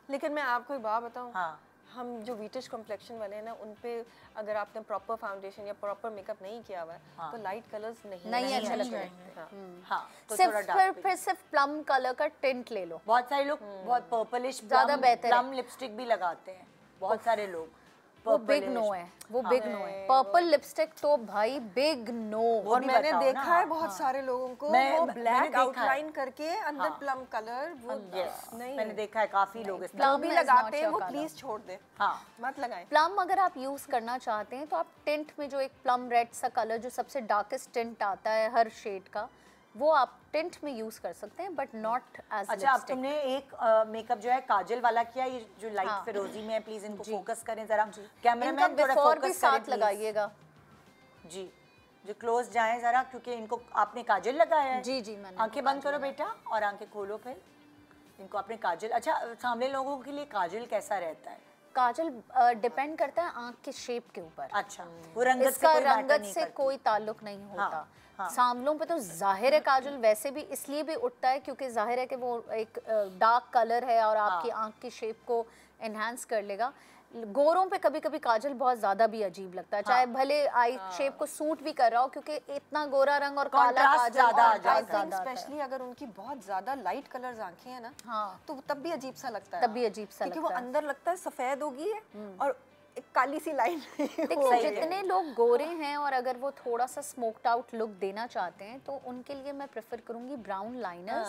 Speaker 2: लेकिन मैं आपको एक बात बताऊं,
Speaker 1: हाँ।
Speaker 2: हम जो वीटिश कॉम्प्लेक्शन वाले हैं ना, उन पे अगर आपने प्रॉपर फाउंडेशन या प्रॉपर मेकअप नहीं किया हुआ है तो लाइट कलर्स नहीं
Speaker 3: अच्छे
Speaker 2: अच्छे
Speaker 3: लगते।
Speaker 1: हाँ, तो
Speaker 3: सिर्फ
Speaker 1: थोड़ा डार्क
Speaker 3: फिर सिर्फ प्लम कलर का टिंट ले लो।
Speaker 1: बहुत सारे लोग बहुत पर्पलिश
Speaker 3: ज़्यादा बेहतर है।
Speaker 1: प्लम लिपस्टिक भी लगाते हैं, बहुत सारे लोग।
Speaker 3: वो बिग नो है, वो बिग नो है। पर्पल लिपस्टिक तो भाई बिग नो।
Speaker 2: और
Speaker 1: भी
Speaker 2: मैंने
Speaker 1: बताओ
Speaker 2: देखा
Speaker 1: ना,
Speaker 2: है बहुत सारे लोगों को वो
Speaker 1: मैंने
Speaker 2: ब्लैक
Speaker 1: देखा है।
Speaker 2: आउटलाइन करके अंदर प्लम कलर वो
Speaker 1: Yes,
Speaker 2: नहीं
Speaker 1: मैंने देखा है काफी लोग इस
Speaker 3: Plum
Speaker 2: भी
Speaker 3: is not
Speaker 2: लगाते हैं,
Speaker 3: your
Speaker 2: वो
Speaker 3: colour.
Speaker 2: प्लीज छोड़ दे,
Speaker 1: हाँ।
Speaker 2: मत लगाएं।
Speaker 3: प्लम अगर आप यूज करना चाहते हैं तो आप टिंट में जो एक प्लम रेड सा कलर जो सबसे डार्केस्ट टिंट आता है हर शेड का, वो आप टिंट में यूज कर सकते हैं, बट नॉट एज
Speaker 1: अच्छा, अब तुमने एक मेकअप जो है काजल वाला किया, ये जो लाइट
Speaker 3: हाँ।
Speaker 1: फिरोजी में है, प्लीज इनको फोकस करें जरा, कैमरामैन
Speaker 3: इनका
Speaker 1: थोड़ा
Speaker 3: बिफोर भी
Speaker 1: फोकस करें
Speaker 3: साथ
Speaker 1: please।
Speaker 3: लगाइएगा।
Speaker 1: जी, जो क्लोज जाएं जरा, क्योंकि इनको आपने काजल लगाया है।
Speaker 3: जी, मैंने
Speaker 1: आंखें बंद करो बेटा और आंखें खोलो, फिर इनको आपने काजल। अच्छा, सामने लोगों के लिए काजल कैसा रहता है?
Speaker 3: काजल डिपेंड करता है आंख के शेप के ऊपर।
Speaker 1: अच्छा, वो रंगत से
Speaker 3: इसका
Speaker 1: कोई मैटर
Speaker 3: रंगत
Speaker 1: नहीं
Speaker 3: से
Speaker 1: करती।
Speaker 3: कोई ताल्लुक नहीं होता।
Speaker 1: हाँ।
Speaker 3: सांवलों पे तो जाहिर है काजल वैसे भी इसलिए भी उठता है क्योंकि जाहिर है कि वो एक डार्क कलर है और आपकी आंख की शेप को एनहांस कर लेगा। गोरों पे कभी कभी काजल बहुत ज्यादा भी अजीब लगता है, चाहे भले आई शेप को सूट भी कर रहा हो, क्योंकि इतना गोरा रंग और काला
Speaker 1: Contrast
Speaker 3: काजल
Speaker 1: ज्यादा आ
Speaker 3: और
Speaker 1: जाता है।
Speaker 3: ज्यादा आता है।
Speaker 2: स्पेशली अगर उनकी बहुत ज्यादा लाइट कलर्स आंखें हैं ना,
Speaker 3: हाँ।
Speaker 2: तो तब भी अजीब सा लगता है,
Speaker 3: तब भी अजीब सा
Speaker 2: क्योंकि
Speaker 3: लगता
Speaker 2: वो
Speaker 3: है।
Speaker 2: अंदर लगता है सफेद होगी है और एक काली सी लाइन
Speaker 3: देखिए, जितने लोग गोरे हैं और अगर वो थोड़ा सा स्मोक्ड आउट लुक देना चाहते हैं तो उनके लिए मैं प्रेफर करूंगी ब्राउन लाइनर्स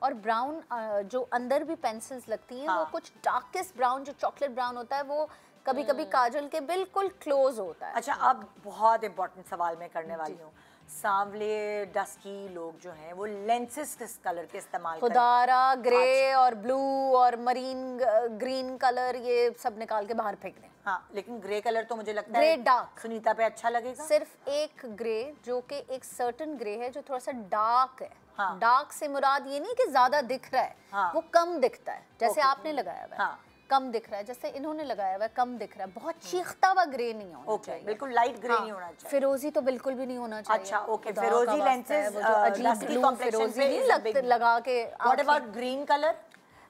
Speaker 3: और ब्राउन जो अंदर भी पेंसिल्स लगती हैं वो कुछ डार्केस्ट ब्राउन जो चॉकलेट ब्राउन होता है वो कभी कभी काजल के बिल्कुल क्लोज होता है।
Speaker 1: अच्छा, अब बहुत इंपॉर्टेंट सवाल मैं करने वाली हूँ। सांवले डस्की लोग जो हैं वो लेंसेज किस कलर के इस्तेमाल करते हैं?
Speaker 3: खुदारा ग्रे और ब्लू और मरीन ग्रीन कलर ये सब निकाल के बाहर फेंक दें।
Speaker 1: हाँ, लेकिन ग्रे कलर तो मुझे लगता
Speaker 3: ग्रे
Speaker 1: है
Speaker 3: डार्क
Speaker 1: सुनीता पे अच्छा लगेगा।
Speaker 3: सिर्फ एक ग्रे जो कि एक सर्टन ग्रे है जो थोड़ा सा डार्क है।
Speaker 1: हाँ।
Speaker 3: डार्क से मुराद ये नहीं कि ज्यादा दिख रहा है,
Speaker 1: हाँ।
Speaker 3: वो कम दिखता है, जैसे
Speaker 1: Okay.
Speaker 3: आपने लगाया हुआ है।
Speaker 1: हाँ।
Speaker 3: कम दिख रहा है, जैसे इन्होंने लगाया हुआ है कम दिख रहा है, बहुत चीखता हुआ ग्रे नहीं होना
Speaker 1: ओके,
Speaker 3: चाहिए।
Speaker 1: बिल्कुल लाइट ग्रे
Speaker 3: हाँ,
Speaker 1: नहीं होना चाहिए।
Speaker 3: फिरोजी तो बिल्कुल भी नहीं होना चाहिए।
Speaker 1: अच्छा, ओके,
Speaker 3: खुदा
Speaker 1: फिरोजी
Speaker 3: का वास्ता है,
Speaker 1: lenses,
Speaker 3: वो जो अजीब
Speaker 1: dusky
Speaker 3: ब्लू
Speaker 1: complexion
Speaker 3: फिरोजी
Speaker 1: पे
Speaker 3: नहीं
Speaker 1: is a big no.
Speaker 3: लगा के
Speaker 1: व्हाट
Speaker 3: आंखें।
Speaker 1: About green colour?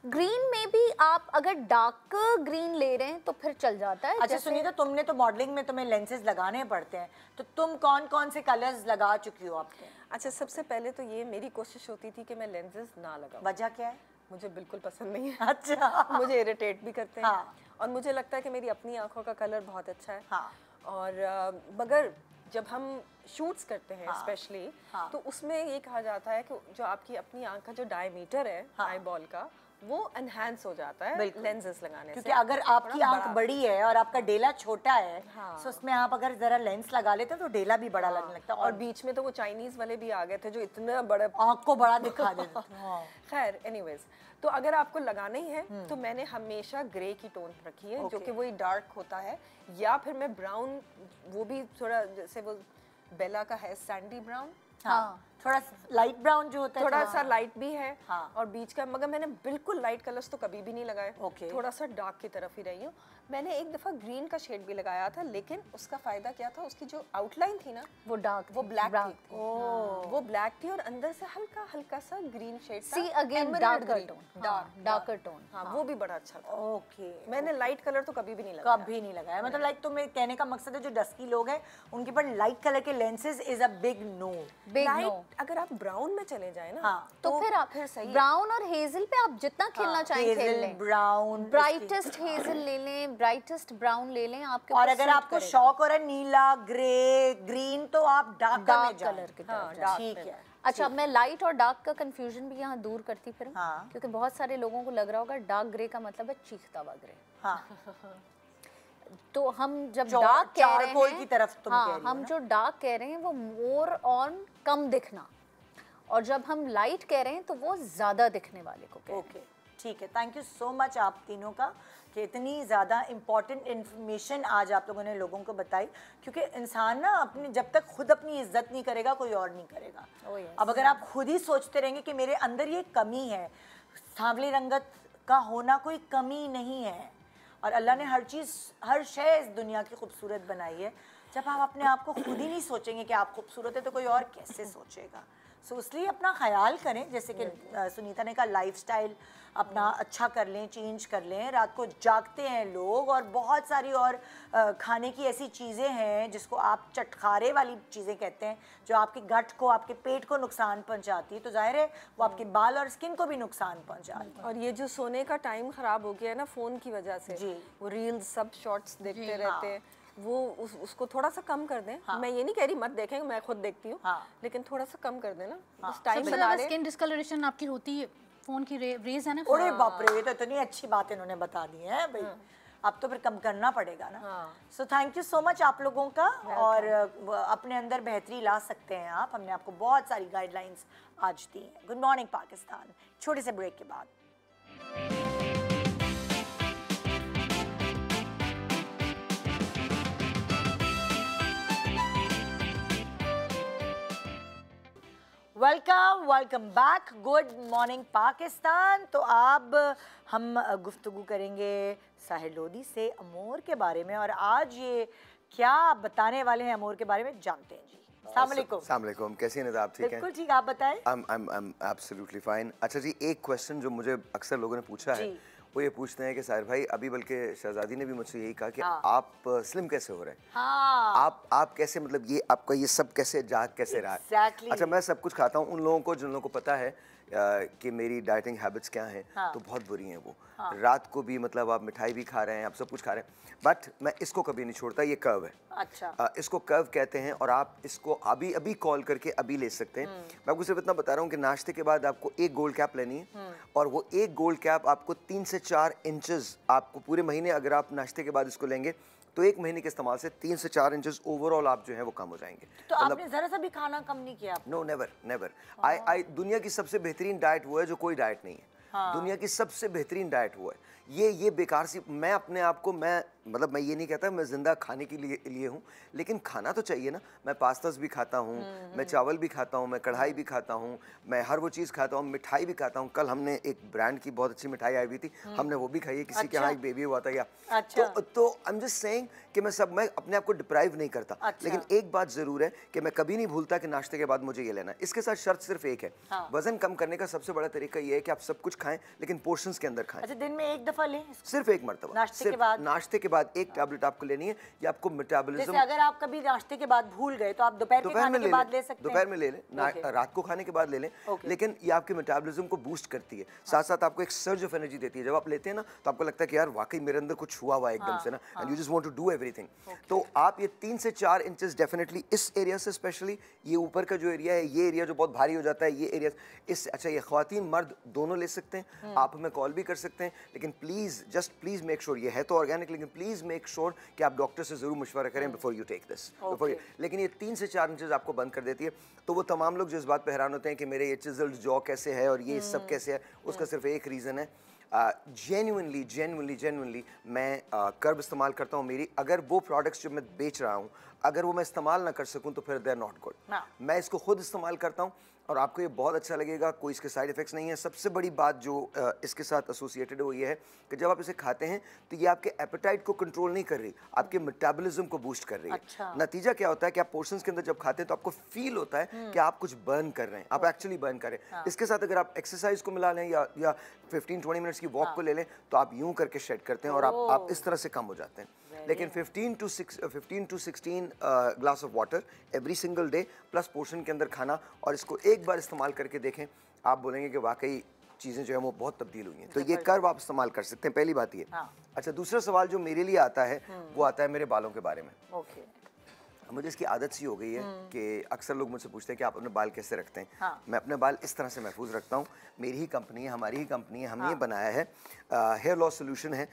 Speaker 3: ग्रीन में भी आप अगर डार्क ग्रीन ले रहे हैं तो फिर चल जाता है।
Speaker 1: अच्छा
Speaker 3: जैसे-
Speaker 1: सुनीता, तुमने तो मॉडलिंग में तुम्हें लेंसेज लगाने पड़ते हैं, तो तुम कौन कौन से कलर्स लगा चुकी हो आपके?
Speaker 2: अच्छा, सबसे पहले तो ये मेरी कोशिश होती थी कि मैं लेंसेज ना लगाऊं।
Speaker 1: वजह क्या है?
Speaker 2: मुझे बिल्कुल पसंद नहीं है।
Speaker 1: अच्छा,
Speaker 2: मुझे इरिटेट भी करते हैं।
Speaker 1: हाँ।
Speaker 2: और मुझे लगता है कि मेरी अपनी आंखों का कलर बहुत अच्छा है।
Speaker 1: हाँ।
Speaker 2: और मगर जब हम शूट्स करते हैं स्पेशली,
Speaker 1: हाँ।
Speaker 2: तो उसमें ये कहा जाता है कि जो आपकी अपनी आंख का जो डायमीटर है आई बॉल का, वो एनहांस हो जाता है लेंसेज लगाने
Speaker 1: क्योंकि
Speaker 2: से।
Speaker 1: अगर आपकी आंख बड़ी है और आपका डेला छोटा है,
Speaker 2: हाँ।
Speaker 1: तो उसमें आप अगर जरा लेंस लगा लेते हैं तो डेला भी बड़ा लगने लगता है
Speaker 2: और बीच में तो वो चाइनीज वाले भी आ गए थे जो इतना बड़ा
Speaker 1: आंख को बड़ा दिखा देते हैं। हाँ।
Speaker 2: खैर एनीवेज, तो अगर आपको लगाना ही है तो मैंने हमेशा ग्रे की टोन रखी है, जो कि वही डार्क होता है, या फिर मैं ब्राउन, वो भी थोड़ा जैसे वो बेला का है सैंडी ब्राउन,
Speaker 3: हाँ।
Speaker 1: थोड़ा लाइट ब्राउन जो होता है,
Speaker 2: थोड़ा सा लाइट भी है
Speaker 1: हाँ।
Speaker 2: और बीच का, मगर मैंने बिल्कुल लाइट कलर्स तो कभी भी नहीं लगाए।
Speaker 1: Okay.
Speaker 2: थोड़ा सा डार्क की तरफ ही रही हूँ। मैंने एक दफा ग्रीन का शेड भी लगाया था, लेकिन उसका फायदा क्या था, उसकी जो आउटलाइन थी ना
Speaker 3: वो डार्क
Speaker 2: वो ब्लैक
Speaker 3: brown।
Speaker 2: थी। वो ब्लैक थी और अंदर से हल्का हल्का सा ग्रीन शेड था।
Speaker 3: See again
Speaker 2: Emerald
Speaker 3: darker
Speaker 2: green,
Speaker 3: tone, darker tone.
Speaker 2: हाँ, वो भी बड़ा अच्छा था।
Speaker 1: ओके,
Speaker 2: मैंने लाइट कलर तो कभी भी नहीं लगाया।
Speaker 1: कभी नहीं लगाया। मतलब लाइक तुम्हें कहने का मकसद है जो डस्की लोग हैं उनके पर लाइट कलर के lenses is a big no.
Speaker 3: Big no.
Speaker 2: Light अगर आप ब्राउन में चले जाए ना,
Speaker 1: हाँ।
Speaker 3: तो फिर आप
Speaker 2: सही है।
Speaker 3: ब्राउन और हेजल पे आप जितना खेलना चाहें खेल
Speaker 1: हेजल,
Speaker 3: लें।
Speaker 1: ब्राउन,
Speaker 3: ब्राइटेस्ट हेजल ले लें, ब्राइटेस्ट ब्राउन ले लें, आपके
Speaker 1: और
Speaker 3: ऊपर
Speaker 1: अगर
Speaker 3: suit
Speaker 1: आपको
Speaker 3: करेगा।
Speaker 1: शौक हो रहा है नीला, ग्रे, ग्रीन, तो आप डार्क में
Speaker 3: डार्क
Speaker 1: जाएं।
Speaker 3: कलर की तरफ
Speaker 2: हाँ,
Speaker 3: जाएं।
Speaker 2: dark
Speaker 1: ठीक
Speaker 2: में।
Speaker 1: है।
Speaker 3: अच्छा, मैं लाइट और डार्क का कंफ्यूजन भी यहाँ दूर करती फिर,
Speaker 1: हाँ।
Speaker 3: क्योंकि बहुत सारे लोगों को लग रहा होगा डार्क ग्रे का मतलब है चीखता हुआ ग्रे।
Speaker 1: हाँ,
Speaker 3: तो हम जब
Speaker 1: चौ-
Speaker 3: डार्क कह रहे
Speaker 1: चारकोल
Speaker 3: हैं,
Speaker 1: की तरफ तुम कह
Speaker 3: हाँ,
Speaker 1: रही हो
Speaker 3: हम
Speaker 1: ना?
Speaker 3: जो डार्क कह रहे हैं वो मोर ऑन कम दिखना, और जब हम लाइट कह रहे हैं तो वो ज्यादा दिखने वाले को कह रहे हैं।
Speaker 1: ओके, ठीक है, थैंक यू सो मच आप तीनों का कि इतनी ज़्यादा इम्पॉर्टेंट इन्फॉर्मेशन आज आप लोगों ने लोगों को बताई, क्योंकि इंसान ना अपनी जब तक खुद अपनी इज्जत नहीं करेगा कोई और नहीं करेगा। अब अगर आप खुद ही सोचते रहेंगे कि मेरे अंदर ये कमी है, सांवली रंगत का होना कोई कमी नहीं है और अल्लाह ने हर चीज़ हर शय इस दुनिया की खूबसूरत बनाई है। जब आप अपने आप को खुद ही नहीं सोचेंगे कि आप खूबसूरत है तो कोई और कैसे सोचेगा। सो इसलिए अपना ख्याल करें, जैसे कि सुनीता ने कहा लाइफस्टाइल अपना अच्छा कर लें, चेंज कर लें। रात को जागते हैं लोग और बहुत सारी और खाने की ऐसी चीज़ें हैं जिसको आप चटखारे वाली चीज़ें कहते हैं, जो आपके गट को आपके पेट को नुकसान पहुंचाती है, तो जाहिर है वो आपके बाल और स्किन को भी नुकसान पहुंचाती है।
Speaker 2: और ये जो सोने का टाइम ख़राब हो गया है ना फ़ोन की वजह से,
Speaker 1: जी।
Speaker 2: वो रील्स सब शॉर्ट्स देखते रहते हैं, वो उसको थोड़ा सा कम कर दें। मैं ये नहीं कह रही मत देखें, मैं खुद देखती हूँ, लेकिन थोड़ा सा कम कर दें ना। उस टाइम बना लें।
Speaker 4: स्किन डिस्कलरेशन आपकी होती है, फोन की रेज है ना।
Speaker 1: अरे बाप रे, ये तो इतनी अच्छी बात इन्होंने बता दी है भाई। अब तो फिर कम करना पड़ेगा ना। So thank you so much आप लोगों का। और अपने अंदर बेहतरी ला सकते हैं आप। हमने आपको बहुत सारी गाइडलाइंस आज दी हैं। गुड मॉर्निंग पाकिस्तान, छोटे से ब्रेक के बाद। Welcome back. Good morning Pakistan. तो अब हम गुफ्तगू करेंगे साहिर लोधी से अमूर के बारे में, और आज ये क्या बताने वाले हैं अमूर के बारे में जानते हैं जी। अस्सलाम वालेकुम।
Speaker 5: कैसी हैं आप? ठीक हैं?
Speaker 1: बिल्कुल ठीक, आप बताएं।
Speaker 5: I'm absolutely fine। अच्छा जी, एक क्वेश्चन जो मुझे अक्सर लोगों ने पूछा है वो ये पूछते हैं कि साहिर भाई, अभी बल्कि शहजादी ने भी मुझसे यही कहा कि आप स्लिम कैसे हो रहे हैं? आप कैसे, मतलब ये आपका ये सब कैसे जाग कैसे रहा है? अच्छा, मैं सब कुछ खाता हूँ। उन लोगों को जिन लोगों को पता है कि मेरी डाइटिंग हैबिट्स क्या हैं, तो बहुत बुरी हैं वो। रात को भी मतलब आप मिठाई भी खा रहे हैं, आप सब कुछ खा रहे हैं, बट मैं इसको कभी नहीं छोड़ता। ये कर्व है।
Speaker 1: अच्छा।
Speaker 5: इसको कर्व कहते हैं और आप इसको अभी कॉल करके अभी ले सकते हैं। मैं आपको सिर्फ इतना बता रहा हूँ कि नाश्ते के बाद आपको एक गोल्ड कैप लेनी है, और वो एक गोल्ड कैप आपको 3 से 4 इंचेस आपको पूरे महीने, अगर आप नाश्ते के बाद इसको लेंगे तो एक महीने के इस्तेमाल से 3 से 4 इंचेस ओवरऑल आप जो है वो कम हो जाएंगे।
Speaker 1: तो आपने जरा सा भी खाना कम नहीं किया?
Speaker 5: No, never. आई दुनिया की सबसे बेहतरीन डाइट वो है जो कोई डाइट नहीं है। दुनिया की सबसे बेहतरीन डाइट वो है। ये बेकार सी, मैं अपने आप को मैं ये नहीं कहता मैं जिंदा खाने के लिए हूँ, लेकिन खाना तो चाहिए ना। मैं पास्तास भी खाता हूँ, मैं चावल भी खाता हूँ, मैं कढ़ाई भी खाता हूँ, मैं हर वो चीज़ खाता हूँ, मिठाई भी खाता हूँ। कल हमने एक ब्रांड की बहुत अच्छी मिठाई आई हुई थी, हमने वो भी खाई है। किसी के यहाँ एक बेबी हुआ था या तो आई एम जस्ट सेइंग कि मैं अपने आप को डिप्राइव नहीं करता। लेकिन एक बात जरूर है कि मैं कभी नहीं भूलता कि नाश्ते के बाद मुझे ये लेना है। इसके साथ शर्त सिर्फ एक है, वजन कम करने का सबसे बड़ा तरीका ये है कि आप सब कुछ खाएं लेकिन पोर्शंस के अंदर खाएं।
Speaker 1: अच्छा, दिन में एक दफा लें?
Speaker 5: सिर्फ एक मरतबा नाश्ते के बाद एक टैबलेट आपको लेनी है। ये आपको मेटाबॉलिज्म,
Speaker 1: जैसे अगर आप कभी नाश्ते के बाद भूल गए तो आप दोपहर के खाने के बाद ले सकते हैं।
Speaker 5: दोपहर में ले लें, रात को खाने के बाद ले लें, लेकिन ये आपके मेटाबॉलिज्म को बूस्ट करती है, साथ साथ आपको एक सर्ज ऑफ एनर्जी देती है। जब आप लेते हैं ना तो आपको लगता है कि यार वाकई मेरे अंदर कुछ हुआ हुआ है एकदम से ना, and you just want to do everything. तो आप ये 3 से 4 इंचेस डेफिनेटली इस एरिया से, स्पेशली ये ऊपर का जो एरिया है, ये एरिया जो बहुत भारी हो जाता है, ये एरिया इस, अच्छा ये ख्वातीन मर्द दोनों ले सकते हैं। आप हमें कॉल भी कर सकते हैं, लेकिन प्लीज मेक श्योर, ये है तो ऑर्गेनिक, लेकिन प्लीज मेक श्योर कि आप डॉक्टर से जरूर मशवरा करें बिफोर यू टेक दिस। लेकिन ये 3 से 4 इंचेस आपको बंद कर देती है। तो वो तमाम लोग जो इस बात पे हैरान होते हैं कि मेरे ये चिजल्ड जॉ कैसे है और ये सब कैसे है, उसका सिर्फ एक रीज़न है, जेन्युइनली मैं कर्ब इस्तेमाल करता हूँ। मेरी अगर वो प्रोडक्ट्स जो मैं बेच रहा हूँ अगर वो मैं इस्तेमाल ना कर सकूँ तो फिर दे आर नॉट गुड। मैं इसको खुद इस्तेमाल करता हूँ और आपको ये बहुत अच्छा लगेगा, कोई इसके साइड इफ़ेक्ट्स नहीं है। सबसे बड़ी बात जो इसके साथ एसोसिएटेड है वो ये है कि जब आप इसे खाते हैं तो ये आपके एपेटाइट को कंट्रोल नहीं कर रही, आपके मेटाबॉलिज्म को बूस्ट कर रही है।
Speaker 1: अच्छा।
Speaker 5: नतीजा क्या होता है कि आप पोर्शंस के अंदर जब खाते हैं तो आपको फील होता है कि आप कुछ बर्न कर रहे हैं, आप एक्चुअली बर्न कर रहे हैं। इसके साथ अगर आप एक्सरसाइज को मिला लें या 15-20 मिनट्स की वॉक को ले लें तो आप यूं करके शेड करते हैं और आप इस तरह से कम हो जाते हैं। लेकिन 15 to 16 glass of water every single debt plus portion के अंदर खाना, और इसको एक बार इस्तेमाल करके देखें, आप बोलेंगे कि वाकई चीज़ें जो है वो बहुत तब्दील हुई हैं। तो ये कर्व आप इस्तेमाल कर सकते हैं, पहली बात ये। अच्छा, दूसरा सवाल जो मेरे लिए आता है वो आता है मेरे बालों के बारे में। मुझे इसकी आदत सी हो गई है कि अक्सर लोग मुझसे पूछते हैं कि आप अपने बाल कैसे रखते हैं। मैं अपने बाल इस तरह से महफूज रखता हूँ। मेरी ही कंपनी है, हमारी ही कंपनी है, हमने ये बनाया है। हेयर लॉस सोल्यूशन है।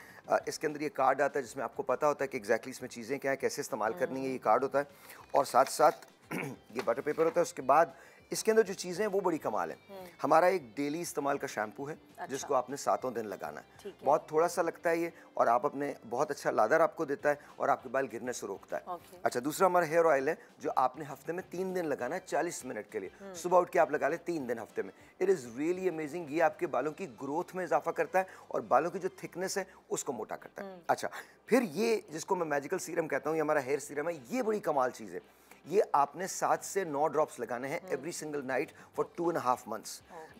Speaker 5: इसके अंदर ये कार्ड आता है जिसमें आपको पता होता है कि एग्जैक्टली इसमें चीज़ें क्या हैं, कैसे इस्तेमाल करनी है, ये कार्ड होता है। और साथ साथ ये बटर पेपर होता है। उसके बाद इसके अंदर जो चीज़ें हैं वो बड़ी कमाल है। हमारा एक डेली इस्तेमाल का शैम्पू है जिसको आपने 7 दिन लगाना है। बहुत थोड़ा सा लगता है ये, और आप अपने बहुत अच्छा लादर आपको देता है और आपके बाल गिरने से रोकता है। अच्छा, दूसरा हमारा हेयर ऑयल है जो आपने हफ्ते में 3 दिन लगाना है 40 मिनट के लिए। सुबह उठ के आप लगा लें 3 दिन हफ्ते में। It is really amazing. ये आपके बालों की ग्रोथ में इजाफा करता है और बालों की जो थिकनेस है उसको मोटा करता है। अच्छा, फिर ये जिसको मैं मैजिकल सीरम कहता हूँ, ये हमारा हेयर सीरम है। ये बड़ी कमाल चीज़ है। ये आपने 7 से 9 ड्रॉप्स लगाने हैं every single night for 2.5 months।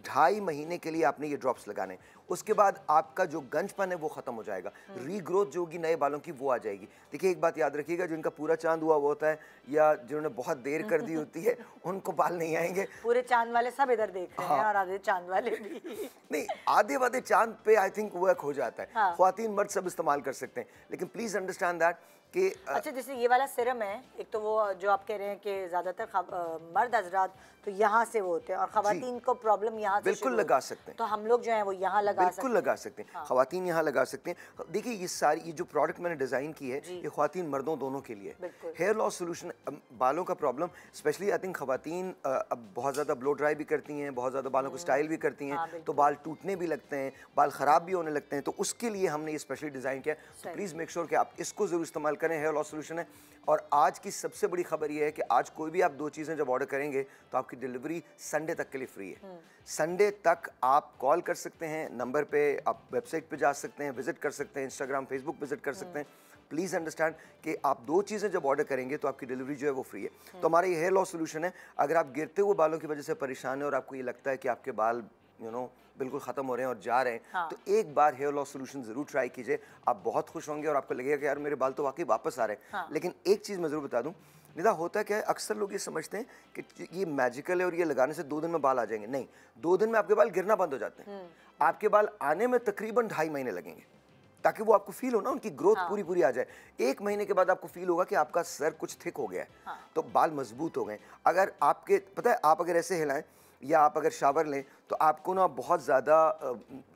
Speaker 5: 2.5 महीने के लिए आपने ये ड्रॉप्स लगाने हैं। उसके बाद आपका जो गंजपन है वो खत्म हो जाएगा। रीग्रोथ जो होगी नए बालों की वो आ जाएगी। देखिए, एक बात याद रखिएगा, जिनका पूरा चांद हुआ होता है या जिन्होंने बहुत देर कर दी होती है उनको बाल नहीं आएंगे।
Speaker 1: पूरे चांद वाले सब इधर देख रहे हैं और आधे चांद वाले भी
Speaker 5: नहीं, आधे वाधे चांद पे आई थिंक वर्क हो जाता है। ख्वातीन मर्द सब इस्तेमाल कर सकते हैं, लेकिन प्लीज अंडरस्टैंड दैट कि
Speaker 1: अच्छा, जैसे ये वाला सिरम है, एक तो वो जो आप कह रहे हैं कि ज़्यादातर मर्द हजरात तो यहाँ से वो होते हैं और ख़वातीन को प्रॉब्लम यहाँ से
Speaker 5: बिल्कुल लगा सकते हैं।
Speaker 1: तो हम लोग जो हैं वो यहाँ लगा सकते हैं।
Speaker 5: बिल्कुल लगा सकते हैं। ख़वातीन यहाँ लगा सकते हैं। देखिए, ये जो प्रोडक्ट मैंने डिज़ाइन की है ये ख़वातीन मर्दों दोनों के लिए। हेयर लॉस सोल्यूशन, बालों का प्रॉब्लम स्पेशली आई थिंक ख़वातीन अब बहुत ज़्यादा ब्लो ड्राई भी करती हैं, बहुत ज़्यादा बालों को स्टाइल भी करती हैं, तो बाल टूटने भी लगते हैं, बाल ख़राब भी होने लगते हैं। तो उसके लिए हमने ये स्पेशली डिज़ाइन किया। तो प्लीज़ मेक श्योर कि आप इसको ज़रूर इस्तेमाल करें। हेयर लॉस सोल्यूशन है। और आज की सबसे बड़ी खबर ये है कि आज कोई भी आप 2 चीज़ें जब ऑर्डर करेंगे तो आपकी डिलीवरी संडे तक के लिए फ्री है। संडे तक आप कॉल कर सकते हैं नंबर पे, आप वेबसाइट पे जा सकते हैं, विजिट कर सकते हैं, इंस्टाग्राम फेसबुक विजिट कर सकते हैं। प्लीज़ अंडरस्टैंड कि आप 2 चीज़ें जब ऑर्डर करेंगे तो आपकी डिलीवरी जो है वो फ्री है। तो हमारा ये हेयर लॉस सोल्यूशन है। अगर आप गिरते हुए बालों की वजह से परेशान हैं और आपको ये लगता है कि आपके बाल बिल्कुल ख़त्म हो रहे हैं और जा रहे हैं, तो एक बार हेयर लॉस सोल्यूशन ज़रूर ट्राई कीजिए। आप बहुत खुश होंगे और आपको लगेगा कि यार मेरे बाल तो वाकई वापस आ रहे हैं। लेकिन एक चीज़ मैं ज़रूर बता दूं, निदा, होता क्या है, अक्सर लोग ये समझते हैं कि ये मैजिकल है और ये लगाने से 2 दिन में बाल आ जाएंगे। नहीं, 2 दिन में आपके बाल गिरना बंद हो जाते हैं। आपके बाल आने में तकरीबन 2.5 महीने लगेंगे, ताकि वो आपको फील हो ना, उनकी ग्रोथ पूरी आ जाए। 1 महीने के बाद आपको फील होगा कि आपका सर कुछ थिक हो गया है, तो बाल मजबूत हो गए। अगर आपके पता है, आप अगर ऐसे हिलाएं या आप अगर शावर लें तो आपको ना बहुत ज़्यादा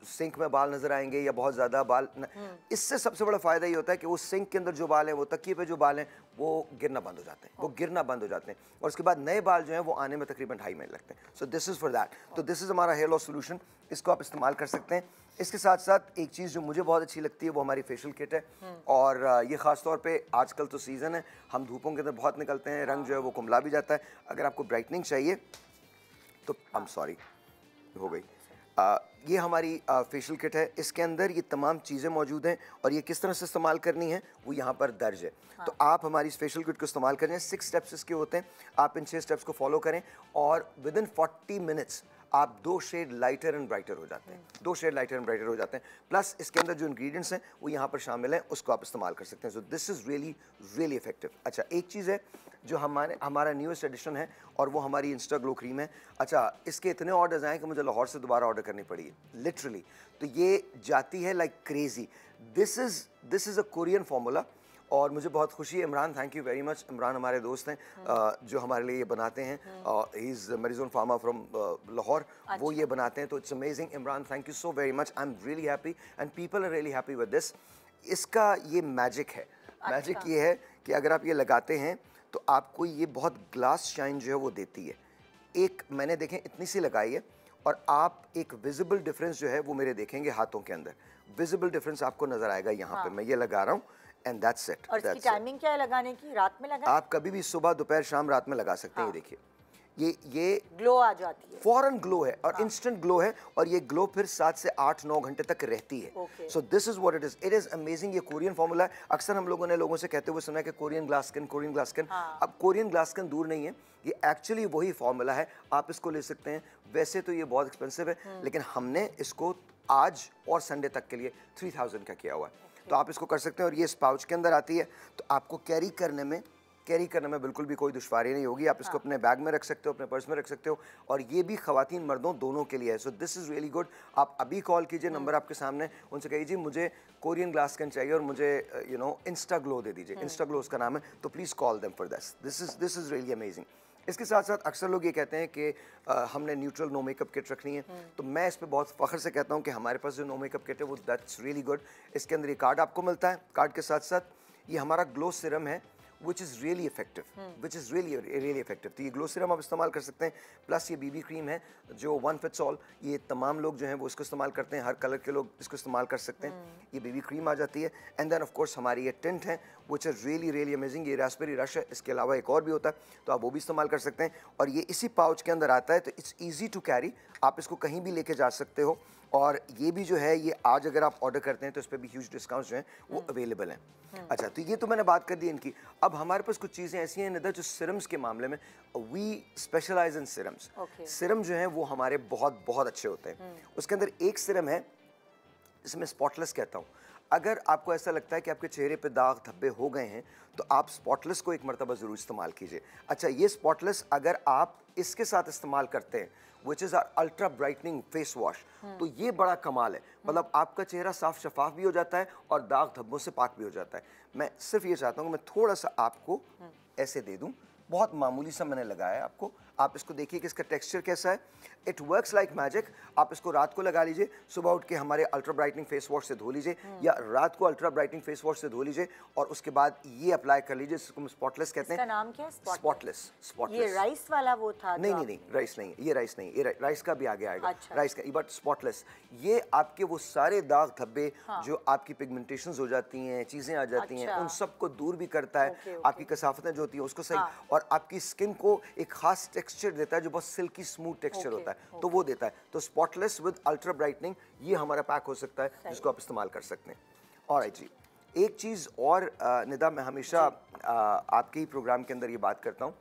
Speaker 5: सिंक में बाल नज़र आएंगे या बहुत ज़्यादा बाल इससे सबसे बड़ा फ़ायदा ये होता है कि वो सिंक के अंदर जो बाल हैं, वो तकिए पे जो बाल हैं, वो गिरना बंद हो जाते हैं, वो गिरना बंद हो जाते हैं। और उसके बाद नए बाल जो हैं वो आने में तकरीबन 2.5 महीने लगते हैं। So this is for that. तो दिस इज़ हमारा हेयर लॉस सोल्यूशन, इसको आप इस्तेमाल कर सकते हैं। इसके साथ साथ एक चीज़ जो मुझे बहुत अच्छी लगती है वो हमारी फेशियल किट है। और ये ख़ास तौर पे आजकल तो सीज़न है, हम धूपों के अंदर बहुत निकलते हैं, रंग जो है वो कुमला भी जाता है। अगर आपको ब्राइटनिंग चाहिए तो आई एम सॉरी हो गई, ये हमारी फेशियल किट है। इसके अंदर ये तमाम चीज़ें मौजूद हैं और ये किस तरह से इस्तेमाल करनी है वो यहाँ पर दर्ज है। तो आप हमारी इस फेशियल किट को इस्तेमाल करें। 6 स्टेप्स इसके होते हैं, आप इन 6 स्टेप्स को फॉलो करें और विद इन 40 मिनट्स आप 2 शेड लाइटर एंड ब्राइटर हो जाते हैं। 2 शेड लाइटर एंड ब्राइटर हो जाते हैं। प्लस इसके अंदर जो इंग्रेडिएंट्स हैं वो यहाँ पर शामिल हैं, उसको आप इस्तेमाल कर सकते हैं। So this is really effective. अच्छा, एक चीज़ है जो हमारा न्यूएस्ट एडिशन है और वो हमारी इंस्टा ग्लो क्रीम है। अच्छा, इसके इतने ऑर्डर्स आए कि मुझे लाहौर से दोबारा ऑर्डर करनी पड़ी है लिटरली। तो ये जाती है like crazy. This is a Korean formula और मुझे बहुत खुशी है। Imran, thank you very much. Imran हमारे दोस्त हैं जो हमारे लिए ये बनाते हैं। He is Merizon pharma from Lahore. वो ये बनाते हैं, तो it's amazing. Imran, thank you so very much. I am really happy and people are really happy with this. इसका ये मैजिक है। मैजिक ये है कि अगर आप ये लगाते हैं तो आपको ये बहुत ग्लास शाइन जो है वो देती है। एक मैंने देखें इतनी सी लगाई है और आप एक विजिबल डिफरेंस जो है वो मेरे देखेंगे हाथों के अंदर। विजिबल डिफरेंस आपको नजर आएगा यहाँ पे। मैं ये लगा रहा हूँ एंड दैट्स इट।
Speaker 1: और इसकी टाइमिंग क्या है लगाने की? रात में लगाएं?
Speaker 5: आप कभी भी सुबह, दोपहर, शाम, रात में लगा सकते हैं। ये देखिए, ये
Speaker 1: ग्लो आ जाती है,
Speaker 5: फौरन ग्लो है और इंस्टेंट ग्लो है और ये ग्लो फिर 7 से 8-9 घंटे तक रहती है। So this is what it is amazing. ये कोरियन फार्मूला है। अक्सर हम लोगों ने लोगों से कहते हुए सुना है कि कोरियन ग्लास स्किन। अब कोरियन ग्लास स्किन दूर नहीं है, ये एक्चुअली वही फार्मूला है। आप इसको ले सकते हैं। वैसे तो ये बहुत एक्सपेंसिव है, लेकिन हमने इसको आज और संडे तक के लिए 3000 का किया हुआ है। तो आप इसको कर सकते हैं और ये इस पाउच के अंदर आती है, तो आपको कैरी करने में बिल्कुल भी कोई दुश्वारी नहीं होगी। आप इसको अपने बैग में रख सकते हो, अपने पर्स में रख सकते हो और ये भी ख़वातीन मर्दों दोनों के लिए है। So this is really good. आप अभी कॉल कीजिए, नंबर आपके सामने, उनसे कहिए जी मुझे कोरियन ग्लास स्किन चाहिए और मुझे इंस्टा ग्लो दे दीजिए। इंस्टा ग्लो उसका नाम है, तो please call them for this is really amazing. इसके साथ साथ अक्सर लोग ये कहते हैं कि हमने न्यूट्रल नो मेकअप किट रखनी है, तो मैं इस पर बहुत फ़ख्र से कहता हूँ कि हमारे पास जो नो मेकअप किट है वो दैट्स रियली गुड। इसके अंदर ये कार्ड आपको मिलता है। कार्ड के साथ साथ ये हमारा ग्लो सिरम है which is really effective, which is really effective. तो ये ग्लो सीरम आप इस्तेमाल कर सकते हैं, प्लस ये बीबी क्रीम है जो वन फिट्स ऑल, ये तमाम लोग जो हैं वो इसको इस्तेमाल करते हैं, हर कलर के लोग इसको इस्तेमाल कर सकते हैं। ये बीबी क्रीम आ जाती है, एंड देन ऑफ कोर्स हमारी ये टिंट है which is really अमेजिंग। ये रास्पबेरी रश है, इसके अलावा एक और भी होता है तो आप वो भी इस्तेमाल कर सकते हैं, और ये इसी पाउच के अंदर आता है, तो इट्स ईजी टू कैरी, आप इसको कहीं भी लेके जा सकते हो। और ये भी जो है, ये आज अगर आप ऑर्डर करते हैं तो इस पर भी ह्यूज डिस्काउंट्स जो हैं वो अवेलेबल हैं। अच्छा, तो ये तो मैंने बात कर दी इनकी। अब हमारे पास कुछ चीज़ें ऐसी हैं निदा जो सिरम्स के मामले में, we specialise in serums. Serum जो हैं वो हमारे बहुत बहुत अच्छे होते हैं। उसके अंदर एक सिरम है जिसे मैं स्पॉटलेस कहता हूँ। अगर आपको ऐसा लगता है कि आपके चेहरे पे दाग धब्बे हो गए हैं तो आप स्पॉटलेस को एक मरतबा ज़रूर इस्तेमाल कीजिए। अच्छा, ये स्पॉटलेस अगर आप इसके साथ इस्तेमाल करते हैं which is our ultra brightening face wash, तो ये बड़ा कमाल है। मतलब आपका चेहरा साफ शफाफ भी हो जाता है और दाग धब्बों से पाक भी हो जाता है। मैं सिर्फ ये चाहता हूँ कि मैं थोड़ा सा आपको ऐसे दे दूँ, बहुत मामूली सा मैंने लगाया है आपको। आप इसको देखिए कि इसका टेक्सचर कैसा है। It works like magic. आप इसको रात को लगा लीजिए, सुबह उठ के हमारे अल्ट्रा ब्राइटनिंग फेस वॉश से धो लीजिए, या रात को अल्ट्रा ब्राइटनिंग फेस वॉश से धो लीजिए, और उसके बाद ये अप्लाई कर लीजिए, जिसको हम स्पॉटलेस कहते हैं।
Speaker 1: इसका नाम क्या है?
Speaker 5: स्पॉटलेस।
Speaker 1: ये राइस वाला वो था?
Speaker 5: नहीं, राइस नहीं, ये राइस नहीं, ये राइस का भी आगे आएगा।
Speaker 1: अच्छा।
Speaker 5: राइस का, बट स्पॉटलेस। ये आपके वो सारे दाग धब्बे जो आपकी पिगमेंटेशंस हो जाती हैं, चीज़ें आ जाती हैं, उन सबको दूर भी करता है। आपकी कसाफतें जो होती हैं उसको सही, और आपकी स्किन को एक खास टेक्सचर देता है जो बहुत सिल्की स्मूथ टेक्सचर होता है, तो वो देता है। तो स्पॉटलेस विद अल्ट्रा ब्राइटनिंग, ये हमारा पैक हो सकता है जिसको आप इस्तेमाल कर सकते हैं। ऑलराइट जी, एक चीज़ और निदा, मैं हमेशा आपके ही प्रोग्राम के अंदर ये बात करता हूँ,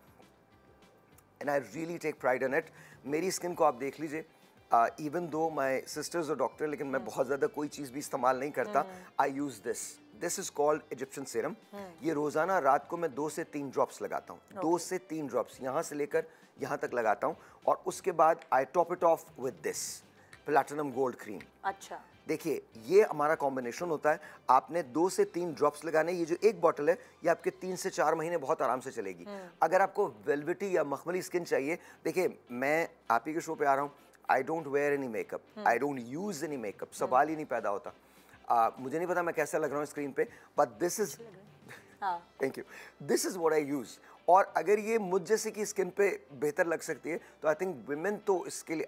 Speaker 5: and I really take pride in it. मेरी स्किन को आप देख लीजिए, इवन दो माई सिस्टर्स और डॉक्टर, लेकिन मैं बहुत ज़्यादा कोई चीज़ भी इस्तेमाल नहीं करता। I use this is called Egyptian serum. ये रोज़ाना रात को मैं 2 से 3 ड्रॉप्स लगाता हूँ। 2 से 3 ड्रॉप्स यहाँ से लेकर यहाँ तक लगाता हूँ, और उसके बाद I top it off with this platinum gold cream.
Speaker 1: अच्छा,
Speaker 5: देखिए ये हमारा कॉम्बिनेशन होता है। आपने 2 से 3 ड्रॉप्स लगाने। ये जो एक बॉटल है ये आपके 3 से 4 महीने बहुत आराम से चलेगी। अगर आपको वेलवेटी या मखमली स्किन चाहिए, देखिए मैं आप ही के शो पे आ रहा हूँ, I don't wear any makeup, I don't use any makeup, सवाल ही नहीं पैदा होता। मुझे नहीं पता मैं कैसा लग रहा हूँ स्क्रीन पे, but this is, thank you, this is what I use. और अगर ये मुझ जैसे की स्किन पे बेहतर लग सकती है तो आई थिंक विमेन तो इसके लिए,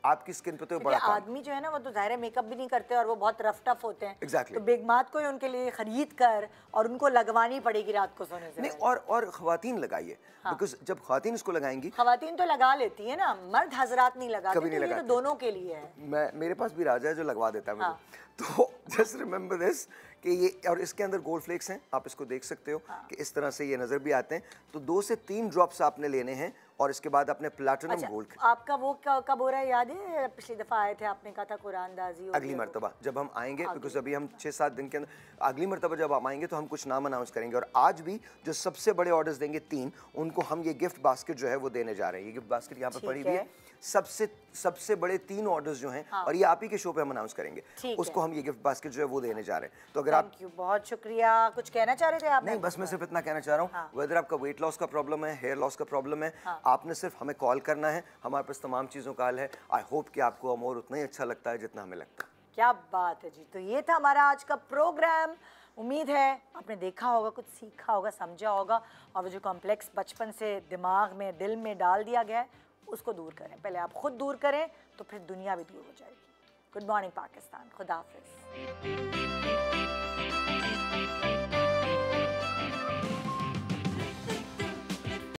Speaker 5: आपकी स्किन पे तो बड़ा काम।
Speaker 1: आदमी जो है ना वो तो ज़ाहिर है मेकअप भी नहीं करते और वो बहुत रफ टफ होते हैं।
Speaker 5: Exactly.
Speaker 1: तो बेगमात को ही उनके लिए खरीद कर और उनको लगवानी पड़ेगी रात को सोने से
Speaker 5: नहीं, और खवातीन लगाइए, बिकॉज जब खवातीन इसको लगाएंगी,
Speaker 1: खवातीन तो लगा लेती है ना, मर्द हजरात नहीं लगाते,
Speaker 5: कभी नहीं
Speaker 1: तो ये
Speaker 5: लगाते।
Speaker 1: तो दोनों के लिए है।
Speaker 5: मेरे पास भी राजा है जो लगवा देता है मुझे। तो जस्ट रिमेंबर दिस कि ये, और इसके अंदर गोल्ड फ्लेक्स हैं, आप इसको देख सकते हो कि इस तरह से ये नज़र भी आते हैं। तो 2 से 3 ड्रॉप्स आपने लेने हैं, और इसके बाद अपने प्लैटिनम गोल्ड।
Speaker 1: आपका वो कब हो रहा है याद है? पिछली दफ़ा आए थे, आपने कहा था कुरानदाजी
Speaker 5: अगली मरतबा जब हम आएंगे, बिकॉज अभी हम 6-7 दिन के अंदर, अगली मरतबा जब हम आएंगे तो हम कुछ नाम अनाउंस करेंगे। और आज भी जो सबसे बड़े ऑर्डर्स देंगे 3, उनको हम ये गिफ्ट बास्केट जो है वो देने जा रहे हैं। ये गिफ्ट बास्केट यहाँ पर पड़ी हुई है। सबसे बड़े 3 ऑर्डर्स जो हैं, और ये आप ही के शो पे हम अनाउंस करेंगे, उसको हम ये गिफ्ट बास्केट जो है वो देने जा रहे हैं। तो अगर आप,
Speaker 1: बहुत शुक्रिया। कुछ कहना चाह रहे थे आप?
Speaker 5: नहीं, बस मैं सिर्फ इतना कहना चाह रहा हूँ, वेदर आपका वेट लॉस का प्रॉब्लम है, हेयर लॉस का प्रॉब्लम है, आपने सिर्फ हमें कॉल करना है, हमारे पास तमाम चीज़ों का हल है। आई होप कि आपको अमोर उतना ही अच्छा लगता है जितना हमें लगता है।
Speaker 1: क्या बात है जी। तो ये था हमारा आज का प्रोग्राम। उम्मीद है आपने देखा होगा, कुछ सीखा होगा, समझा होगा, और वो जो कॉम्प्लेक्स बचपन से दिमाग में, दिल में डाल दिया गया है, उसको दूर करें। पहले आप खुद दूर करें तो फिर दुनिया भी दूर हो जाएगी। Good morning Pakistan. खुदा हाफिज़।